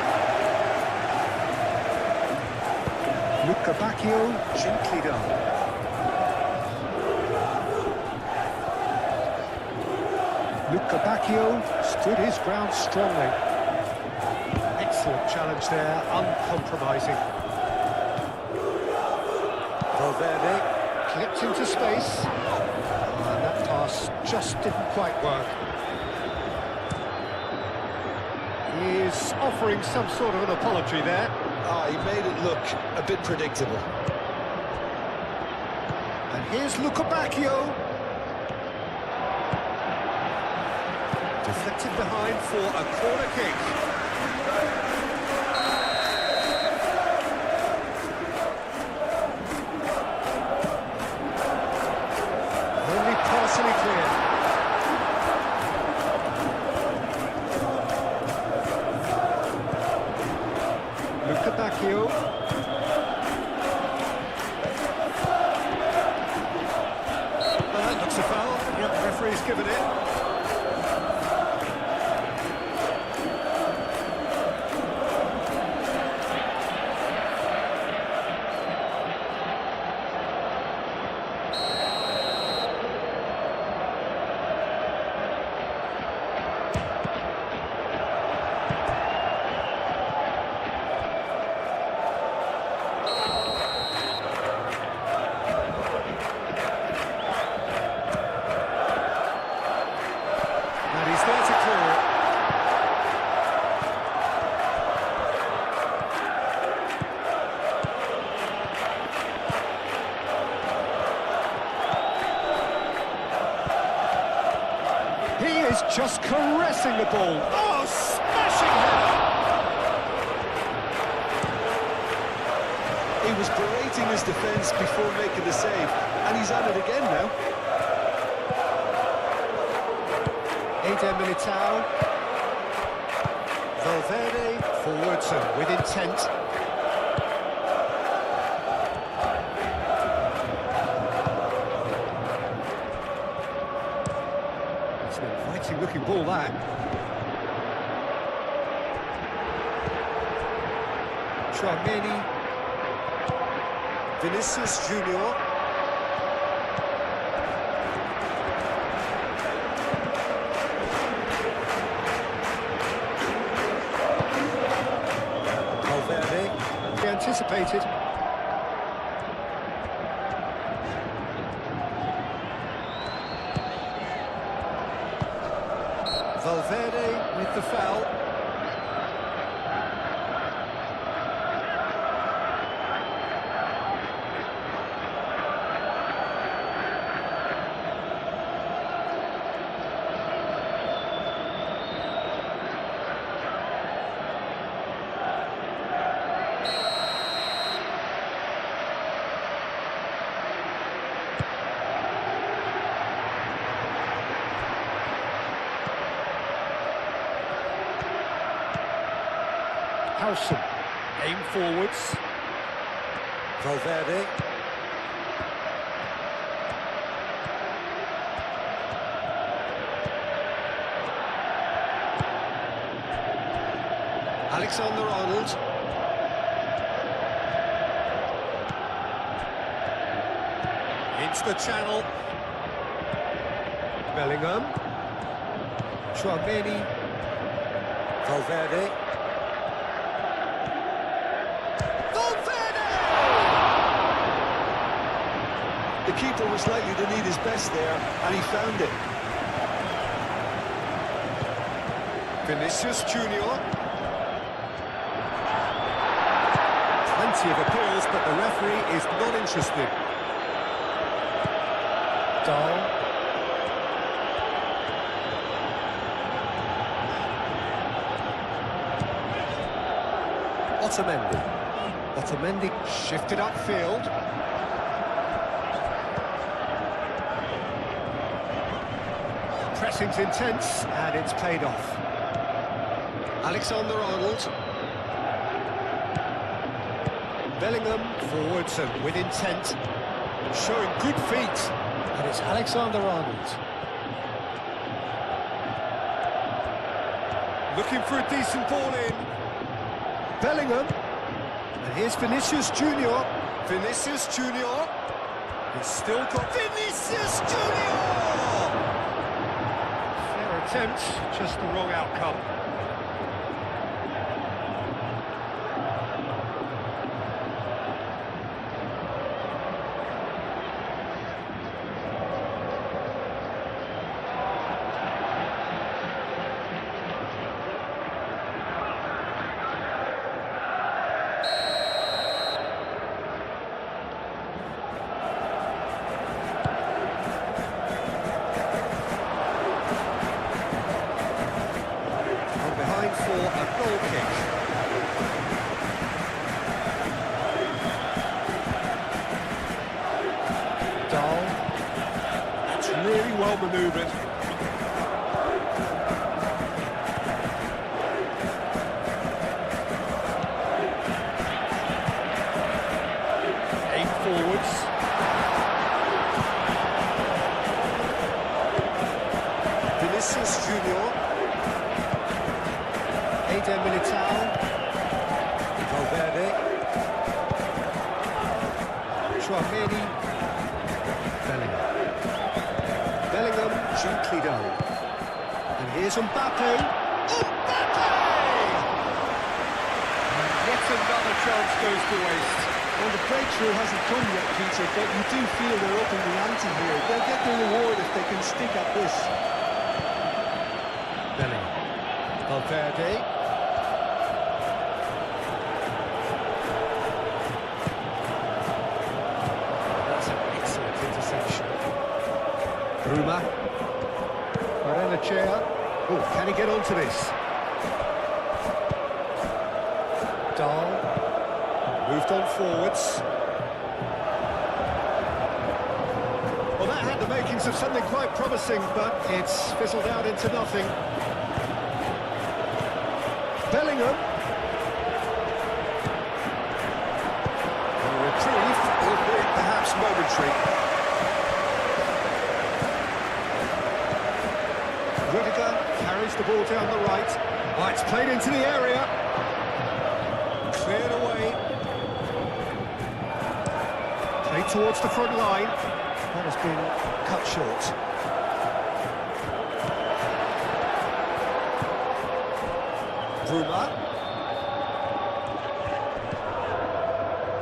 Luca Bacchio, gently done. Luca Bacchio stood his ground strongly. Excellent challenge there, uncompromising. Valverde clipped into space. And that pass just didn't quite work. He is offering some sort of an apology there. He made it look a bit predictable. And here's Luca Bacchio. Deflected behind for a corner kick. Only partially clear. Luca Bacchio. Well, that looks a foul. Yep, the referee's given it. Just caressing the ball. Oh, smashing header! He was berating his defence before making the save, and he's at it again now. Eder Militao. Valverde forwards and with intent. Looking ball that. Tchouaméni. Vinicius Junior. Valverde. He anticipated. Valverde with the foul. Howson. Aim forwards. Valverde. Alexander-Arnold. Into the channel. Bellingham. Chouameni. Valverde. Valverde! The keeper was likely to need his best there, and he found it. Vinicius Junior. Plenty of appeals, but the referee is not interested. Dahl. Otamendi shifted upfield. Pressing's intense, and it's paid off. Alexander-Arnold. Bellingham forwards and with intent, showing good feet. And it's Alexander-Arnold. Looking for a decent ball in. Bellingham. And here's Vinicius Junior. Vinicius Junior. He's still got Vinicius Junior! Fair attempt, just the wrong outcome. For a goal kick. Dahl. That's really well manoeuvred. Aim forwards. Vinicius Junior. Militao, Valverde, Chouameni, Bellingham gently done. And here's Mbappe. Mbappe! And yet another chance goes to waste. Well, the breakthrough hasn't come yet, Peter, but you do feel they're up in the ante here. They'll get the reward if they can stick at this. Bellingham, Valverde. Bruma. Barrenechea. Oh, can he get onto this? Dahl. Moved on forwards. Well, that had the makings of something quite promising, but it's fizzled out into nothing. Bellingham. A reprieve, albeit perhaps momentary. Carries the ball down the right. Oh, it's played into the area. Cleared away. Played towards the front line. That has been cut short. Bruma.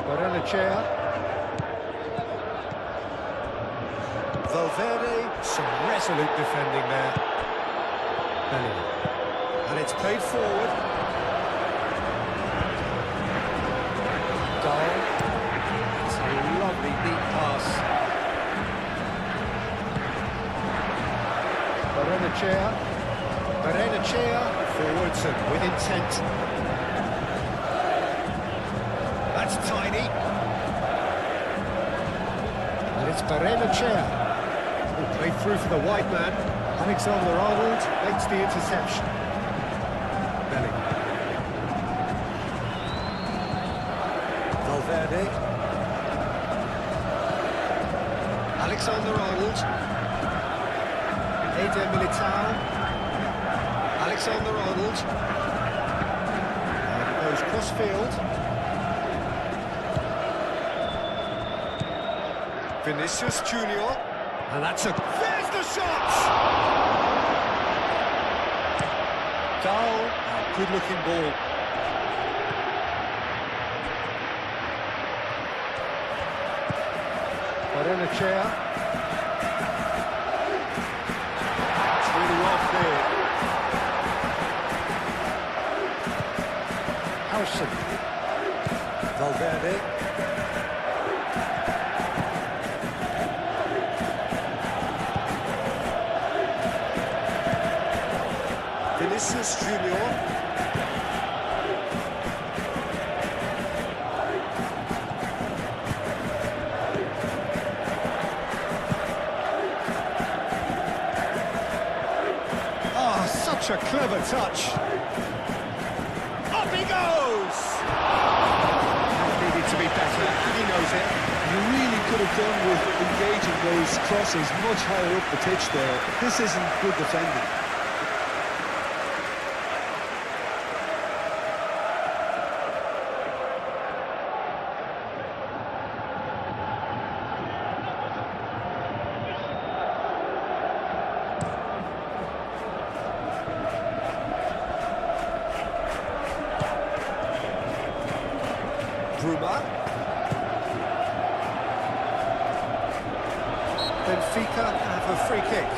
Barrenechea. Valverde. Some resolute defending there. Bellingham. And it's played forward. Dahl. It's a lovely deep pass. Barrenechea forwards and with intent. That's tiny. And it's Barrenechea who played through for the wide man. Alexander-Arnold makes the interception. Bellingham. Alexander-Arnold. Eder Militao. Alexander-Arnold. And goes cross-field. Vinicius Junior. And that's a... There's the shot! Dull, good-looking ball. Chair. It's really well cleared. Howson. Valverde. Vinicius Junior. Such a clever touch. Up he goes! Needed to be better, he knows it. You really could have done with engaging those crosses much higher up the pitch there. This isn't good defending. Benfica have a free kick.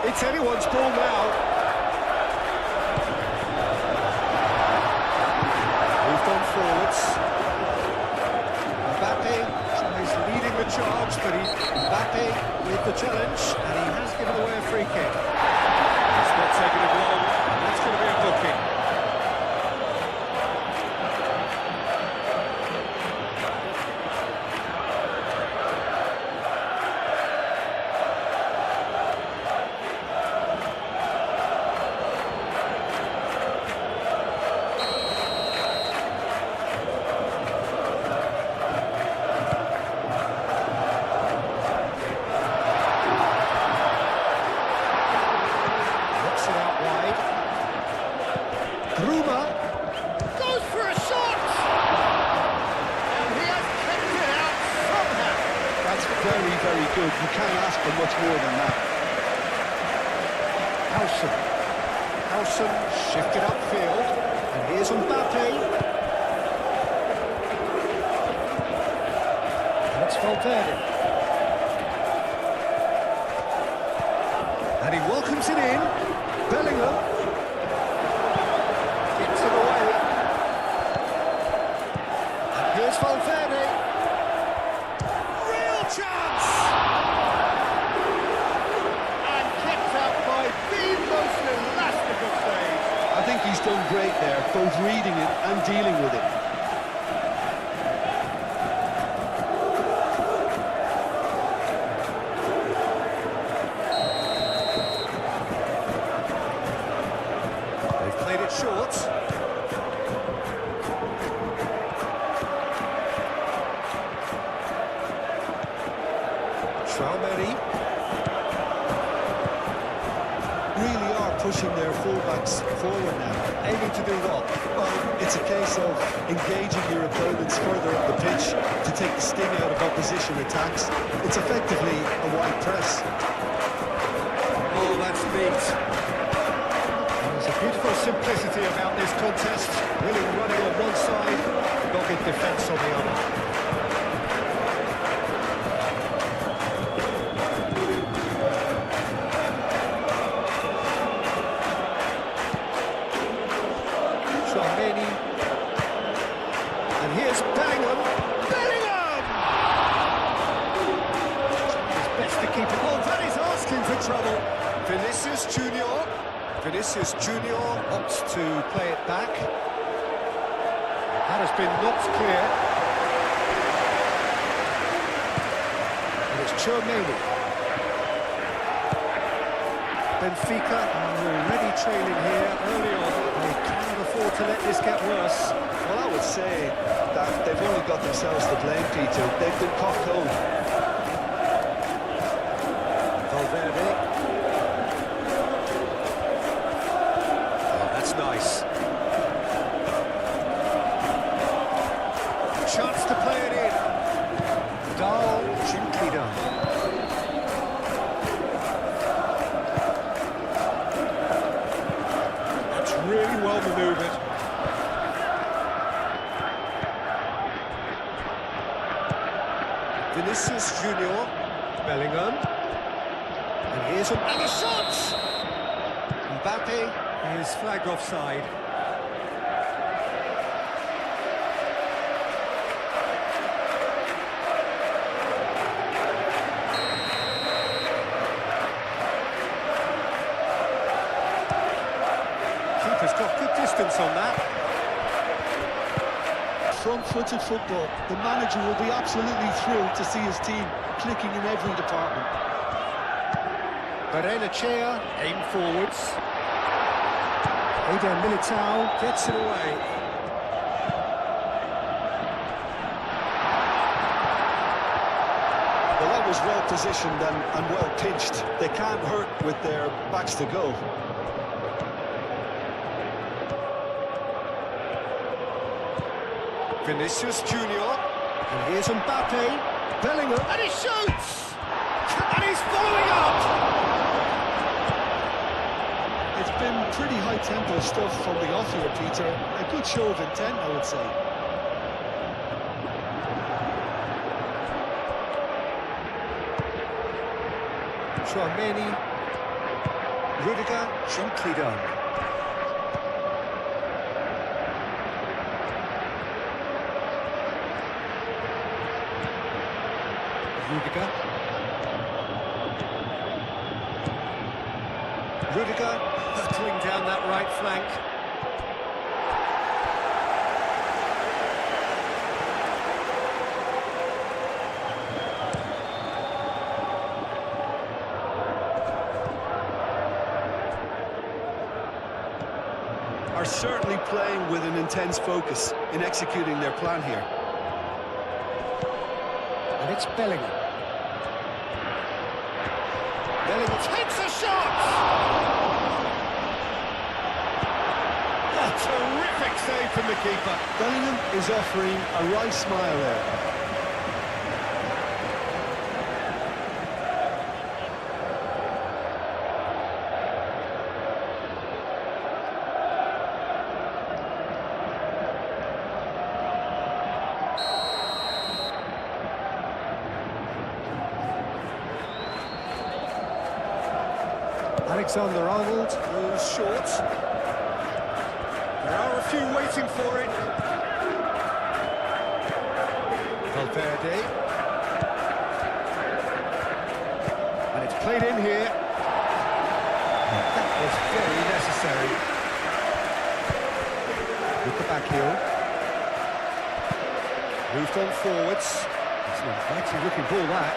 It's anyone's ball now. Moved on forwards. Mbappe tries leading the charge, but Mbappe with the challenge, and he has given away a free kick. He's not taking it long, and that's going to be a booking. Very good. You can't ask for much more than that. Howson shifted upfield, and here's Mbappe. That's Valverde. And he welcomes it in. Bellingham. Gets it away. And here's Valverde. Chance! And kept out by the most elastic of saves. I think he's done great there, both reading it and dealing with it. They've played it short. Really are pushing their fullbacks forward now. Aiming to do what? Well, it's a case of engaging your opponents further up the pitch to take the sting out of opposition attacks. It's effectively a wide press. Oh, that's neat. There's a beautiful simplicity about this contest. Really running on one side, dogged defence on the other. And here's Bellingham. Bellingham! It's best to keep it on. That is asking for trouble. Vinicius Junior opts to play it back. That has been knocked clear. Tchouaméni. Benfica are already trailing here early on. They cannot afford to let this get worse. Well, I would say that they've only got themselves to blame, Peter. They've been caught cold. Valverde. Oh, that's nice. Chance to play it in. Gently done. That's really well manoeuvred. Vinicius Junior. Bellingham. And here's another shot! Mbappe is flagged offside. Keeper's got good distance on that. Front-footed football. The manager will be absolutely thrilled to see his team clicking in every department. Barrenechea, aim forwards. Eder Militao gets it away. Well, that was well positioned and well pitched. They can't hurt with their backs to goal. Vinicius Junior. And here's Mbappe. Bellingham. And he shoots! And he's following up! It's been pretty high-tempo stuff from the off here, Peter. A good show of intent, I would say. Tchouaméni. Rudiger. Gently done. Rudiger. Rudiger hurtling down that right flank. Are certainly playing with an intense focus in executing their plan here. And it's Bellingham. Bellingham takes a shot! A terrific save from the keeper. Bellingham is offering a wry smile there. Alexander-Arnold goes short. There are a few waiting for it. Valverde. And it's played in here. That was very necessary. With the back heel. Moved on forwards. It's an inviting looking ball, that.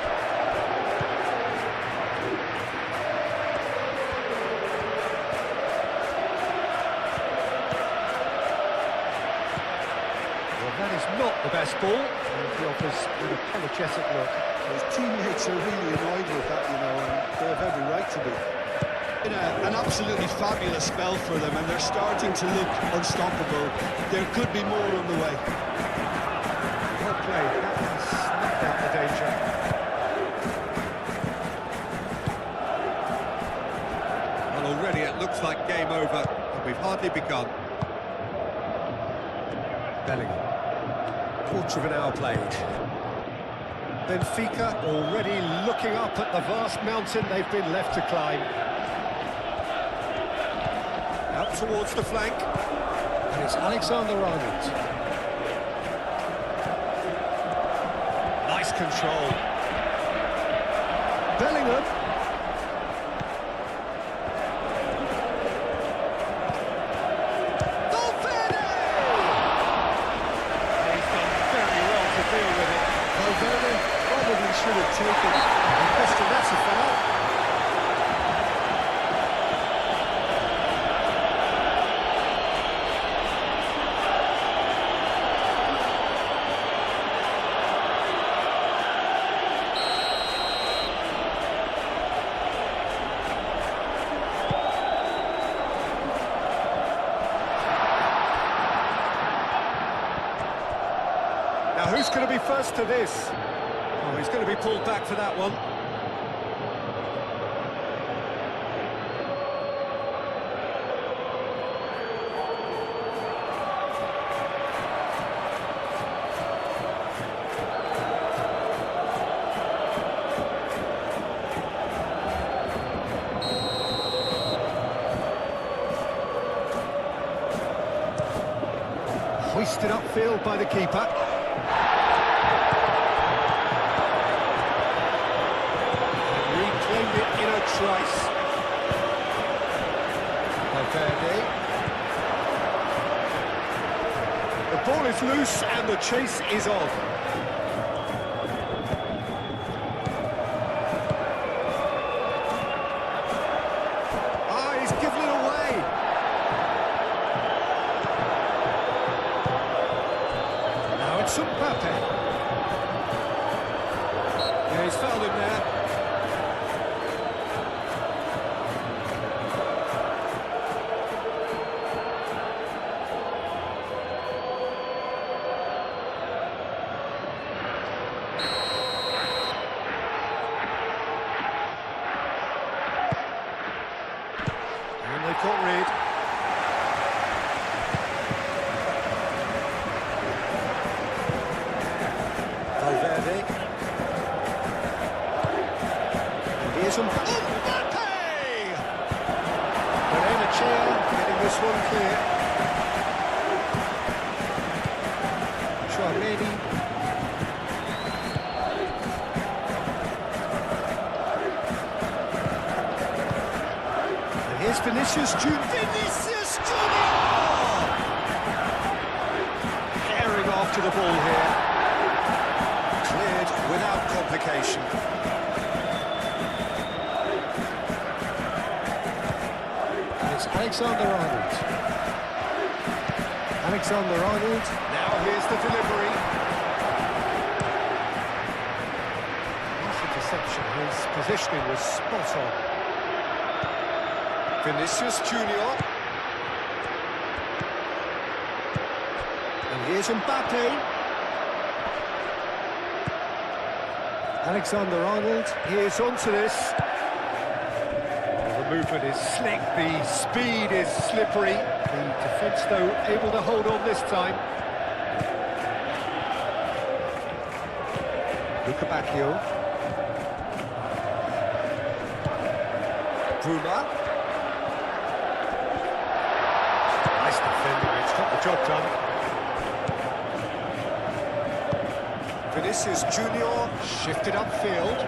That is not the best ball, and he offers an apologetic look. His teammates are really annoyed with that, you know, and they have every right to be. An absolutely fabulous spell for them, and they're starting to look unstoppable. There could be more on the way. Well played, that has snuffed out the danger. Well, already it looks like game over, but we've hardly begun. Bellingham. Quarter of an hour played. Benfica already looking up at the vast mountain they've been left to climb. Out towards the flank. And it's Alexander-Arnold. Nice control. Bellingham. Valverde probably should have taken who's going to be first to this? Oh, he's going to be pulled back for that one. Hoisted upfield by the keeper. And reclaimed it in a trice. Valverde. The ball is loose and the chase is on. Ah, he's given it away. Stoppage. Yeah, he's fouled him there. And they caught Reed. Valverde. And here's Mbappe! Benfica getting this one clear. Chouameni. And here's Vinicius Junior. Vinicius Junior! Tearing after the ball here. Without complication. And it's Alexander-Arnold. Alexander-Arnold. Now here's the delivery. Nice interception. His positioning was spot on. Vinicius Junior. And here's Mbappe. Alexander-Arnold, here's onto this. The movement is slick, the speed is slippery. The defence, though, able to hold on this time. Luca Bacchio. Bruma. Nice defending, it's got the job done. Vinicius Junior shifted upfield.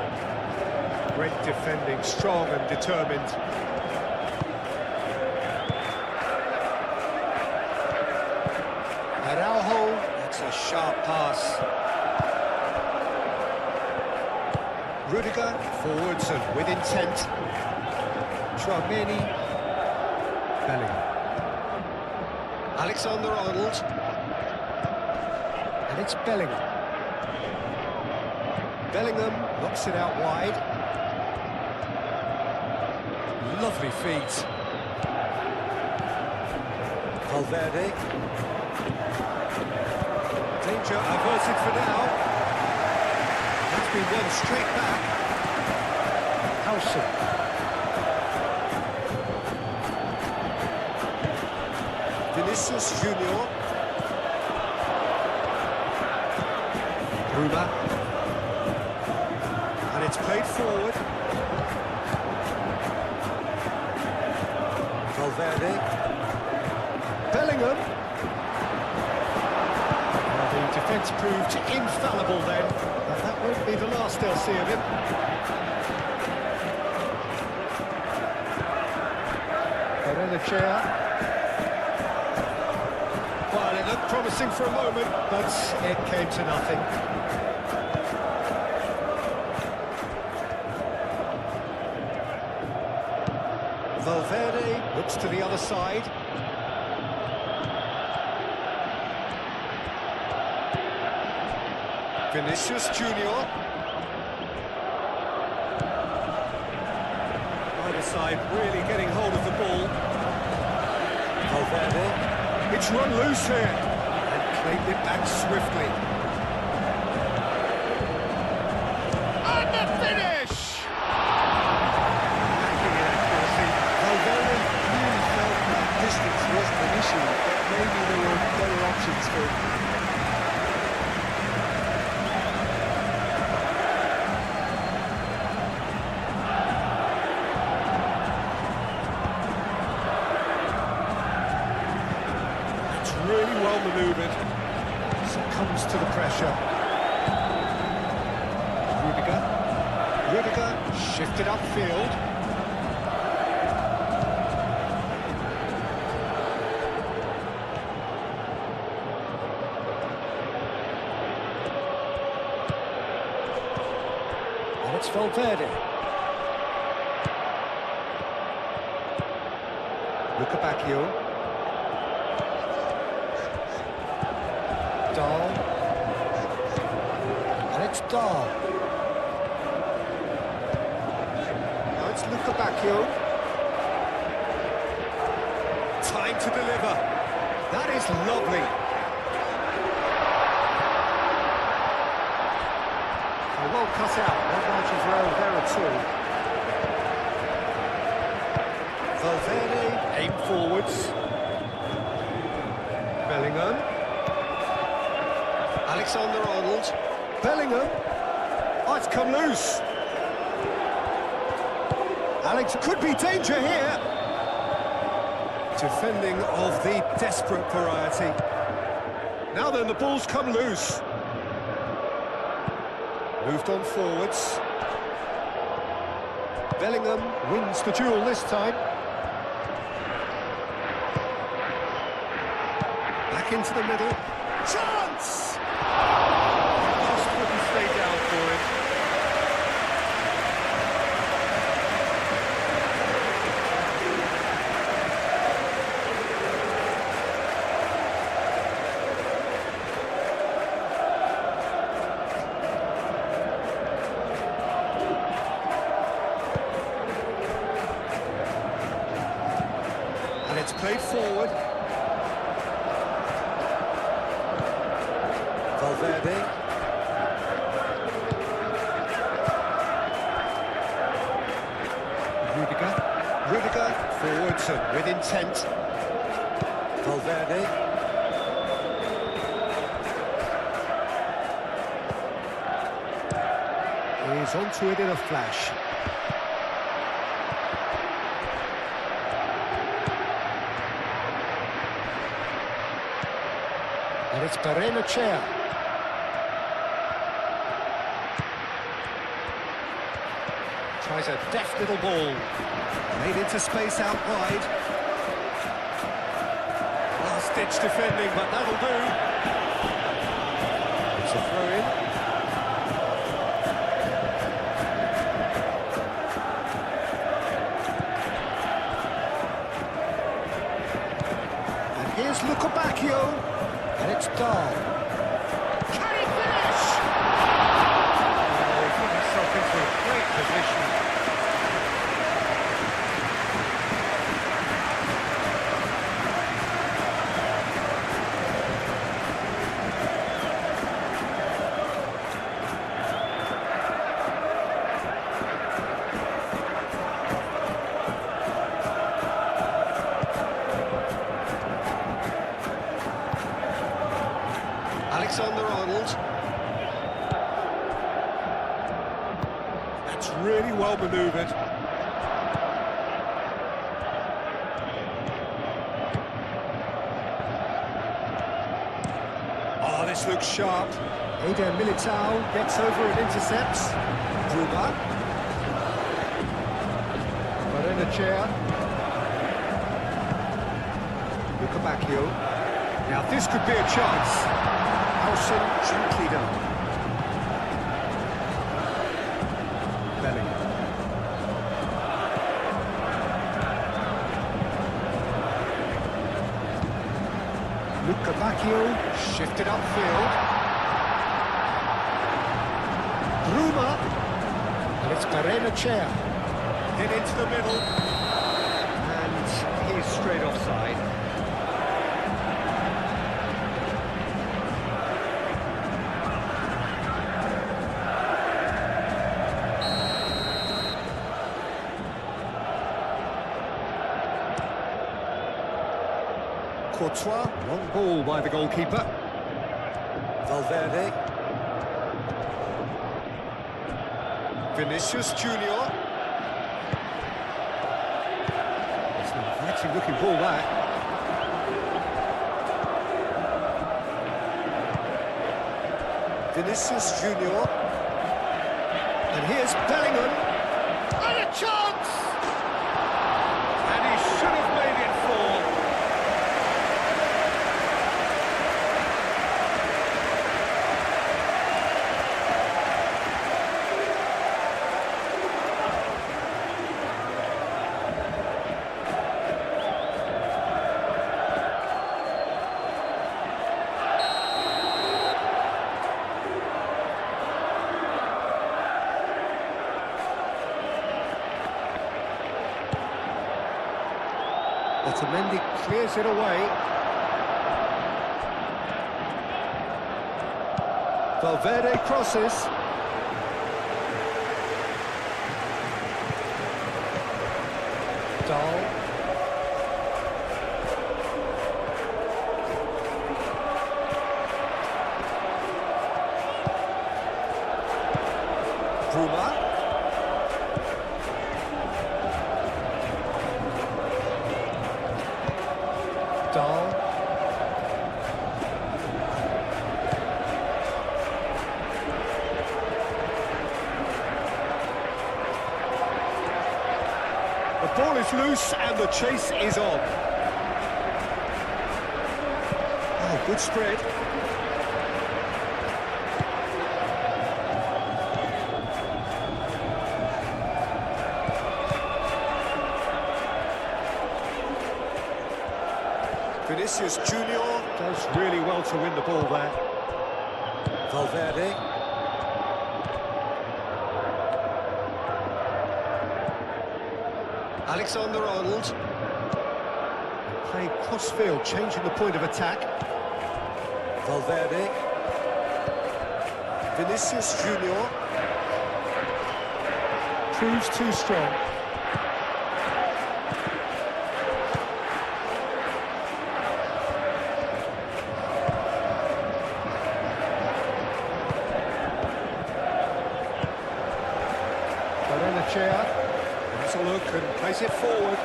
Great defending, strong and determined. Araujo, that's a sharp pass. Rudiger, forwards and with intent. Chouameni. Bellingham. Alexander-Arnold. And it's Bellingham. Bellingham knocks it out wide. Lovely feet. Valverde. Danger averted for now. That's been won straight back. Howson. Vinicius Junior. Bruma. And it's played forward. Valverde. Bellingham. Well, the defence proved infallible then, but that won't be the last they'll see of him. Benfica. Well, it looked promising for a moment, but it came to nothing. Valverde looks to the other side. Vinicius Junior. Either side really getting hold of the ball. Valverde. It's run loose here. And claimed it back swiftly. initially, but maybe there were better options for him. It's really well manoeuvred. Succumbs to the pressure. Rudiger shifted upfield. And it's Valverde. Bacchio. Dahl. And it's Dahl. Bacchio. Time to deliver. That is lovely. Well cut out. That margins round there at all. Valverde, aim forwards. Bellingham. Alexander-Arnold. Bellingham. Oh, it's come loose. Alex, could be danger here. Defending of the desperate variety. Now then, the ball's come loose. Moved on forwards. Bellingham wins the duel this time. Back into the middle. Chance! Just couldn't stay down for it. It's played forward. Valverde. Rudiger forwards and with intent. Valverde. He's onto it in a flash. And it's Barrenechea. Tries a deft little ball. Made into space out wide. Last-ditch defending, but that'll do. It's a throw-in. And here's Bacchio. And it's Dahl. Can he finish? Oh, he put himself into a great position. Alexander-Arnold. That's really well manoeuvred. Oh, this looks sharp. Eder Militao gets over and intercepts. Bruma. Barrenechea. Bacchio. Now this could be a chance. Howson, gently done. Bellingham. Bacchio shifted upfield. Bruma. And it's Barrenechea. Hit into the middle. And he's straight offside. Courtois, long ball by the goalkeeper. Valverde. Vinicius Junior. It's an inviting looking ball, that. Vinicius Junior. And here's Bellingham. And a chance! And he should have made it fall. Otamendi clears it away. Valverde crosses. Dahl. Bruma. Dahl. The ball is loose and the chase is on. Oh, good spread. Vinicius Junior does really well to win the ball there. Valverde. Alexander-Arnold. Playing cross-field, changing the point of attack. Valverde. Vinicius Junior. Proves too strong. That's a look and plays it forward.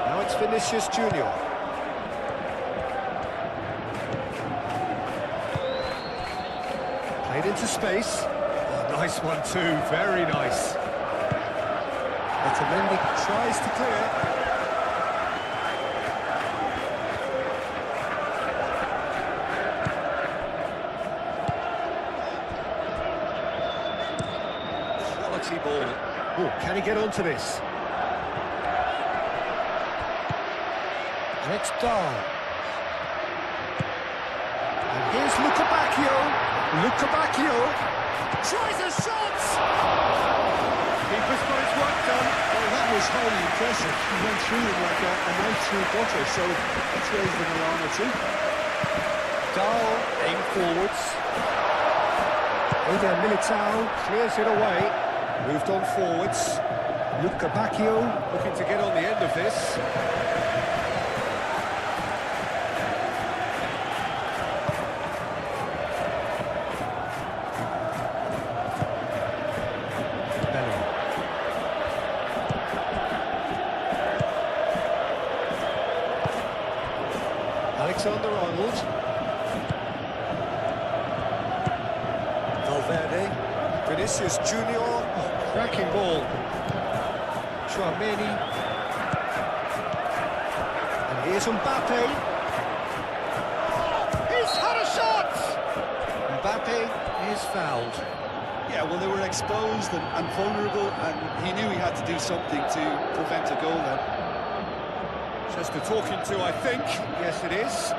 Now it's Vinicius Junior. Played into space. Oh, nice one too, very nice. Otamendi tries to clear. Ball. Oh, can he get onto this? And it's Dahl. And here's Lucabacchio. Lucabacchio tries a shot! Keeper's got his work done. Well, that was highly impressive. He went through him like a knife through butter, so that's raised an alarm or two. Dahl aim forwards. Eder Militao clears it away. Moved on forwards. Lucabacchio looking to get on the end of this. Bellingham. Alexander-Arnold. Valverde. Vinicius Junior. Oh, cracking ball. Chouameni. And here's Mbappe. He's had a shot! Mbappe is fouled. Yeah, well, they were exposed and vulnerable, and he knew he had to do something to prevent a goal then. Just a talking to, I think. Yes, it is.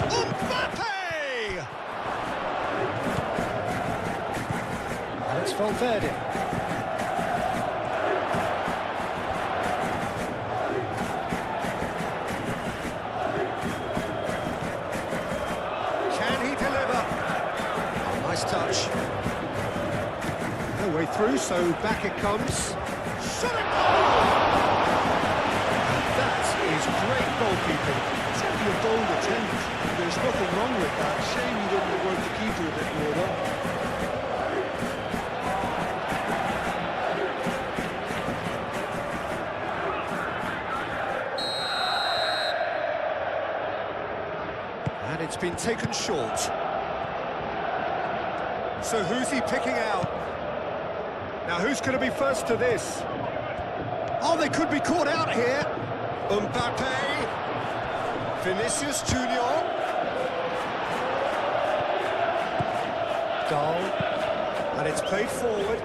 Mbappe! And it's Valverde. through, so back it comes. Shot it goal! And that is great goalkeeping. It's only a bold attempt. There's nothing wrong with that. Shame he didn't work the keeper a bit more, though. And it's been taken short. So who's he picking out? Now who's going to be first to this? Oh, they could be caught out here. Mbappe. Vinicius Junior. Goal. And it's played forward.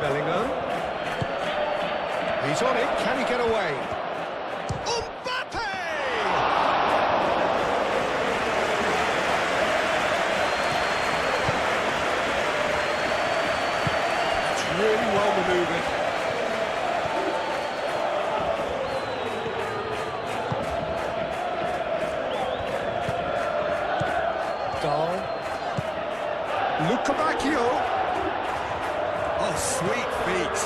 Bellingham. He's on it. Can he get away? Mbappe! That's really well manoeuvred. Goal. Luca Bacchio. Oh, sweet feet.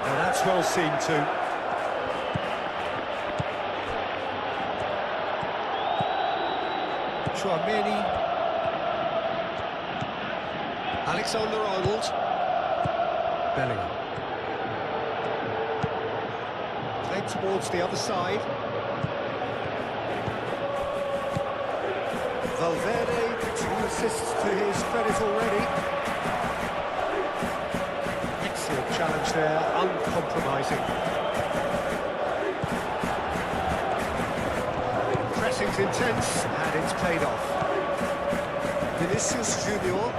Now that's well seen too. Chouameni. Alexander-Arnold. Bellingham. Played towards the other side. Valverde, 2 assists to his credit already. Excellent challenge there, uncompromising. Pressing's intense, and it's paid off. Vinicius Junior.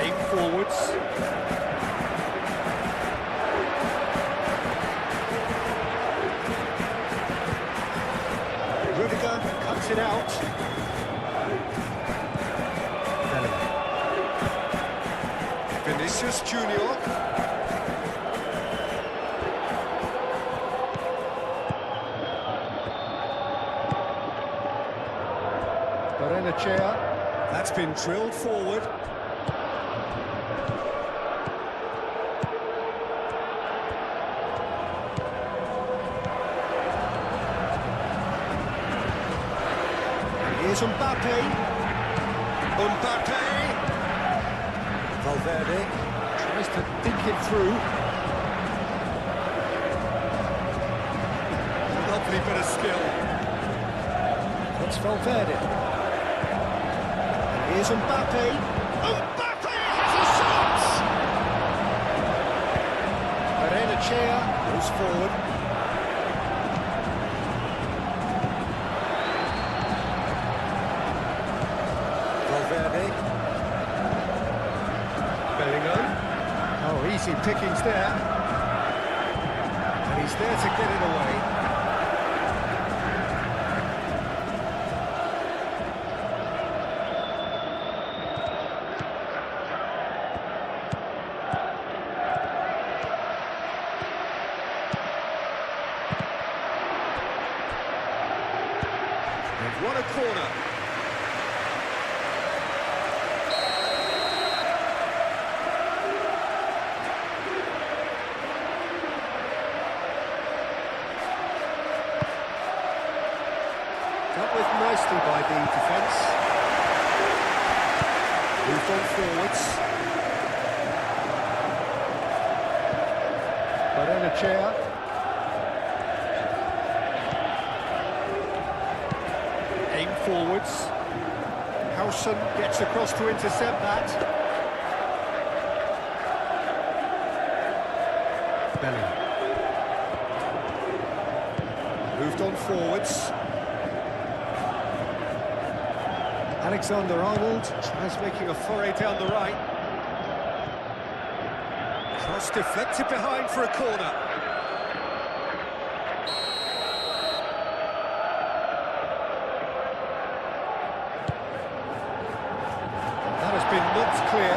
Aim forwards. Rudiger cuts it out. Bellingham. Vinicius Junior. Barrenechea. That's been drilled forward. Here's Mbappe. Mbappe. Valverde tries to dink it through. Lovely bit of skill. That's Valverde. And here's Mbappe. Mbappe has a shot! Barrenechea goes forward. Valverde. Bellingham. Oh, easy pickings there. And he's there to get it away. They've won a corner. Dealt with nicely by the defence. Moved on forwards. Barrenechea. Aim forwards. Howson gets across to intercept that. Bellingham. Moved on forwards. Alexander-Arnold tries making a foray down the right. Cross deflected behind for a corner. That has been knocked clear.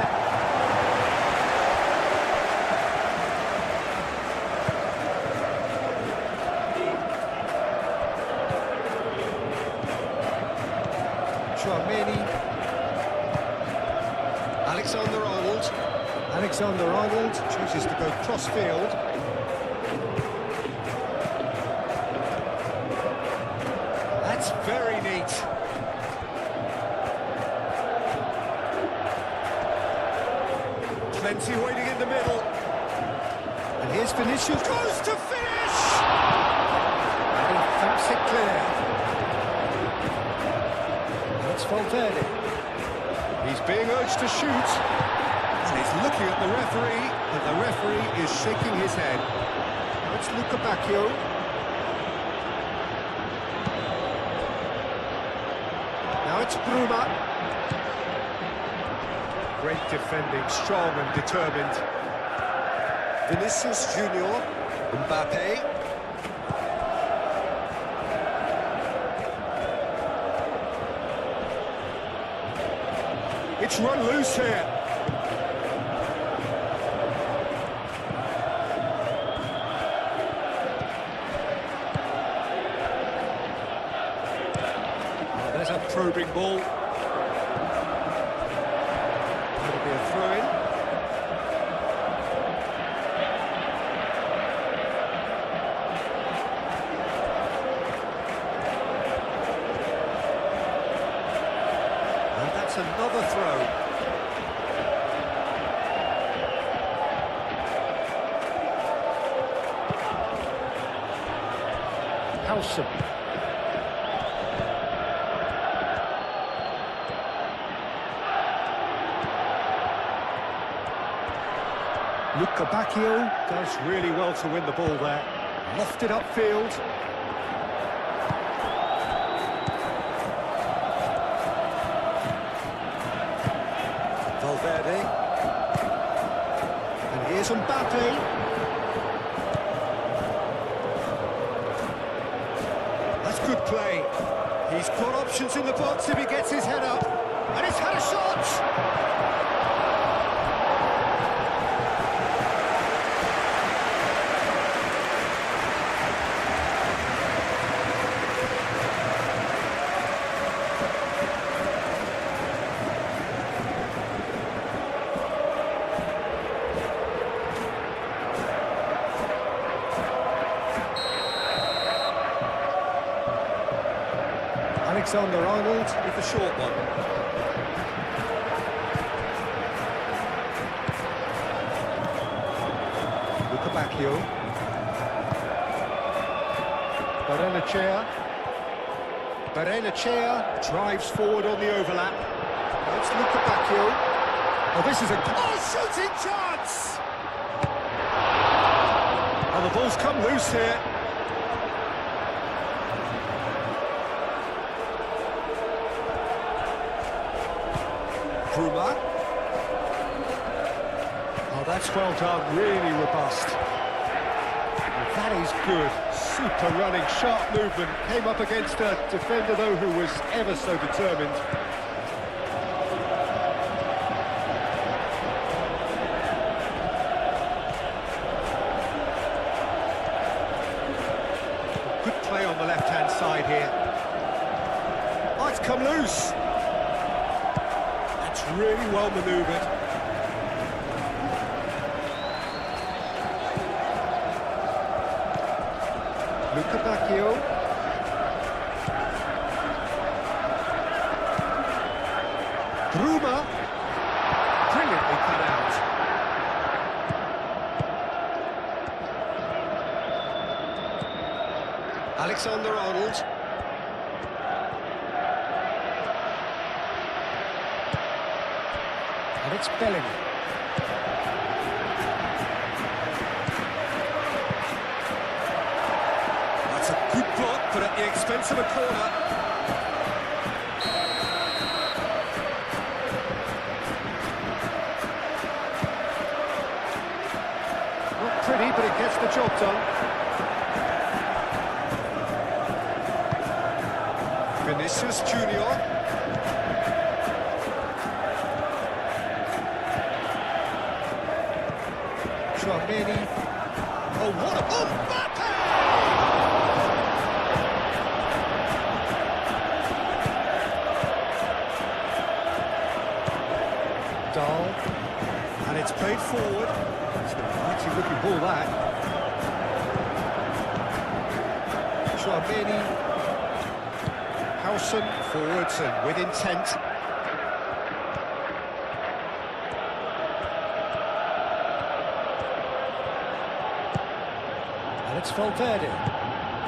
Tchouaméni. Alexander-Arnold. Alexander-Arnold chooses to go cross-field. That's very neat. Plenty waiting in the middle. And here's Vinicius, goes to finish! And he thumps it clear. That's Valverde. He's being urged to shoot. And he's looking at the referee, and the referee is shaking his head. It's Luca Bacchio. Now it's Bruma. Great defending, strong and determined. Vinicius Junior, Mbappe. It's run loose here. Oh, there's a probing ball. That'll be a throw-in. And that's another throw. Howson. Luca Bacchio does really well to win the ball there. Lofted upfield. Valverde. And here's Mbappe. That's good play. He's got options in the box if he gets his head up. And he's had a shot! Alexander-Arnold with the short one. Luca Bacchio. Barrenechea drives forward on the overlap. That's Luca Bacchio. Oh, this is a shooting chance! And the ball's come loose here. Bruma. Oh, that's well done, really robust. And that is good, super running, sharp movement. Came up against a defender, though, who was ever so determined. Good play on the left-hand side here. Oh, it's come loose. Really well manoeuvred. Luca Bacchio. Bruma. Brilliantly cut out. Alexander-Arnold. And it's Bellingham. That's a good block, but at the expense of a corner. Not pretty, but it gets the job done. Vinicius Junior. Tchouaméni. Oh, what a... Mbappe! Dahl. And it's played forward. It's a mighty looking ball, that. Chouameni. Howson forwards and with intent. And it's Valverde.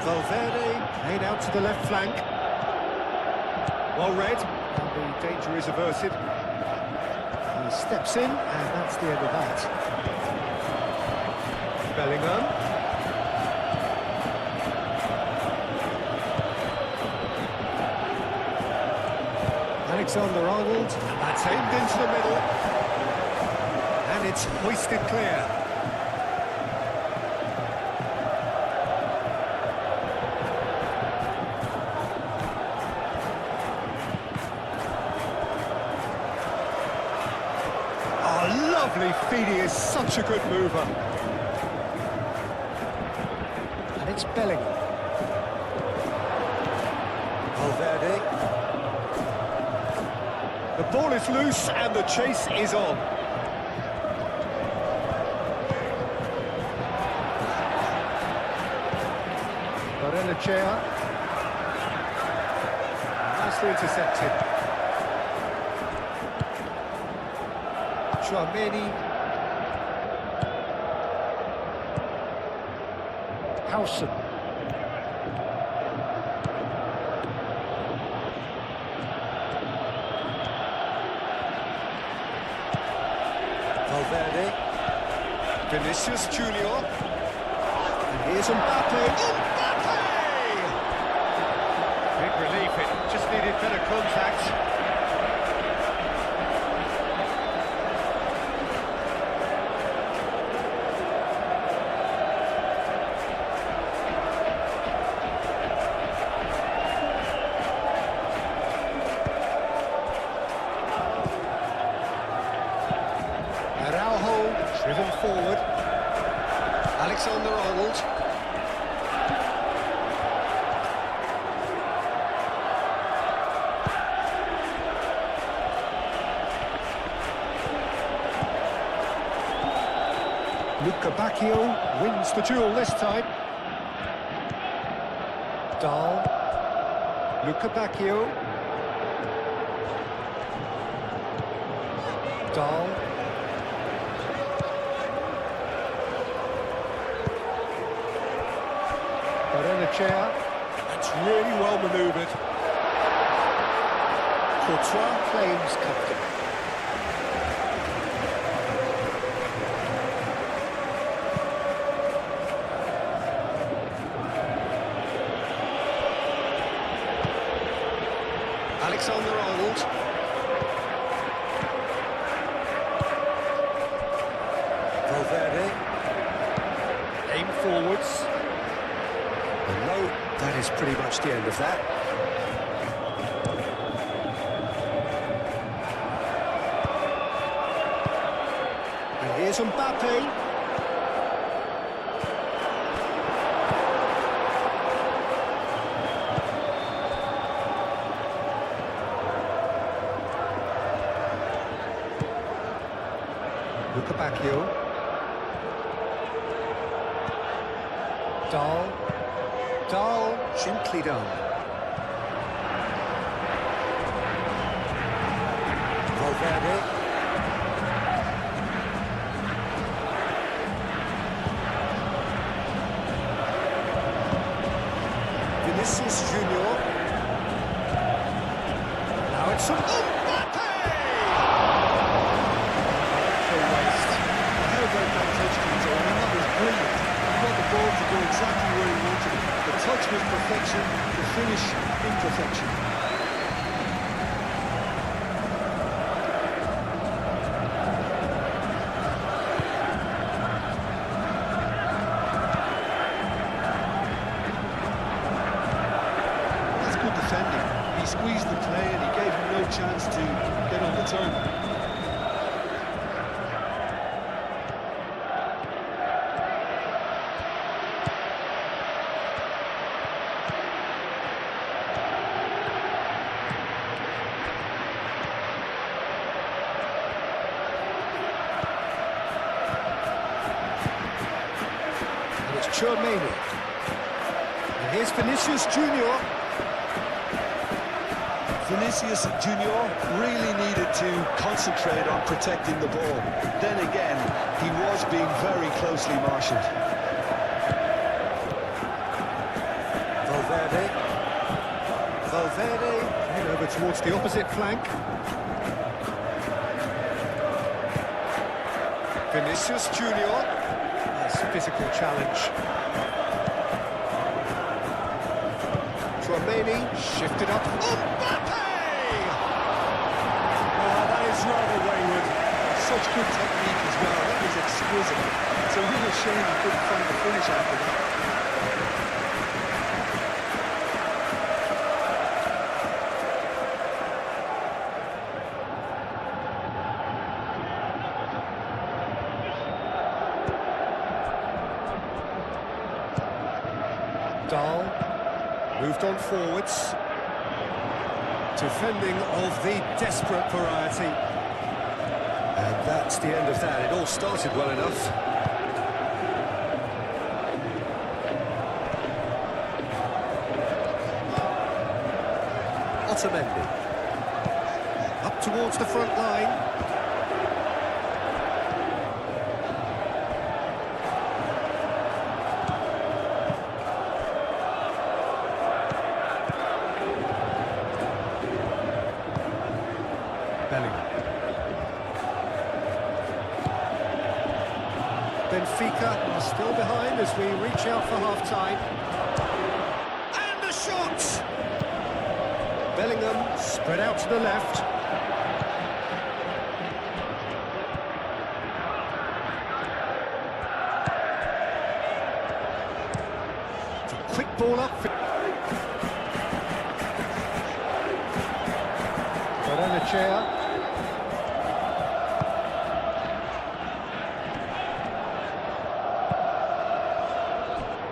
Valverde played out to the left flank. Well read, and the danger is averted. He steps in, and that's the end of that. Bellingham. Alexander-Arnold, and that's aimed into the middle. And it's hoisted clear. Lovely feed, he is such a good mover. And it's Bellingham. Valverde. The ball is loose and the chase is on. Barrenechea. Nicely intercepted. Chouameni. Howson. Valverde. Vinicius Junior. And here's Mbappe. Mbappe! Big relief, it just needed better contact. Driven forward. Alexander-Arnold. Luca Bacchio wins the duel this time. Dahl. Luca Bacchio. Dahl. Barrenechea. That's really well manoeuvred. Courtois claims comfortably. Alexander-Arnold. Valverde. Aim forwards. And no, that is pretty much the end of that. And here's Mbappe. Luca Bacchio. Dahl. Dahl, gently done. Valverde. Vinicius Junior. Now it's Mbappe! How about that touch control? I mean, that was brilliant. He got the ball to go exactly where he wanted it. The touch was perfection, the finish imperfection. That's good defending. He squeezed the play and he gave him no chance to get on the turn. Tchouaméni. And here's Vinicius Junior. Vinicius Junior really needed to concentrate on protecting the ball. Then again, he was being very closely marshalled. Valverde, head over towards the opposite flank. Vinicius Junior. Nice physical challenge. Tchouaméni shifted up. Mbappe! Oh, that is rather wayward. Such good technique as well. That was exquisite. It's a real shame he couldn't find the finish after that. Dahl moved on forwards. Defending of the desperate variety. And that's the end of that. It all started well enough. Otamendi. Up towards the front line. Benfica are still behind as we reach out for half-time. And the shot! Bellingham spread out to the left. It's a quick ball up. Barrenechea.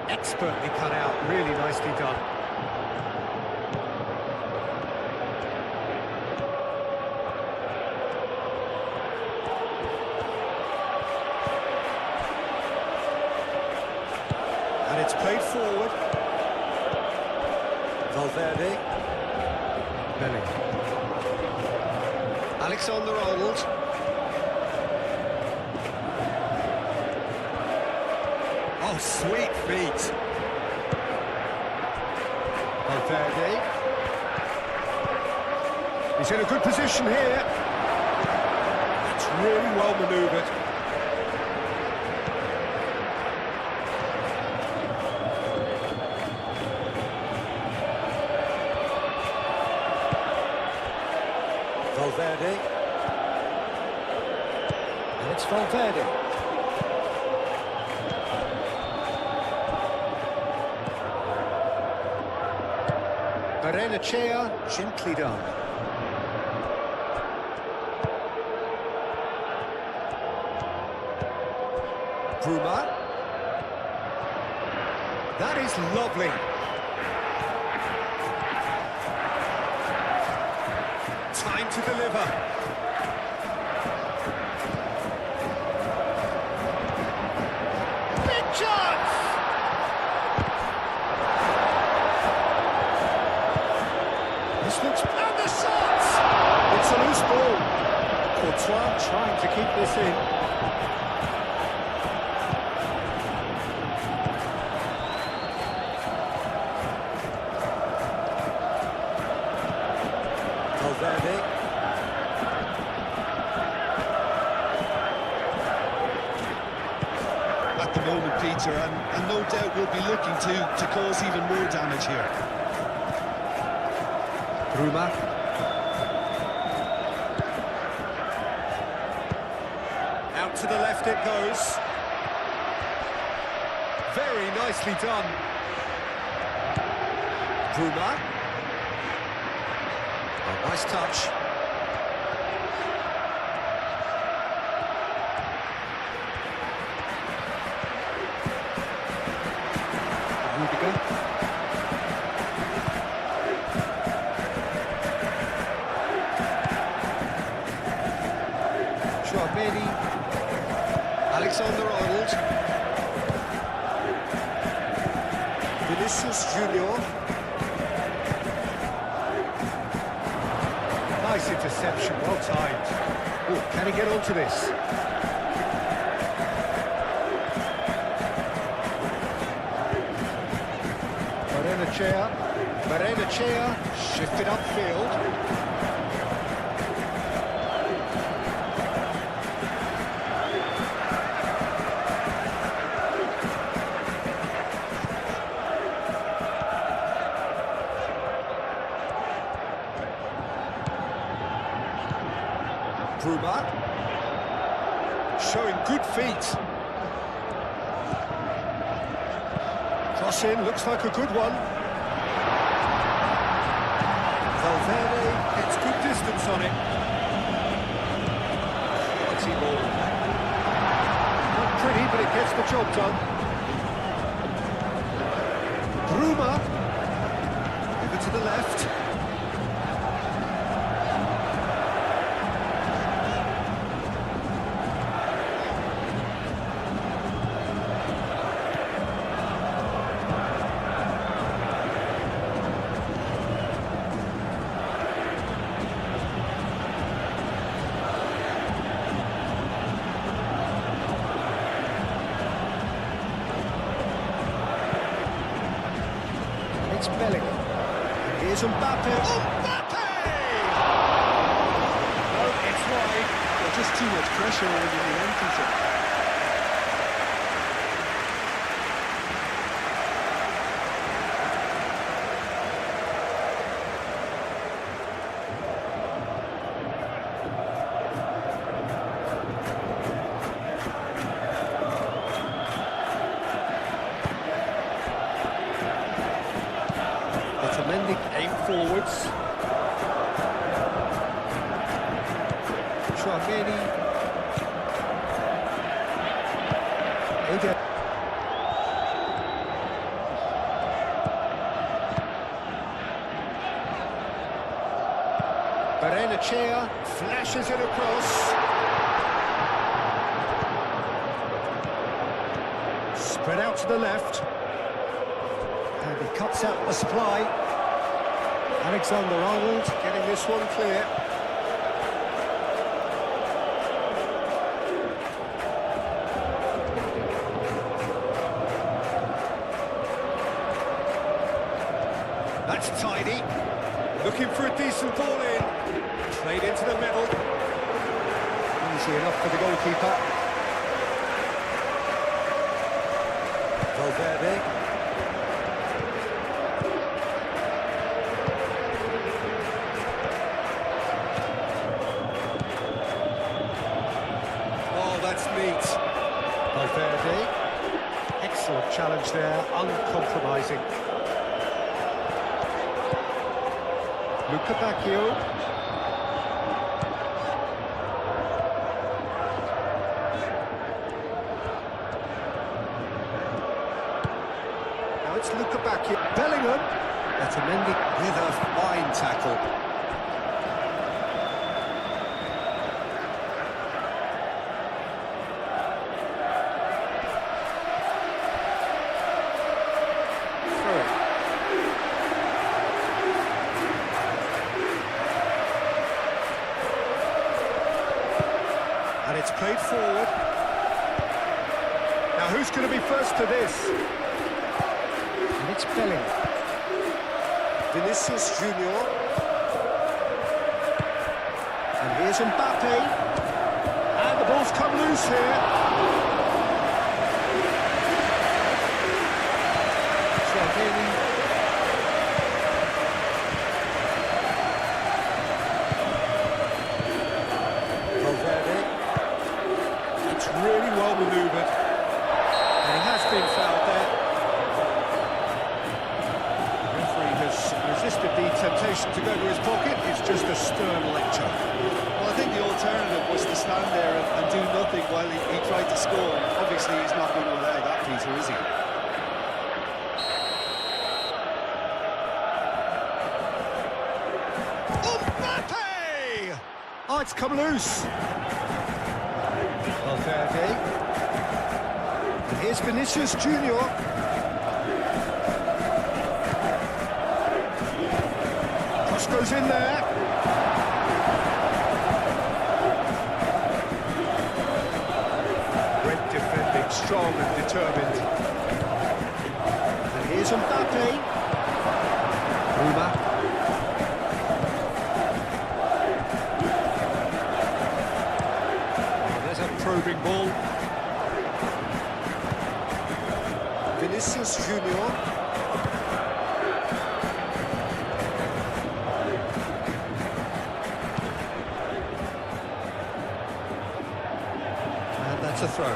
Expertly cut out, really nicely done. And it's played forward. Valverde. Bellingham. Alexander-Arnold. Oh, sweet feet. Valverde. He's in a good position here. It's really well manoeuvred. Valverde. And it's Valverde. Barrenechea, gently done. Bruma. That is lovely. Time to deliver. Big chance! This looks... And the shot! It's a loose ball. Courtois trying to keep this in. Valverde. At the moment, Peter, and no doubt we'll be looking to cause even more damage here. Bruma. Out to the left it goes. Very nicely done. Bruma. Oh, nice touch. Rudiger. Tchouaméni. Alexander-Arnold. Vinicius Junior. Nice interception, well timed. Oh, can he get onto this? Barrenechea shifted upfield. Bruma showing good feet. Cross in, looks like a good one. Valverde gets good distance on it. Quality ball. Not pretty, but it gets the job done. Bruma over to the left. It's Bellingham. Here's Mbappe. Mbappe! No, it's wide. Well, just too much pressure on him in the end, Peter. Aim forwards. Chouameni. Barrenechea flashes it across. Spread out to the left. And he cuts out the supply. Alexander-Arnold getting this one clear. That's tidy. Looking for a decent ball in. Played into the middle. Easy enough for the goalkeeper. Valverde. Neat. Valverde. Excellent challenge there, uncompromising. Luca Bacchio. Now it's Luca Bacchio. Bellingham. Otamendi with a fine tackle. And it's played forward. Now who's going to be first to this? And it's Bellingham. Vinicius Junior. And here's Mbappe. And the ball's come loose here. Chouameni. Really well manoeuvred, and he has been fouled there. The referee has resisted the temptation to go to his pocket. It's just a stern lecture. Well, I think the alternative was to stand there and do nothing while he tried to score. Obviously, he's not going to allow that, Peter, is he? Mbappe! Oh, it's come loose. Valverde. And here's Vinicius Junior. Cross goes in there. Great defending, strong and determined. And here's Mbappe. Ruma. There's a probing ball. Vinicius Junior. And that's a throw.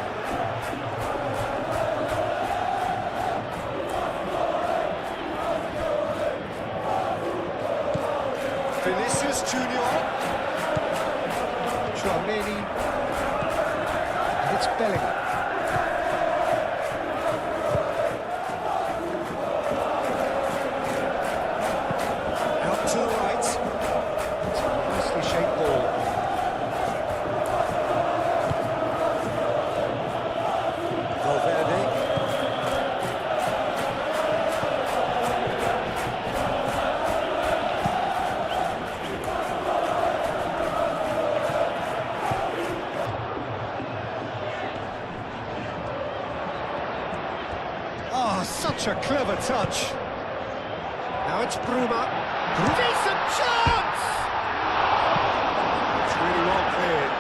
Vinicius Junior. Tchouaméni. And it's Bellingham. Out to the right. It's a nicely shaped ball. Valverde. Oh, such a clever touch. Now it's Bruma. Decent chance! It's really well cleared.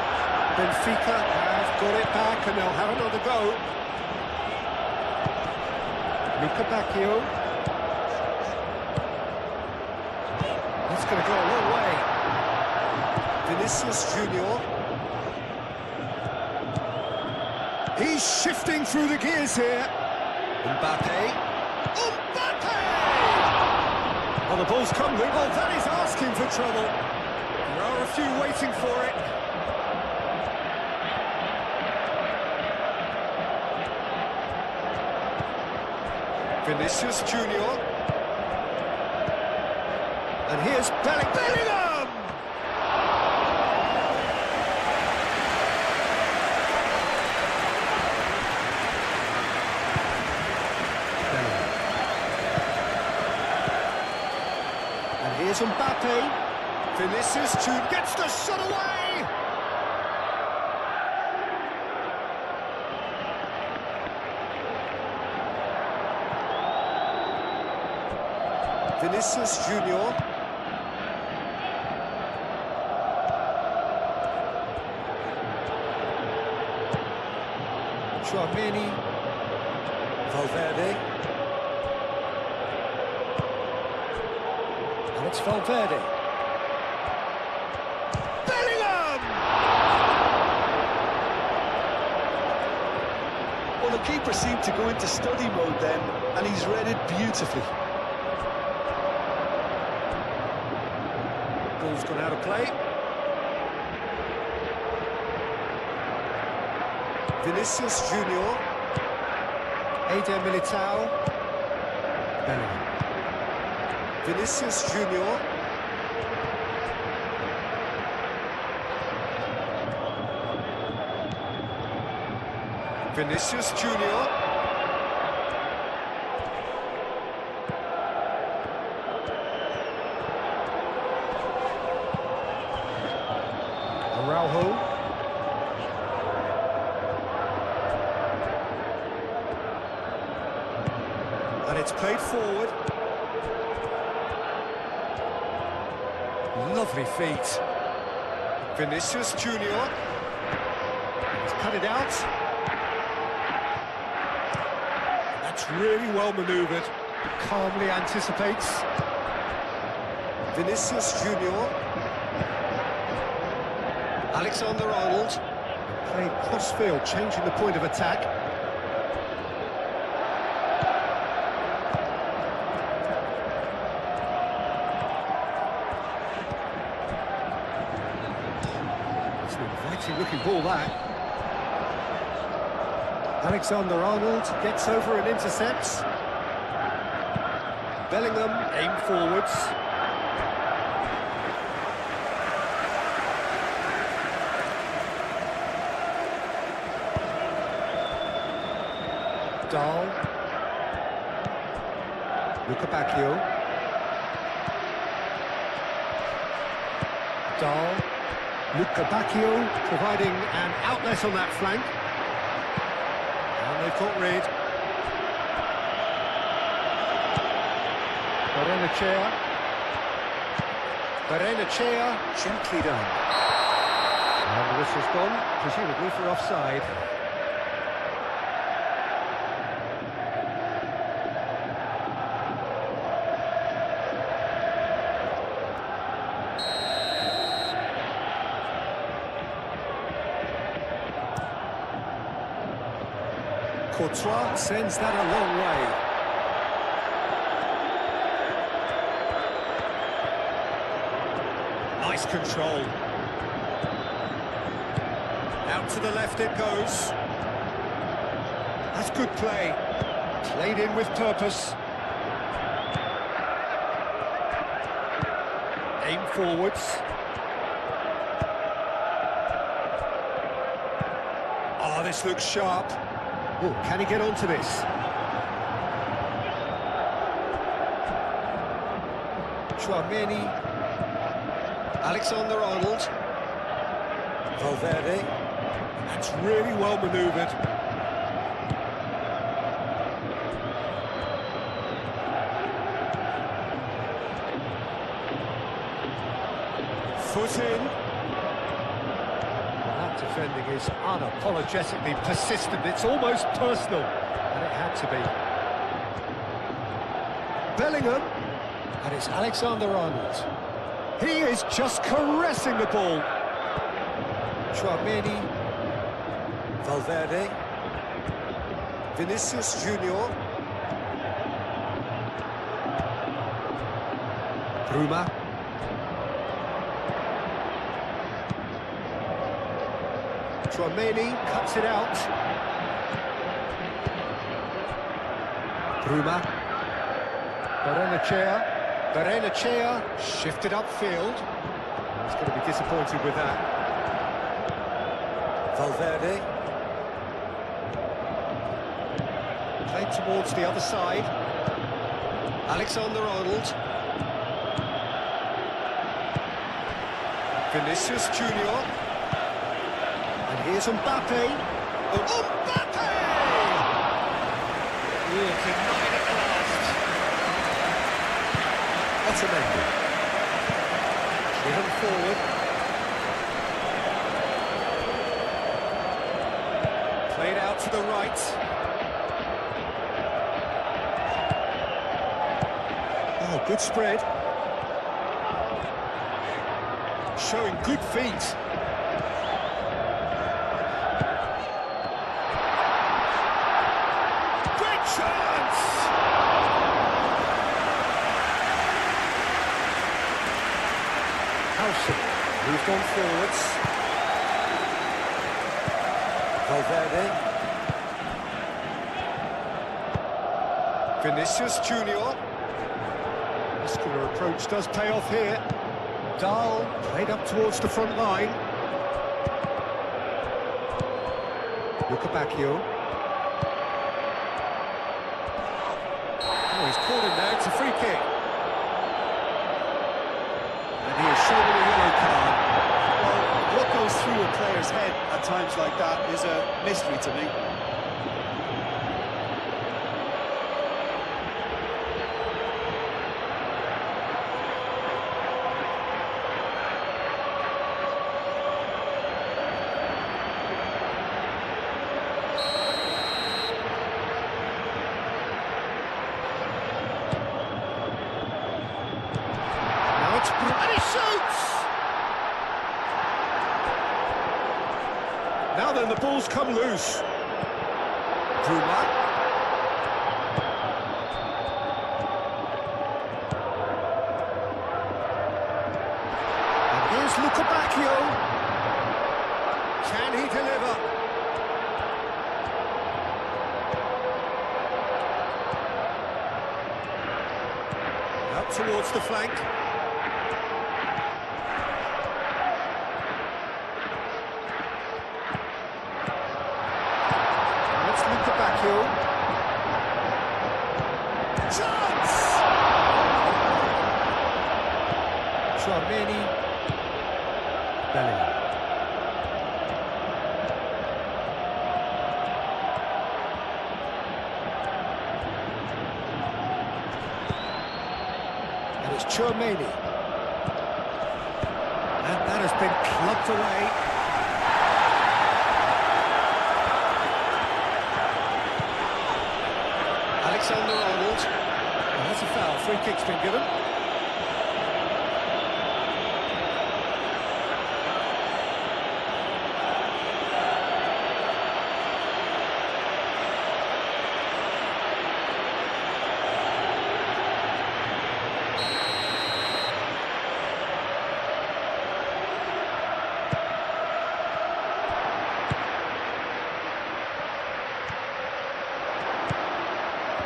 Benfica have got it back and they'll have another go. Luca Bacchio. That's going to go a long way. Vinicius Junior. He's shifting through the gears here. Mbappe. Mbappe! Well, the ball's come loose. Oh, that is asking for trouble. There are a few waiting for it. Vinicius Junior. And here's Bellingham! And here's Mbappe. Vinicius Junior gets the shot away! Vinicius Junior. Tchouaméni. Valverde. And it's Valverde. Bellingham! Well, the keeper seemed to go into study mode then, and he's read it beautifully. Ball's gone out of play. Vinicius Junior. Eder Militao. Bellingham. Vinicius Junior. Vinicius Junior. Araujo. And it's played forward. Lovely feet. Vinicius Junior. He's cut it out. That's really well manoeuvred. Calmly anticipates. Vinicius Junior. Alexander-Arnold. Played cross-field, changing the point of attack. It's an inviting-looking ball, that. Alexander-Arnold gets over and intercepts. Bellingham aimed forwards. Dahl. Luca Bacchio. Dahl. Luca Bacchio providing an outlet on that flank. And they've got rid. Barrenechea, gently done. And the whistle's gone, presumably for offside. Courtois sends that a long way. Nice control. Out to the left it goes. That's good play. Played in with purpose. Aim forwards. Oh, this looks sharp. Oh, can he get onto this? Chouameni. Alexander-Arnold. Valverde. That's really well manoeuvred. Foot in. That defending is unapologetically persistent. It's almost personal, and it had to be. Bellingham, and it's Alexander-Arnold. He is just caressing the ball. Chouameni, Valverde, Vinicius Junior, Bruma. Chouameni cuts it out. Bruma. Barrenechea shifted upfield. He's going to be disappointed with that. Valverde. Played towards the other side. Alexander-Arnold. Vinicius Junior. And here's Mbappe. Oh, Mbappe! Oh, denied at the last. Otamendi. Driven forward. Played out to the right. Oh, good spread. Showing good feet. Great chance! Howson moved on forwards. Valverde. Vinicius Junior. Muscular approach does pay off here. Dahl played up towards the front line. Luca Bacchio. Oh, he's caught him there. It's a free kick. And he is shown a yellow card. Well, what goes through a player's head at times like that is a mystery to me. And he shoots! Now then, the ball's come loose. Bruma. And here's Luca Bacchio. Can he deliver? Up towards the flank. Chance! Chouameni. Bellingham. And it's Tchouaméni. And that has been clubbed away. Alexander-Arnold. Well, that's a foul. Free kick's been given.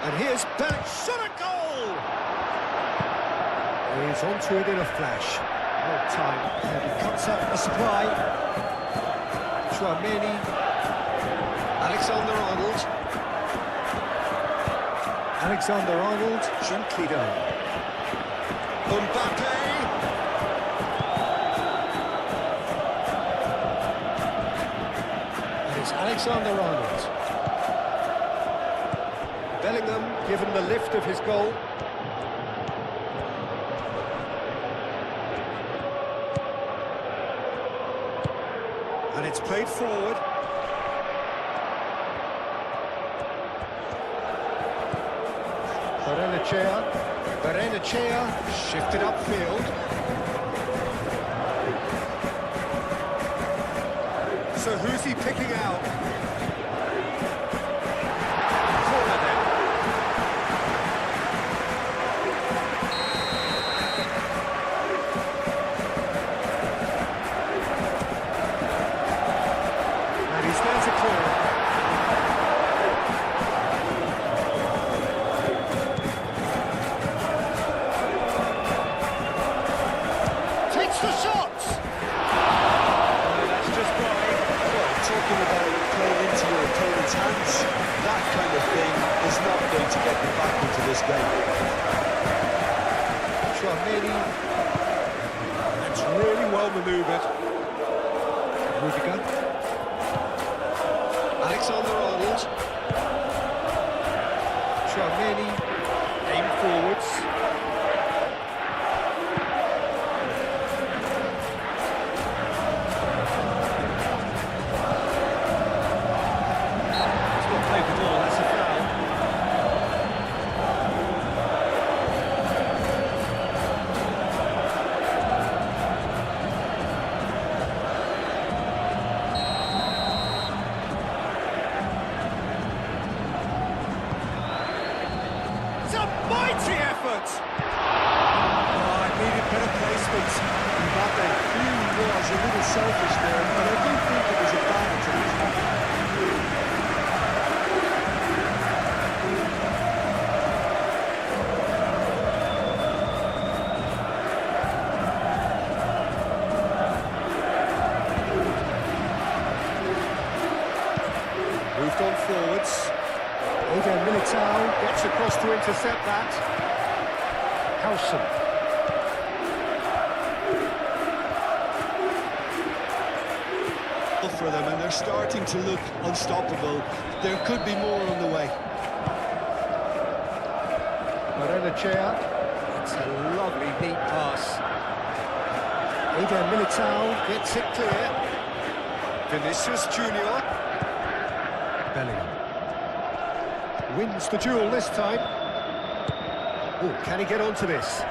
And here's Bellingham, shot a goal! He's onto it in a flash. Well time, and he cuts up the supply. Tchouaméni. Alexander-Arnold. Alexander-Arnold, gently done. Mbappe! And it's Alexander-Arnold. Bellingham given the lift of his goal. And it's played forward. Barrenechea shifted upfield. So who's he picking out? Corner then. And he's there to clear. Takes the shot! That's just right. Talking about playing into your opponent's hands, that kind of thing is not going to get you back into this game. Tchouaméni. That's really well manoeuvred. Rudiger. Alexander-Arnold. Tchouaméni. Aim forwards. He's not played the ball, that's a foul. It's a mighty effort! Oh, it needed better placement. Mbappe, he was a little selfish there, but I do think it was a bad attempt. Moved on forwards. Eden Militao gets across to intercept that. Howson. For them, and they're starting to look unstoppable. There could be more on the way. Barrenechea. It's a lovely neat pass. Eden Militao gets it clear. Vinicius Junior. Bellingham. Wins the duel this time. Oh, can he get onto this?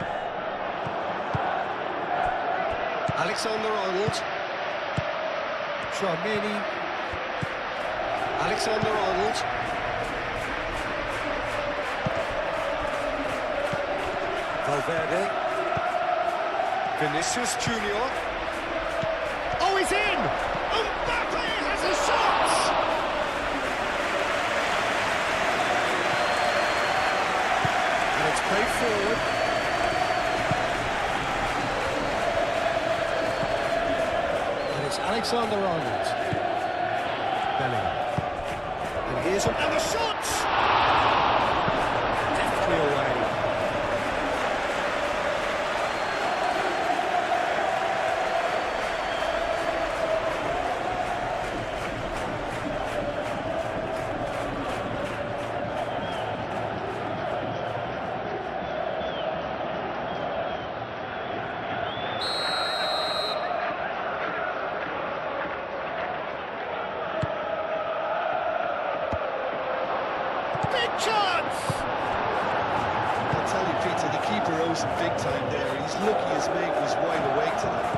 Alexander-Arnold. Tchouaméni. Alexander-Arnold. Valverde. Vinicius Junior. Oh, he's in! Mbappe has a shot! And it's played forward. Alexander-Arnold. Bellingham. And here's another shot! Deftly away. big chance! I'll tell you, Peter, the keeper owes him big time there. He's lucky his mate was wide awake tonight.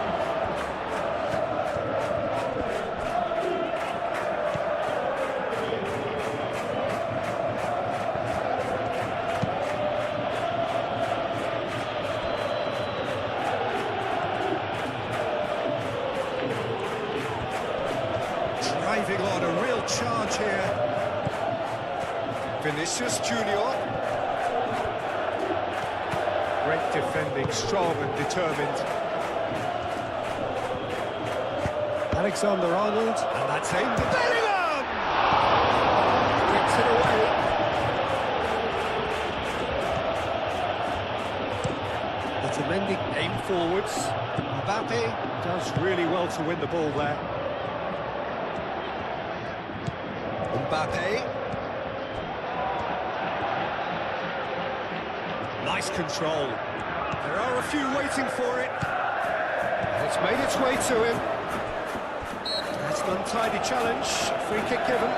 Driving on a real charge here. Vinicius Junior. Great defending, strong and determined. Alexander-Arnold, and that's aimed at Bellingham! Gets it away. Otamendi aim forwards. Mbappe does really well to win the ball there. Mbappe. Nice control. There are a few waiting for it. It's made its way to him. That's an untidy challenge. Free kick given.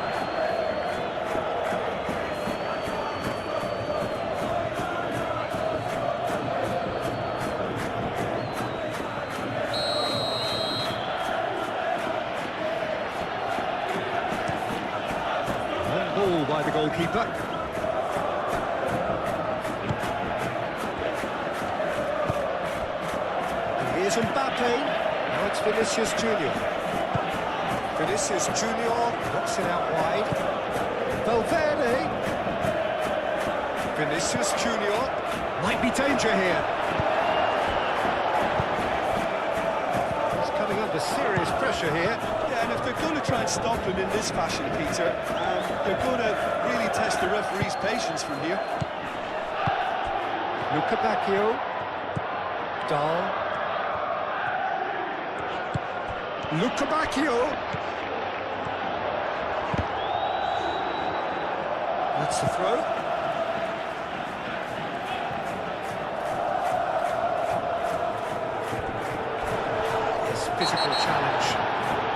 Long ball by the goalkeeper. Here's Mbappe, now it's Vinicius Junior. Vinicius Junior knocks it out wide. Valverde. Vinicius Junior. Might be danger here. He's coming under serious pressure here. Yeah, and if they're going to try and stop him in this fashion, Peter, they're going to really test the referee's patience from here. Luca Bacchio. Dahl. Luca Bacchio. That's the throw. Yes, physical challenge.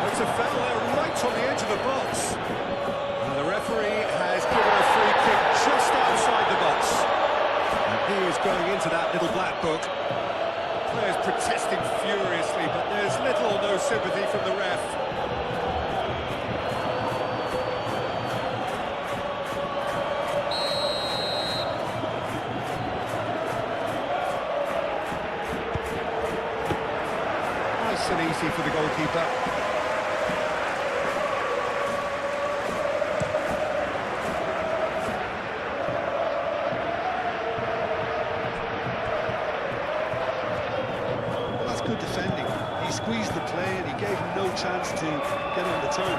That's a foul there right on the edge of the box. And the referee has given a free kick just outside the box. And he is going into that little black book. Players protesting furiously, but there's little or no sympathy from the ref. Nice and easy for the goalkeeper. Good defending. He squeezed the play and he gave him no chance to get on the turn.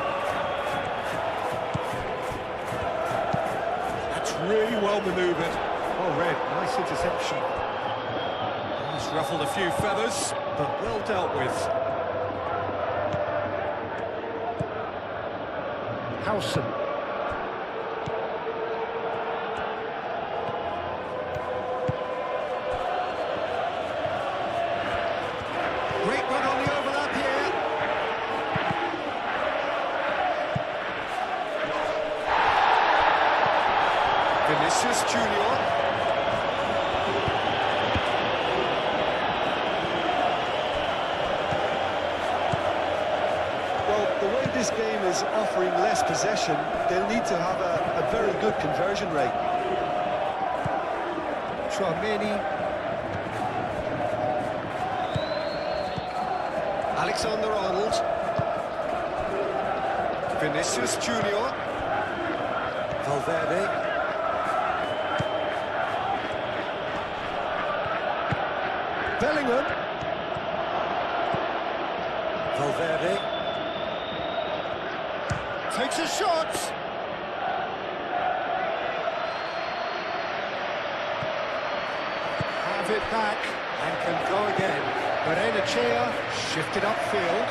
That's really well manoeuvred. Well read, nice interception. He's ruffled a few feathers, but well dealt with. Howson. Great run on the overlap here. Vinicius Junior. Well, the way this game is offering less possession, they'll need to have a very good conversion rate. Tchouaméni. Alexander-Arnold. Vinicius Junior. Valverde. Bellingham. Valverde. Takes a shot. Have it back and can go again. But Enechea shifted upfield.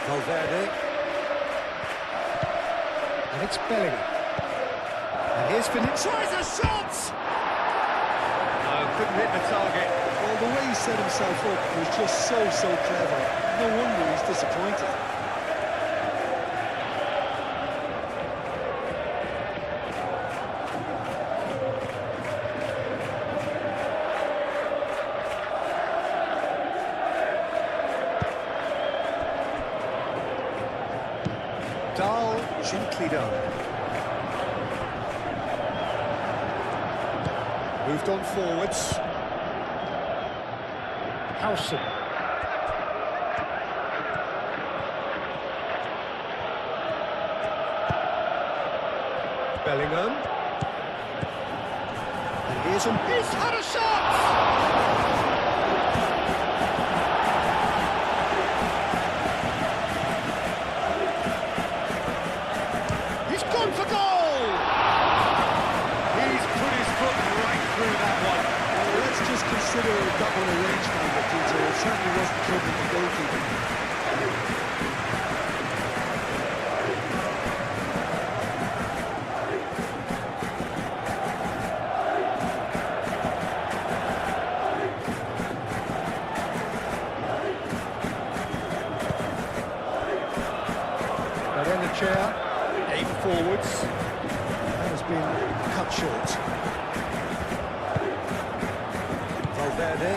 Valverde. And it's Bellingham. And here's Vinicius. Tries a shot! No, couldn't hit the target. Well, the way he set himself up was just so clever. No wonder he's disappointed. Dahl, gently done. Moved on forwards. Howson. Bellingham. And here's him. He's had a shot! He's gone for goal! He's put his foot right through that one. Well, let's just consider that one a rangefinder, Peter. It certainly wasn't troubling the goalkeeper. Chair, 8 forwards. That has been cut short. Valverde.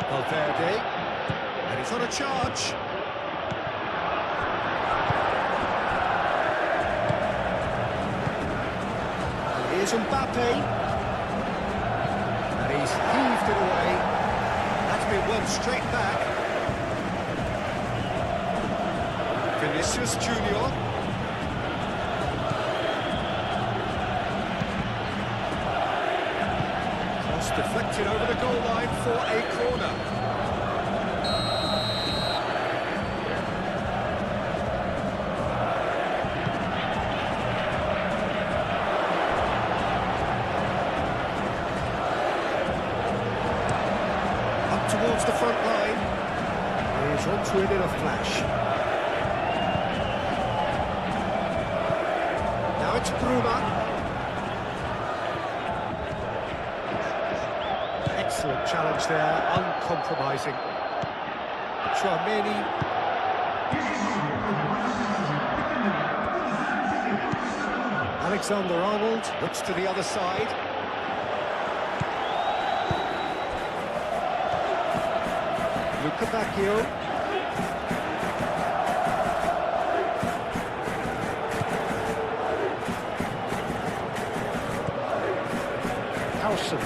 Valverde. And he's on a charge. And here's Mbappe. He's heaved it away. That's been won straight back. Vinicius Junior. Cross deflected over the goal line for a corner. Towards the front line. He's onto it in a flash. Now it's Bruma. Excellent challenge there, uncompromising. Tchouaméni. Alexander-Arnold looks to the other side. Luca Bacchio. Howson.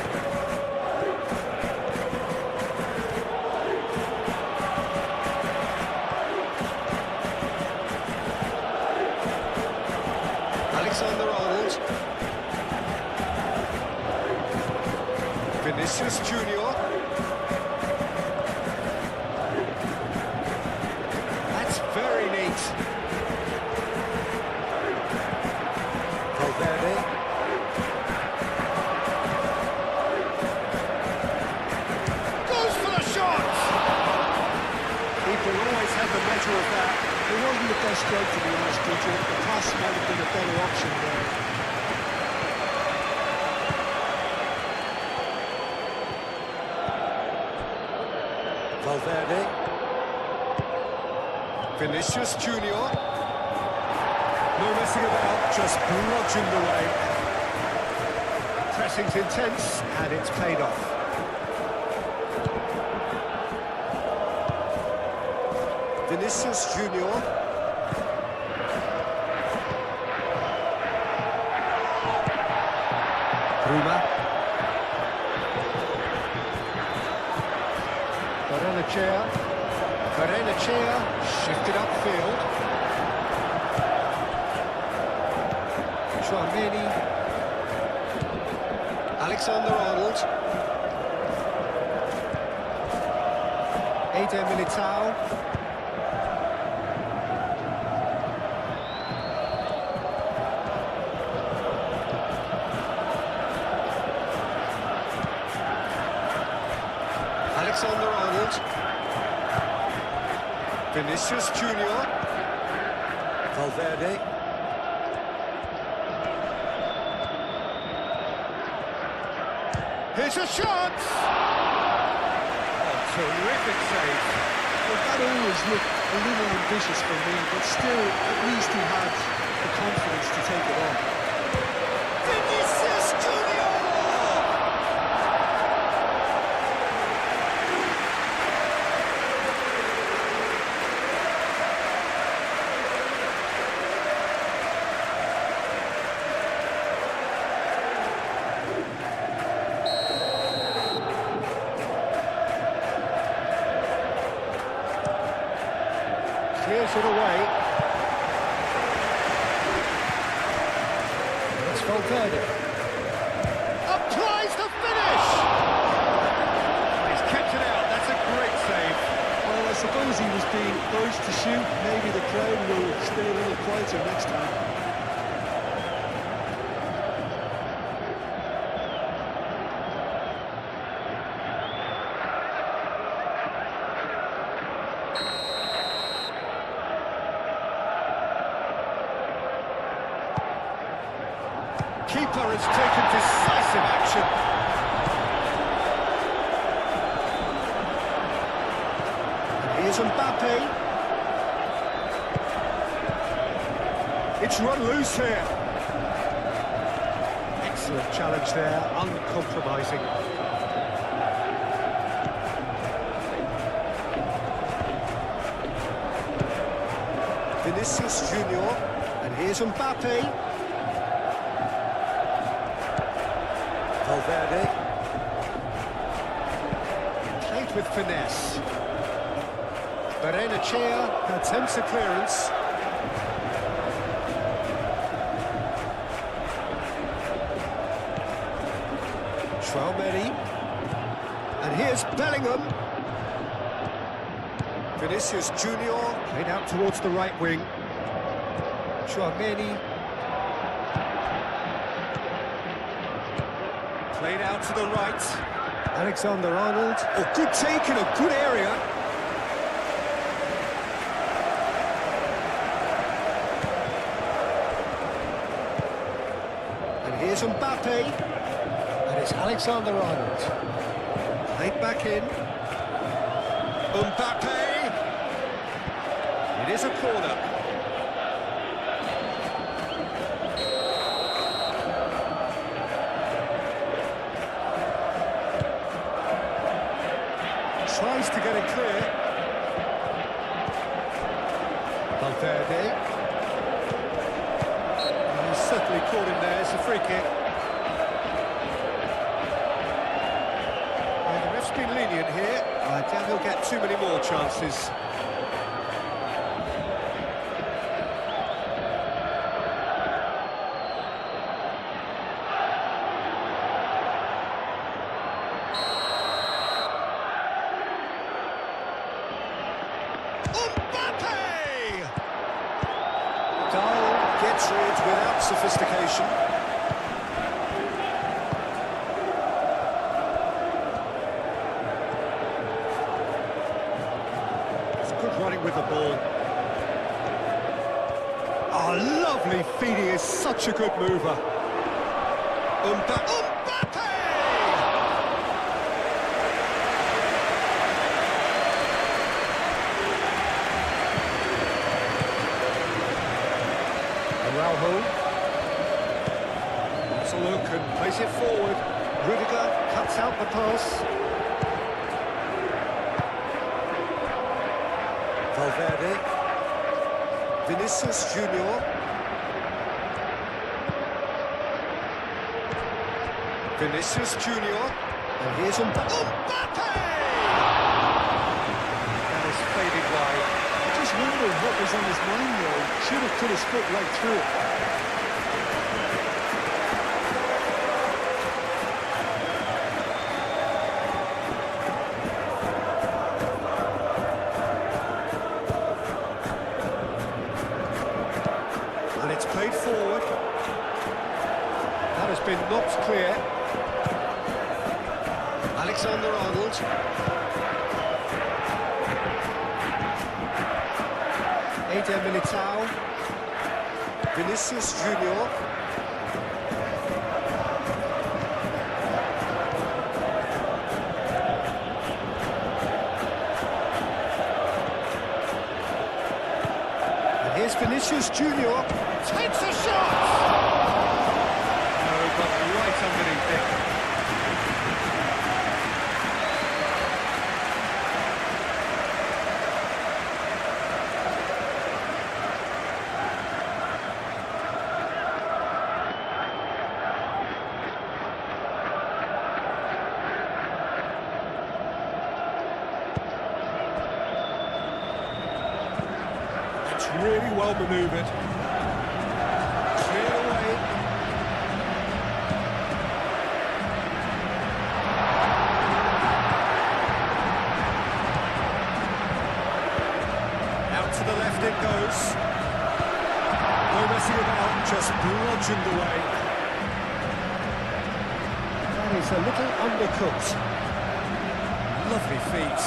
Alexander-Arnold. Vinicius Junior. Very neat. Valverde. Goes for the shot! People always have the measure of that. It wasn't the best stroke, to be honest, Peter. The pass might have been a better option there. Valverde. Vinicius Junior. No messing about, just bludgeoned away. Pressing's intense, and it's paid off. Vinicius Junior. Bruma. Barrenechea shifted upfield. Tchouaméni. Alexander-Arnold. Eder Militao. Alexander-Arnold. Vinicius Junior. Valverde. Here's a shot! Oh, terrific save. Well, that always looked a little ambitious for me, but still, at least he had the confidence to take it on. Vinicius Junior! Clears it away. It's Valverde. Applies the finish! He's kept it out. That's a great save. Well, I suppose he was being urged to shoot. Maybe the crowd will stay a little quieter next time. Keeper has taken decisive action. And here's Mbappe. It's run loose here. Excellent challenge there, uncompromising. Vinicius Junior. And here's Mbappe. Valverde. Played with finesse. Berenachea attempts a clearance. Traumeri. And here's Bellingham. Vinicius Junior played out towards the right wing. Traumeri. Played out to the right. Alexander-Arnold. Oh, good take in a good area. And here's Mbappe. And it's Alexander-Arnold. Played back in. Mbappe. It is a corner. Tries to get it clear. Valverde. He's certainly caught him there. It's a free kick. Well, the ref's been lenient here. I doubt he'll get too many more chances. Gets rid without sophistication. It's good running with the ball. Oh, lovely feet. He is such a good mover. Mbappe! That's a look and plays it forward. Rudiger cuts out the pass. Valverde. Vinicius Junior. Vinicius Junior. And here's Mbappe. That is faded wide. I just wonder what was on his mind there. Should have put his foot right through it. And it's played forward. That has been knocked clear. Alexander-Arnold. Eder Militao. Vinicius Junior. And here's Vinicius Junior. Takes a shot! Oh, but right underneath it. Really well manoeuvred. Clear away. Out to the left it goes. No messing about, just bludgeoned away. That is a little undercooked. Lovely feet.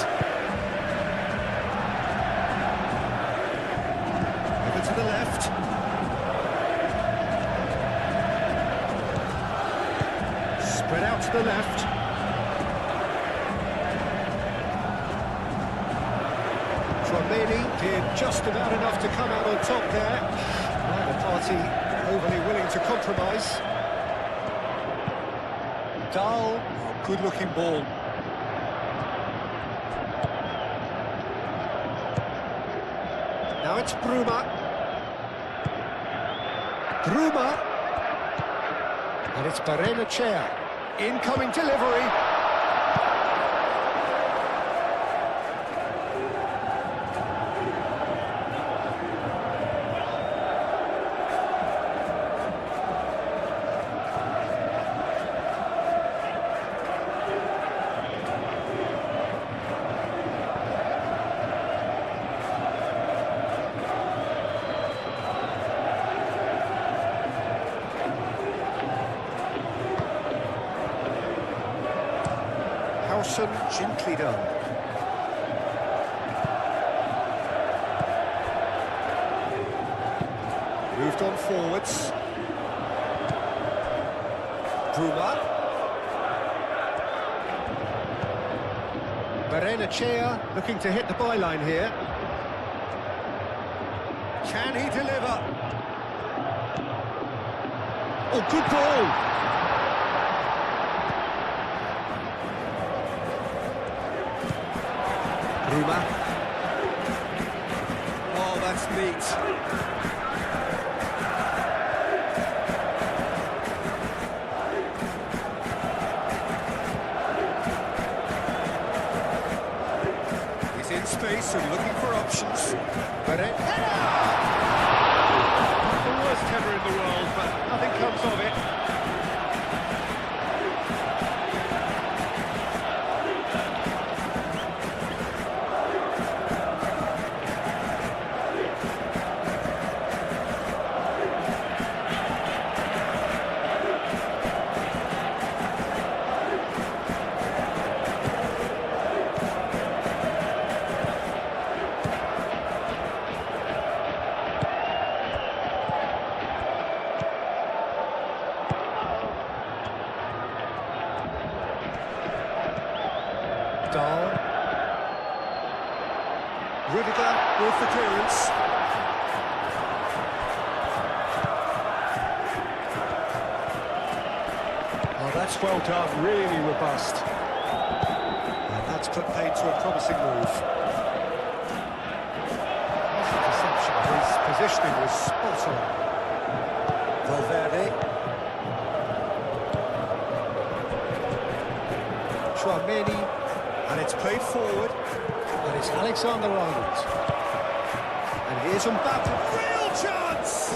To the left. Spread out to the left. Tchouameni did just about enough to come out on top there. Neither party overly willing to compromise. Dahl, good looking ball. Now it's Bruma. Bruma, and it's Barrenechea. Incoming delivery. Gently done. Moved on forwards. Bruma. Barrenechea looking to hit the byline here. Can he deliver? Oh, good ball! Bruma. Oh, that's neat. He's in space and looking for options. But it... Not the worst header in the world, but nothing comes of it. Dahl. Rudiger with the clearance. Oh, that's well done, really robust. And that's put paid to a promising move. That's a deception. His positioning was spot on. Valverde. Tchouameni. And it's played forward, and it's Alexander-Arnold. And here's Mbappe, real chance!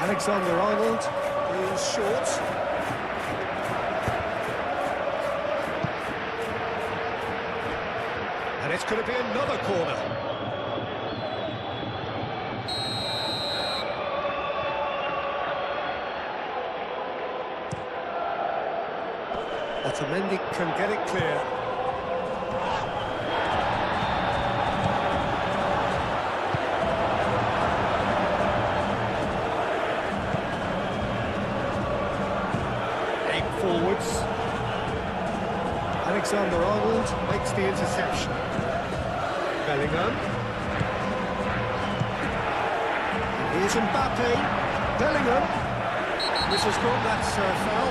Alexander-Arnold is short. it's going to be another corner. Otamendi can get it clear. Forwards. Alexander-Arnold makes the interception. Bellingham. And here's Mbappe. Bellingham. This has got that foul.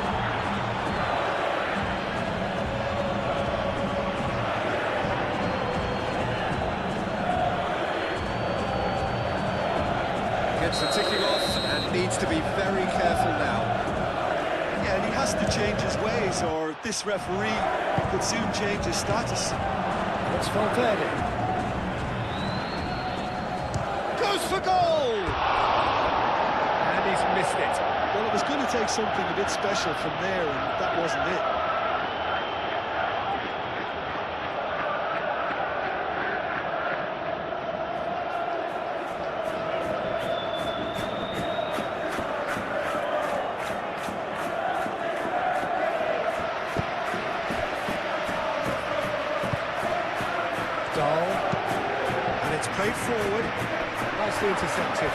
Gets the ticking off and needs to be very careful now. Yeah, and he has to change his ways, or this referee could soon change his status. It's Valverde. Goes for goal! And he's missed it. Well, it was going to take something a bit special from there, and that wasn't it. And it's played forward, nicely intercepted.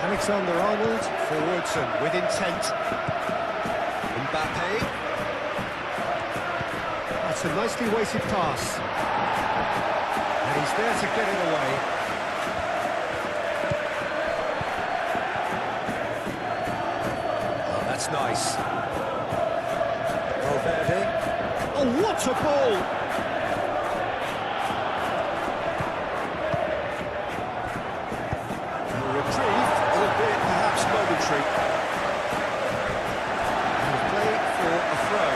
Alexander-Arnold, forwards and with intent. Mbappe. That's a nicely weighted pass. And he's there to get it away. Oh, that's nice. Valverde. Oh, what a ball! Momentary. And play for a throw.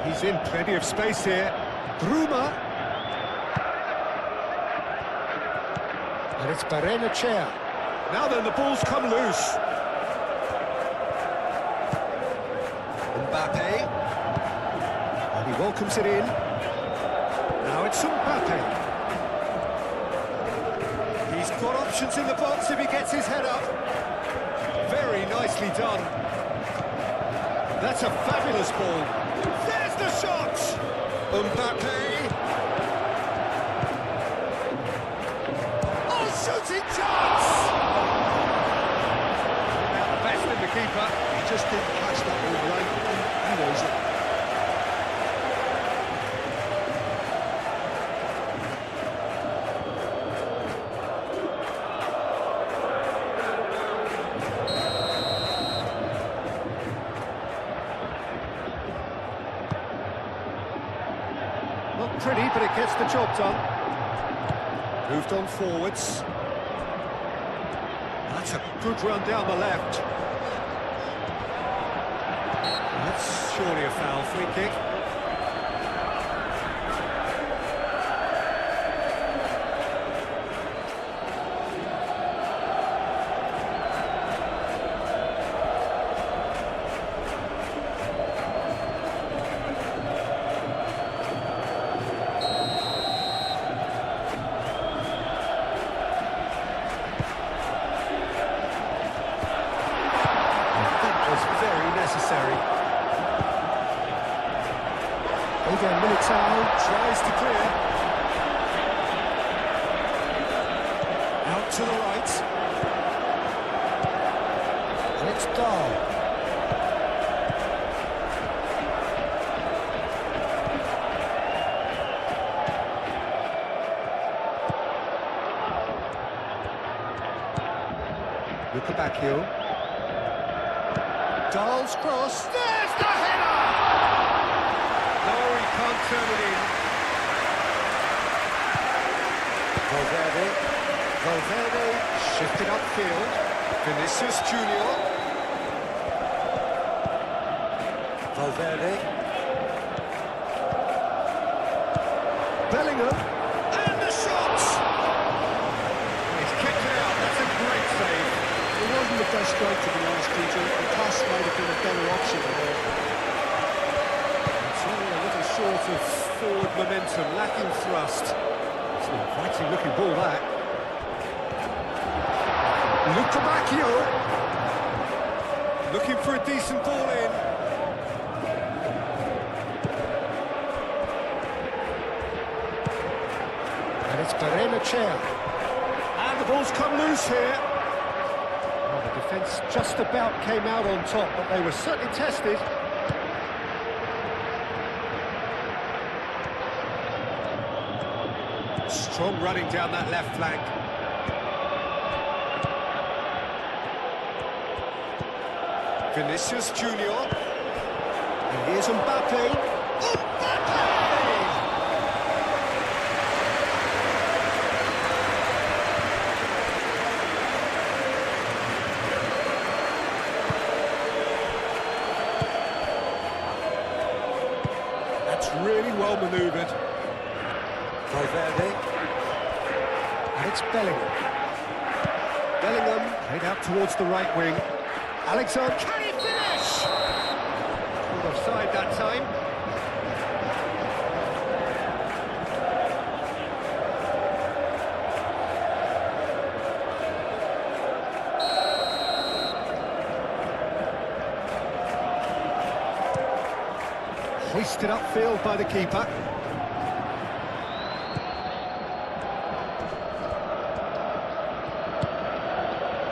He's in plenty of space here. Bruma. And it's Barrenechea. Now then, the ball's come loose. Mbappe. He welcomes it in. Now it's Mbappe. He's got options in the box if he gets his head up. Very nicely done. That's a fabulous ball. There's the shot! Mbappe. Oh, shooting chance! Now the best in the keeper. He just didn't catch that one right. He knows it. Not pretty, but it gets the job done. Moved on forwards. That's a good run down the left. That's surely a foul. Free kick. Necessary. Again, Militao tries to clear. Out to the right. And it's Dahl. Luka Bacchio. Dahl's cross. There's the header! No, he can't turn it in. Valverde shifted upfield. Vinicius Junior. Valverde. Bellingham. And the shot! He's kicked it out. That's a great save. momentum, lacking thrust. It's an inviting looking ball, that. Luca Bacchio. Looking for a decent ball in. And it's Barrenechea. And the ball's come loose here. Well, the defence just about came out on top, but they were certainly tested. Strong running down that left flank. Vinicius Junior. And here's Mbappe. Mbappe! That's really well manoeuvred. Valverde. And it's Bellingham. Bellingham played out towards the right wing. Alexander, can he finish? Called offside that time. Hoisted upfield by the keeper.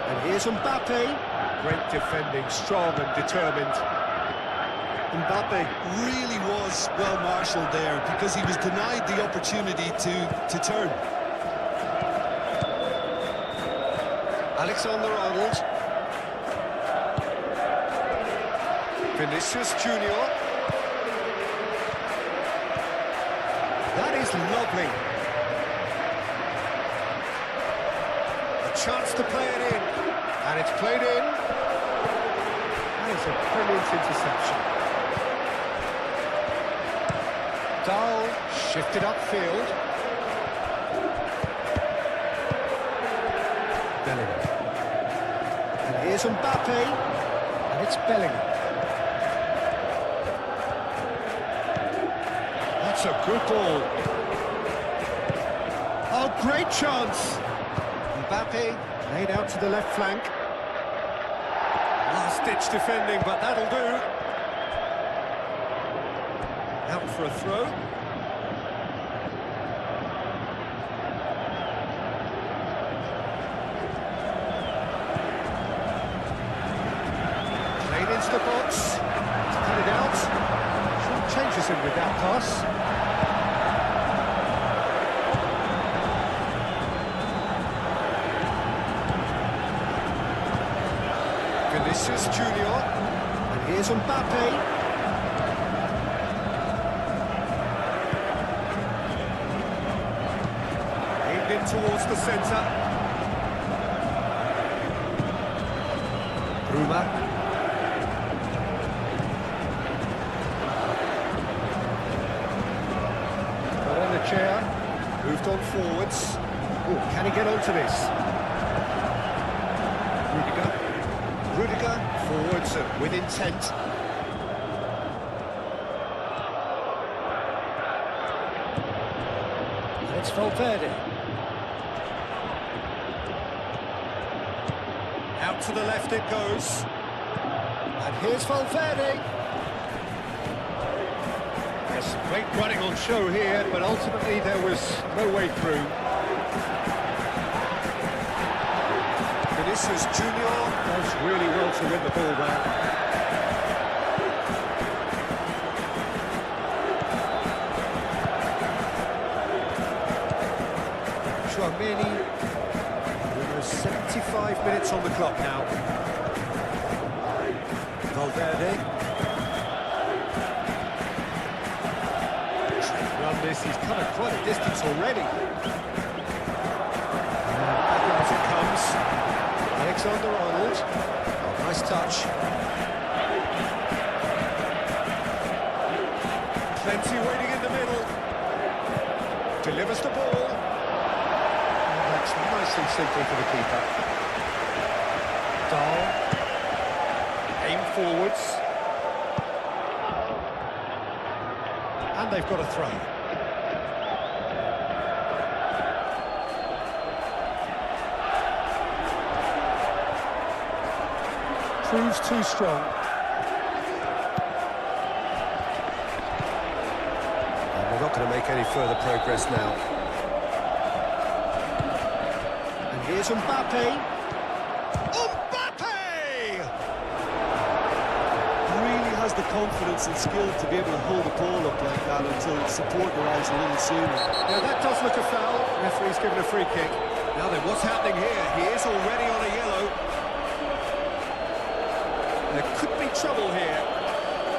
And here's Mbappe. Great defending, strong and determined. Mbappe really was well marshalled there because he was denied the opportunity to turn. Alexander-Arnold. Vinicius Junior. That is lovely. A chance to play it in. And it's played in. That is a brilliant interception. Dahl shifted upfield. Bellingham. And here's Mbappe. And it's Bellingham. That's a good ball. Oh, great chance. Mbappe played out to the left flank. Last-ditch defending, but that'll do. Out for a throw. Played into the box. To cut it out. Short changes him with that pass. Vinicius Junior. And here's Mbappe. Aimed in towards the centre. Bruma. Barrenechea moved on forwards. Oh, can he get onto this? Rudiger forwards with intent. And it's Valverde. Out to the left it goes. And here's Valverde. Yes, great running on show here, but ultimately there was no way through. Vinicius Junior does really well to win the ball back. Chouameni, almost 75 minutes on the clock now. Valverde. Run this, he's covered quite a distance already. Back as it comes. Alexander-Arnold. Oh, nice touch. Plenty waiting in the middle. Delivers the ball. And that's nice and simple for the keeper. Dahl. Aim forwards. And they've got a throw. proves too strong. And we're not going to make any further progress now. And here's Mbappe. Really has the confidence and skill to be able to hold the ball up like that until support arrives a little sooner. Now that does look a foul. Referee's given a free kick. Now then, what's happening here? He is already on a yellow. There could be trouble here.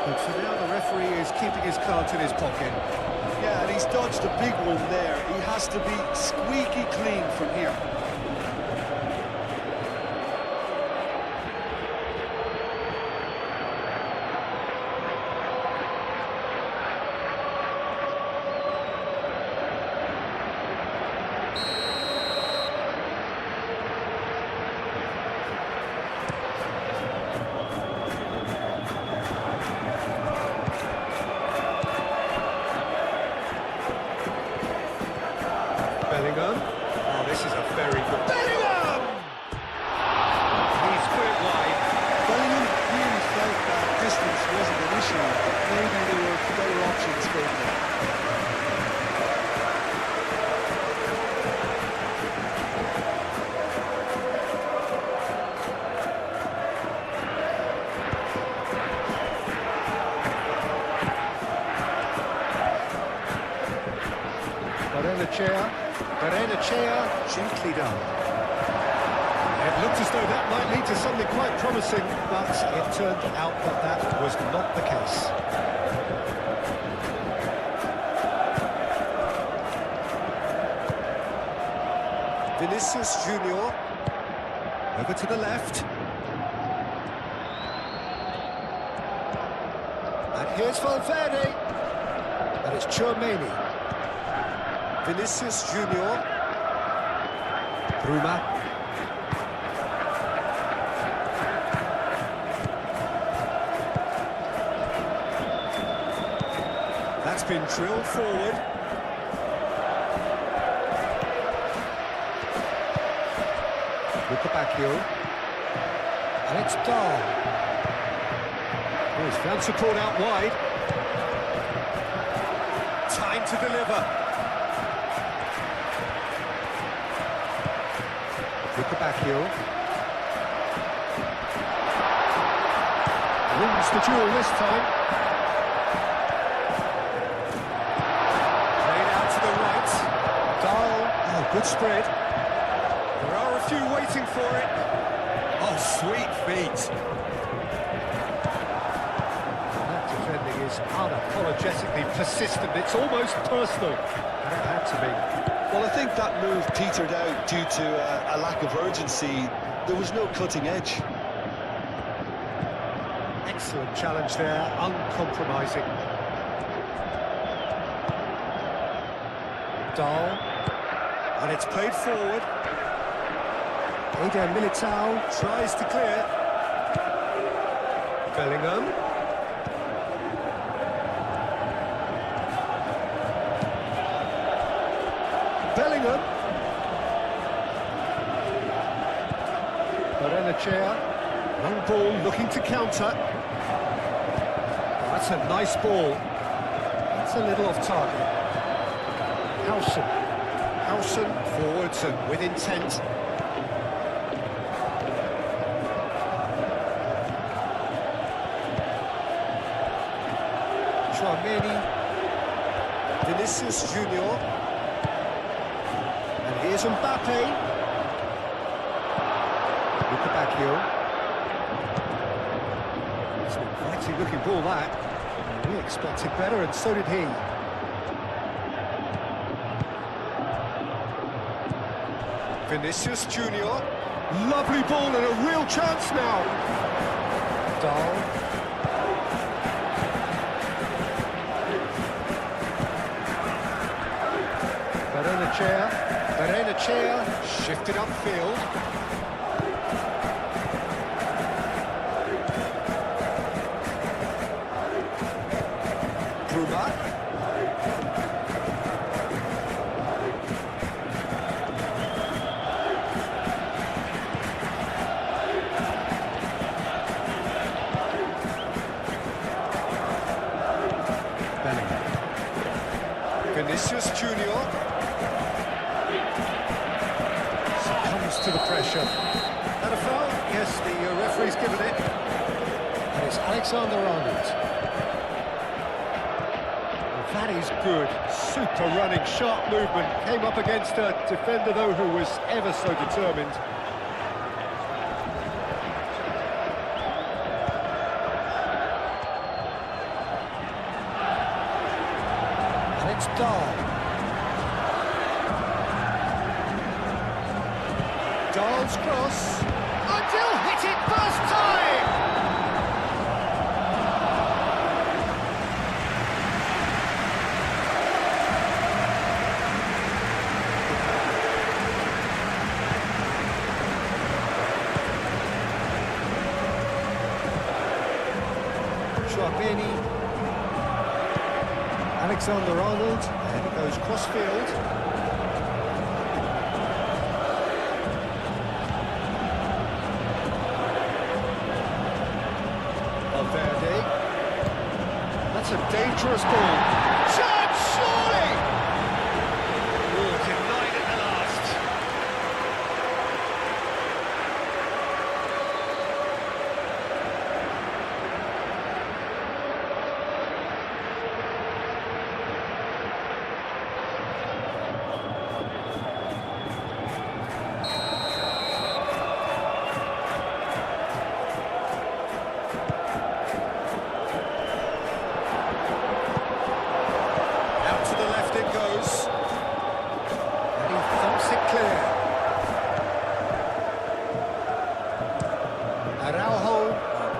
But for now, the referee is keeping his cards in his pocket. Yeah, and he's dodged a big one there. He has to be squeaky clean from here. Bellingham. Oh, this is a very good... Bellingham! He's put it wide. Bellingham really felt that distance wasn't an issue, but maybe there were better options for him there. Barrenechea, gently done. It looked as though that might lead to something quite promising, but it turned out that that was not the case. Vinicius Junior, over to the left. And here's Valverde, and it's Tchouaméni. Vinicius Junior. Bruma. That's been drilled forward. Bacchio. And it's Dahl. Oh, he's found support out wide. Time to deliver. Bacchio. Wins the duel this time. Played out to the right. Dahl. Oh, good spread. There are a few waiting for it. Oh, sweet feet. That defending is unapologetically persistent. It's almost personal. And it had to be. Well, I think that move petered out due to a lack of urgency. There was no cutting edge. Excellent challenge there, uncompromising. Dahl, and it's played forward. Eder Militao tries to clear. Bellingham. Bellingham. Barrenechea. Long ball looking to counter. Oh, that's a nice ball. That's a little off target. Howson forwards and with intent. Tchouaméni. Vinicius Junior. And here's Mbappe. Bacchio. It's an inviting looking ball that. We expected better and so did he. Vinicius Junior. Lovely ball and a real chance now. Dahl. Barrenechea shifted upfield. Bruma. under pressure. And a foul? Yes, the referee's given it. And it's Alexander-Arnold. Well, that is good. Super running, sharp movement. Came up against a defender, though, who was ever so determined. And it's Dahl. Dahl's cross. And he'll hit it first time! Schwabeni. Alexander-Arnold. And it goes cross-field. That's a dangerous ball. Chance, surely! Oh, denied at the last.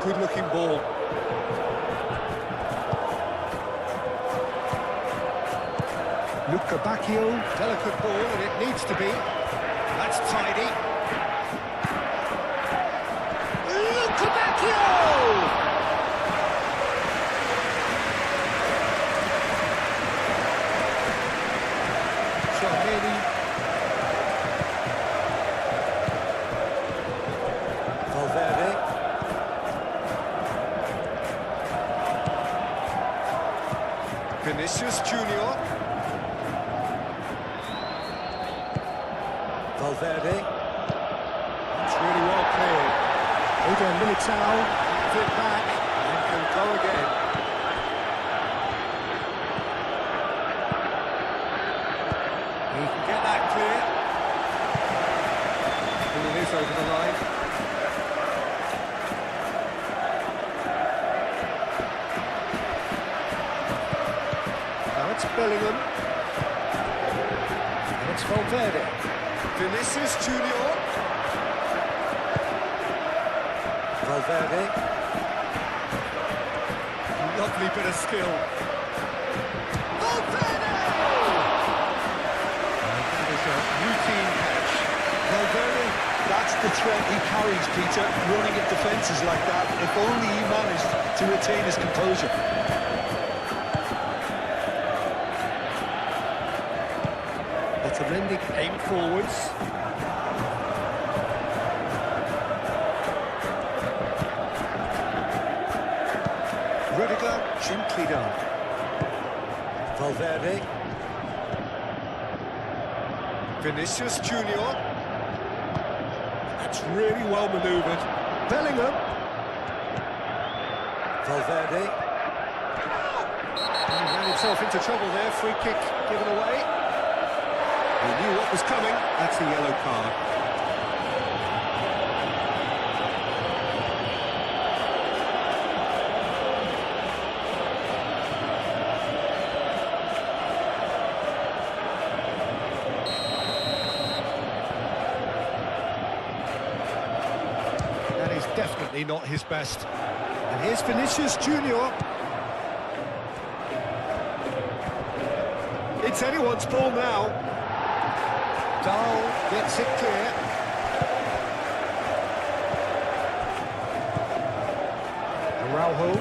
Good-looking ball. Luca Bacchio, delicate ball, and it needs to be. That's tidy. Luca Bacchio! Schwabeni. Valverde. Vinicius Junior. Valverde. It's really well cleared. Eder Militao, flip back, and can go again. He can get that clear. Pulling this over the line. It's Bellingham. And it's Valverde. Vinicius Junior. Valverde. Lovely bit of skill. Valverde! And that is a routine catch. Valverde. That's the threat he carries, Peter, running at defences like that. If only he managed to retain his composure. Otamendi aim forwards. Rudiger, gently done. Valverde. Vinicius Junior. That's really well manoeuvred. Bellingham. Valverde. He ran himself into trouble there. Free kick given away. He knew what was coming. That's a yellow card. That is definitely not his best. And here's Vinicius Junior. It's anyone's ball now. Dahl gets it clear. Araujo.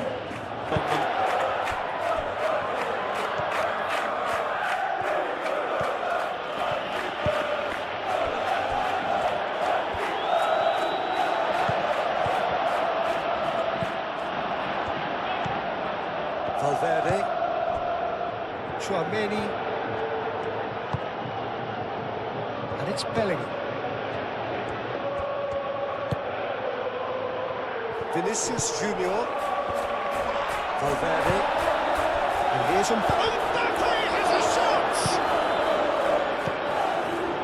Valverde. Chouameni. And it's Bellingham. Vinicius Junior. Valverde. And here's Mbappe has a shot!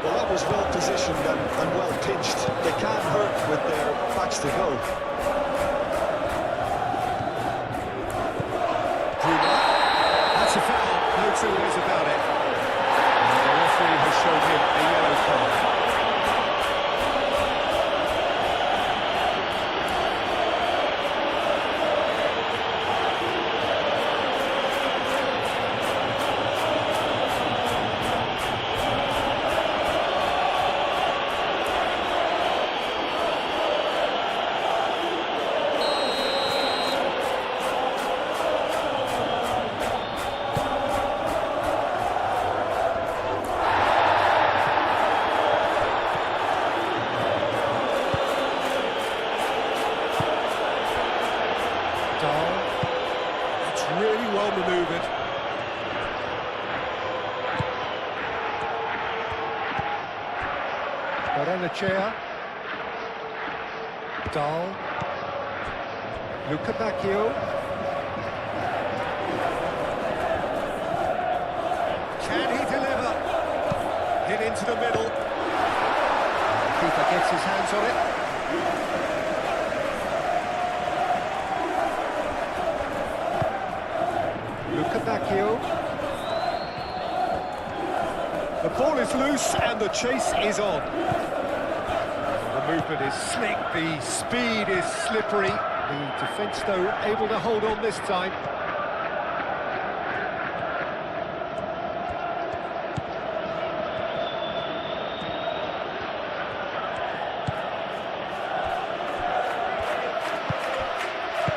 Well, that was well positioned and well pitched. They can't hurt with their backs to go. That's a foul, no two ways about it. And the referee has showed him a yellow card. That's really well manoeuvred. Barrenechea. Dahl. Luca Bacchio. Can he deliver? Hit into the middle. Keeper gets his hands on it. Bacchio. The ball is loose and the chase is on. The movement is slick, the speed is slippery. The defence, though, able to hold on this time.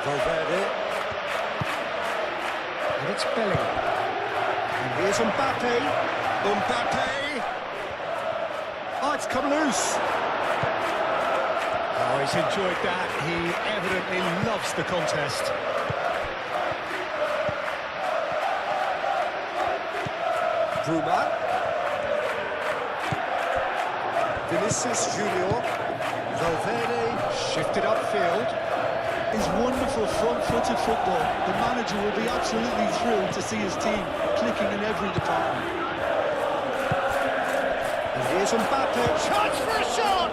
Valverde. And it's Bellingham. And here's Mbappe. Mbappe! Oh, it's come loose. Oh, he's enjoyed that. He evidently loves the contest. Bruma. Vinicius Junior. Valverde shifted upfield. His wonderful front-footed football. The manager will be absolutely thrilled to see his team clicking in every department. And here's Mbappe. Chance for a shot!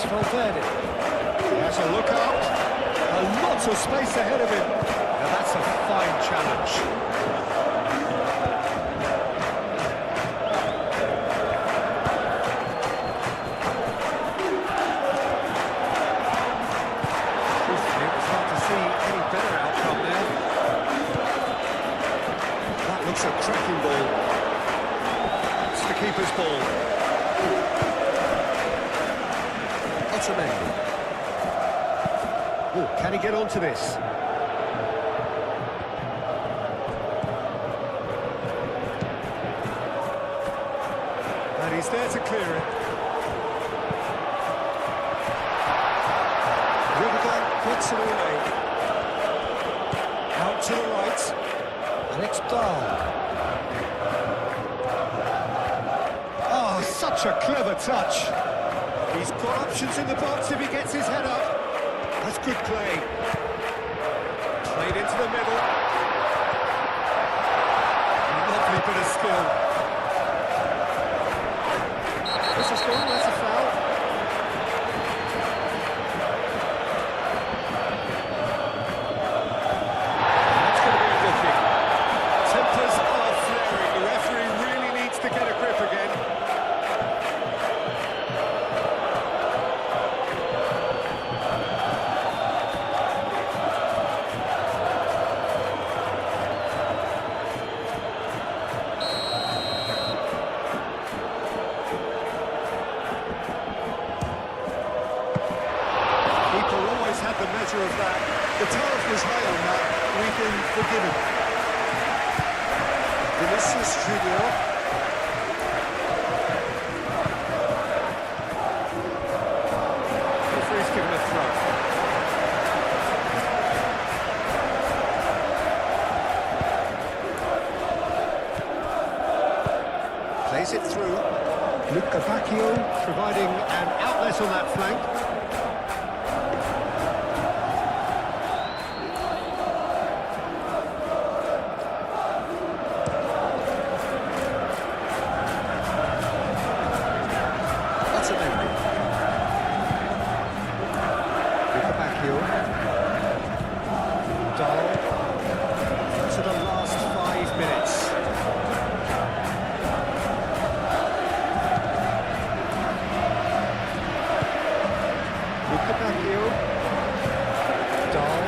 Valverde. He has a look up. A lot of space ahead of him. Now that's a fine challenge. Truthfully, it was hard to see any better outcome there. That looks a cracking ball. It's the keeper's ball. Oh, can he get onto this? And he's there to clear it. Riverbank puts it away. Out to the right. And it's Dahl. Oh, such a clever touch. He's got options in the box if he gets his head up. That's good play. Played into the middle. Lovely bit of skill. This is gone, that's a foul. That's going to be a booking. Tempers are flaring. The referee really needs to get a grip again. given. Vinicius Junior. Referee's given a throw. Plays it through. Luca Bacchio providing an outlet on that flank. That's an enemy. Luca Bacchio. Dahl. To the last 5 minutes. Dahl.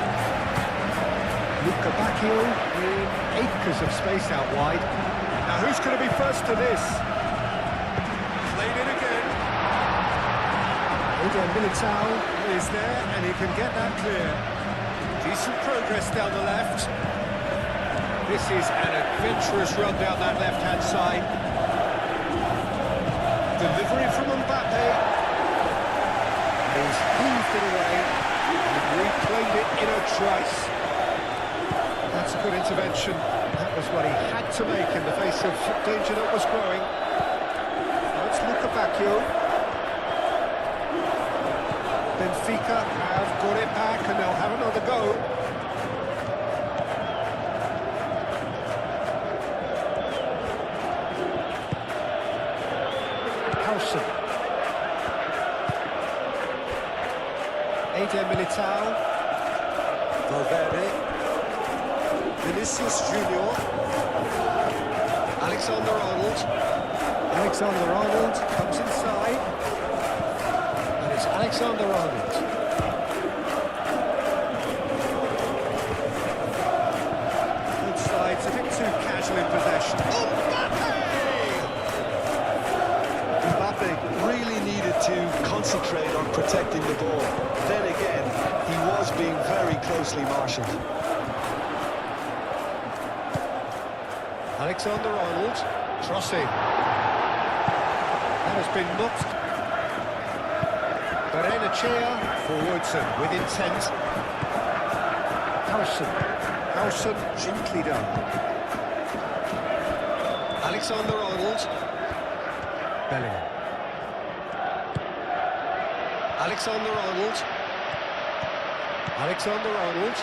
Luca Bacchio in acres of space out wide. Now who's going to be first to this? Played in again. Militao is there and he can get that clear. Decent progress down the left. This is an adventurous run down that left-hand side. Delivery from Mbappe. He's heaved it away and reclaimed it in a trice. That's a good intervention. That was what he had to make in the face of danger that was growing. Now it's Luca Bacchio. Benfica have got it back and they'll have another go. Militao, Valverde, Vinicius Junior, Alexander-Arnold. Alexander-Arnold comes inside, and it's Alexander-Arnold. Both sides a bit too casual in possession. Mbappe really needed to concentrate on protecting the ball. Then again, he was being very closely marshalled. Alexander-Arnold, crossing. That has been knocked. Berenachea forwards and with intent. Howson, gently done. Alexander-Arnold. Bellingham. Alexander-Arnold. Alexander-Arnold.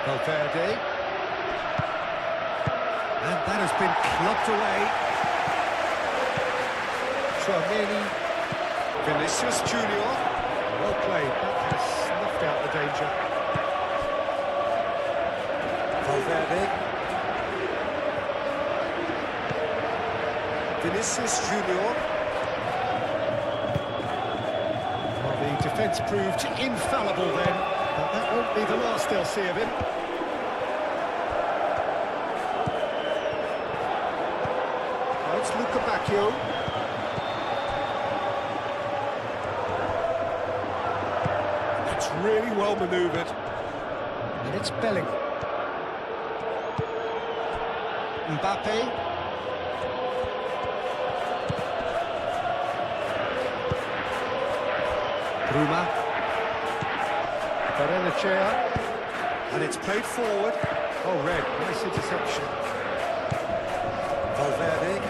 Valverde. And that has been clubbed away. Tchouaméni. Vinicius Junior. Well played. That has snuffed out the danger. Valverde. Vinicius Junior. Well, the defence proved infallible then, but that won't be the last they'll see of him. Now it's Luca Bacchio. That's really well manoeuvred. And it's Bellingham. Mbappe. Bruma. Berenachea. And it's played forward. Oh, red. Nice interception. Valverde.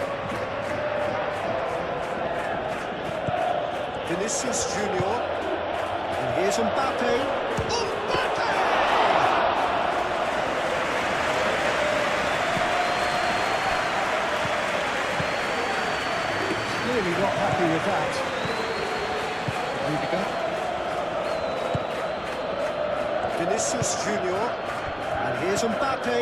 Vinicius Junior. And here's Mbappe. Mbappe! Clearly not happy with that. Vinicius Junior, and here's Mbappe.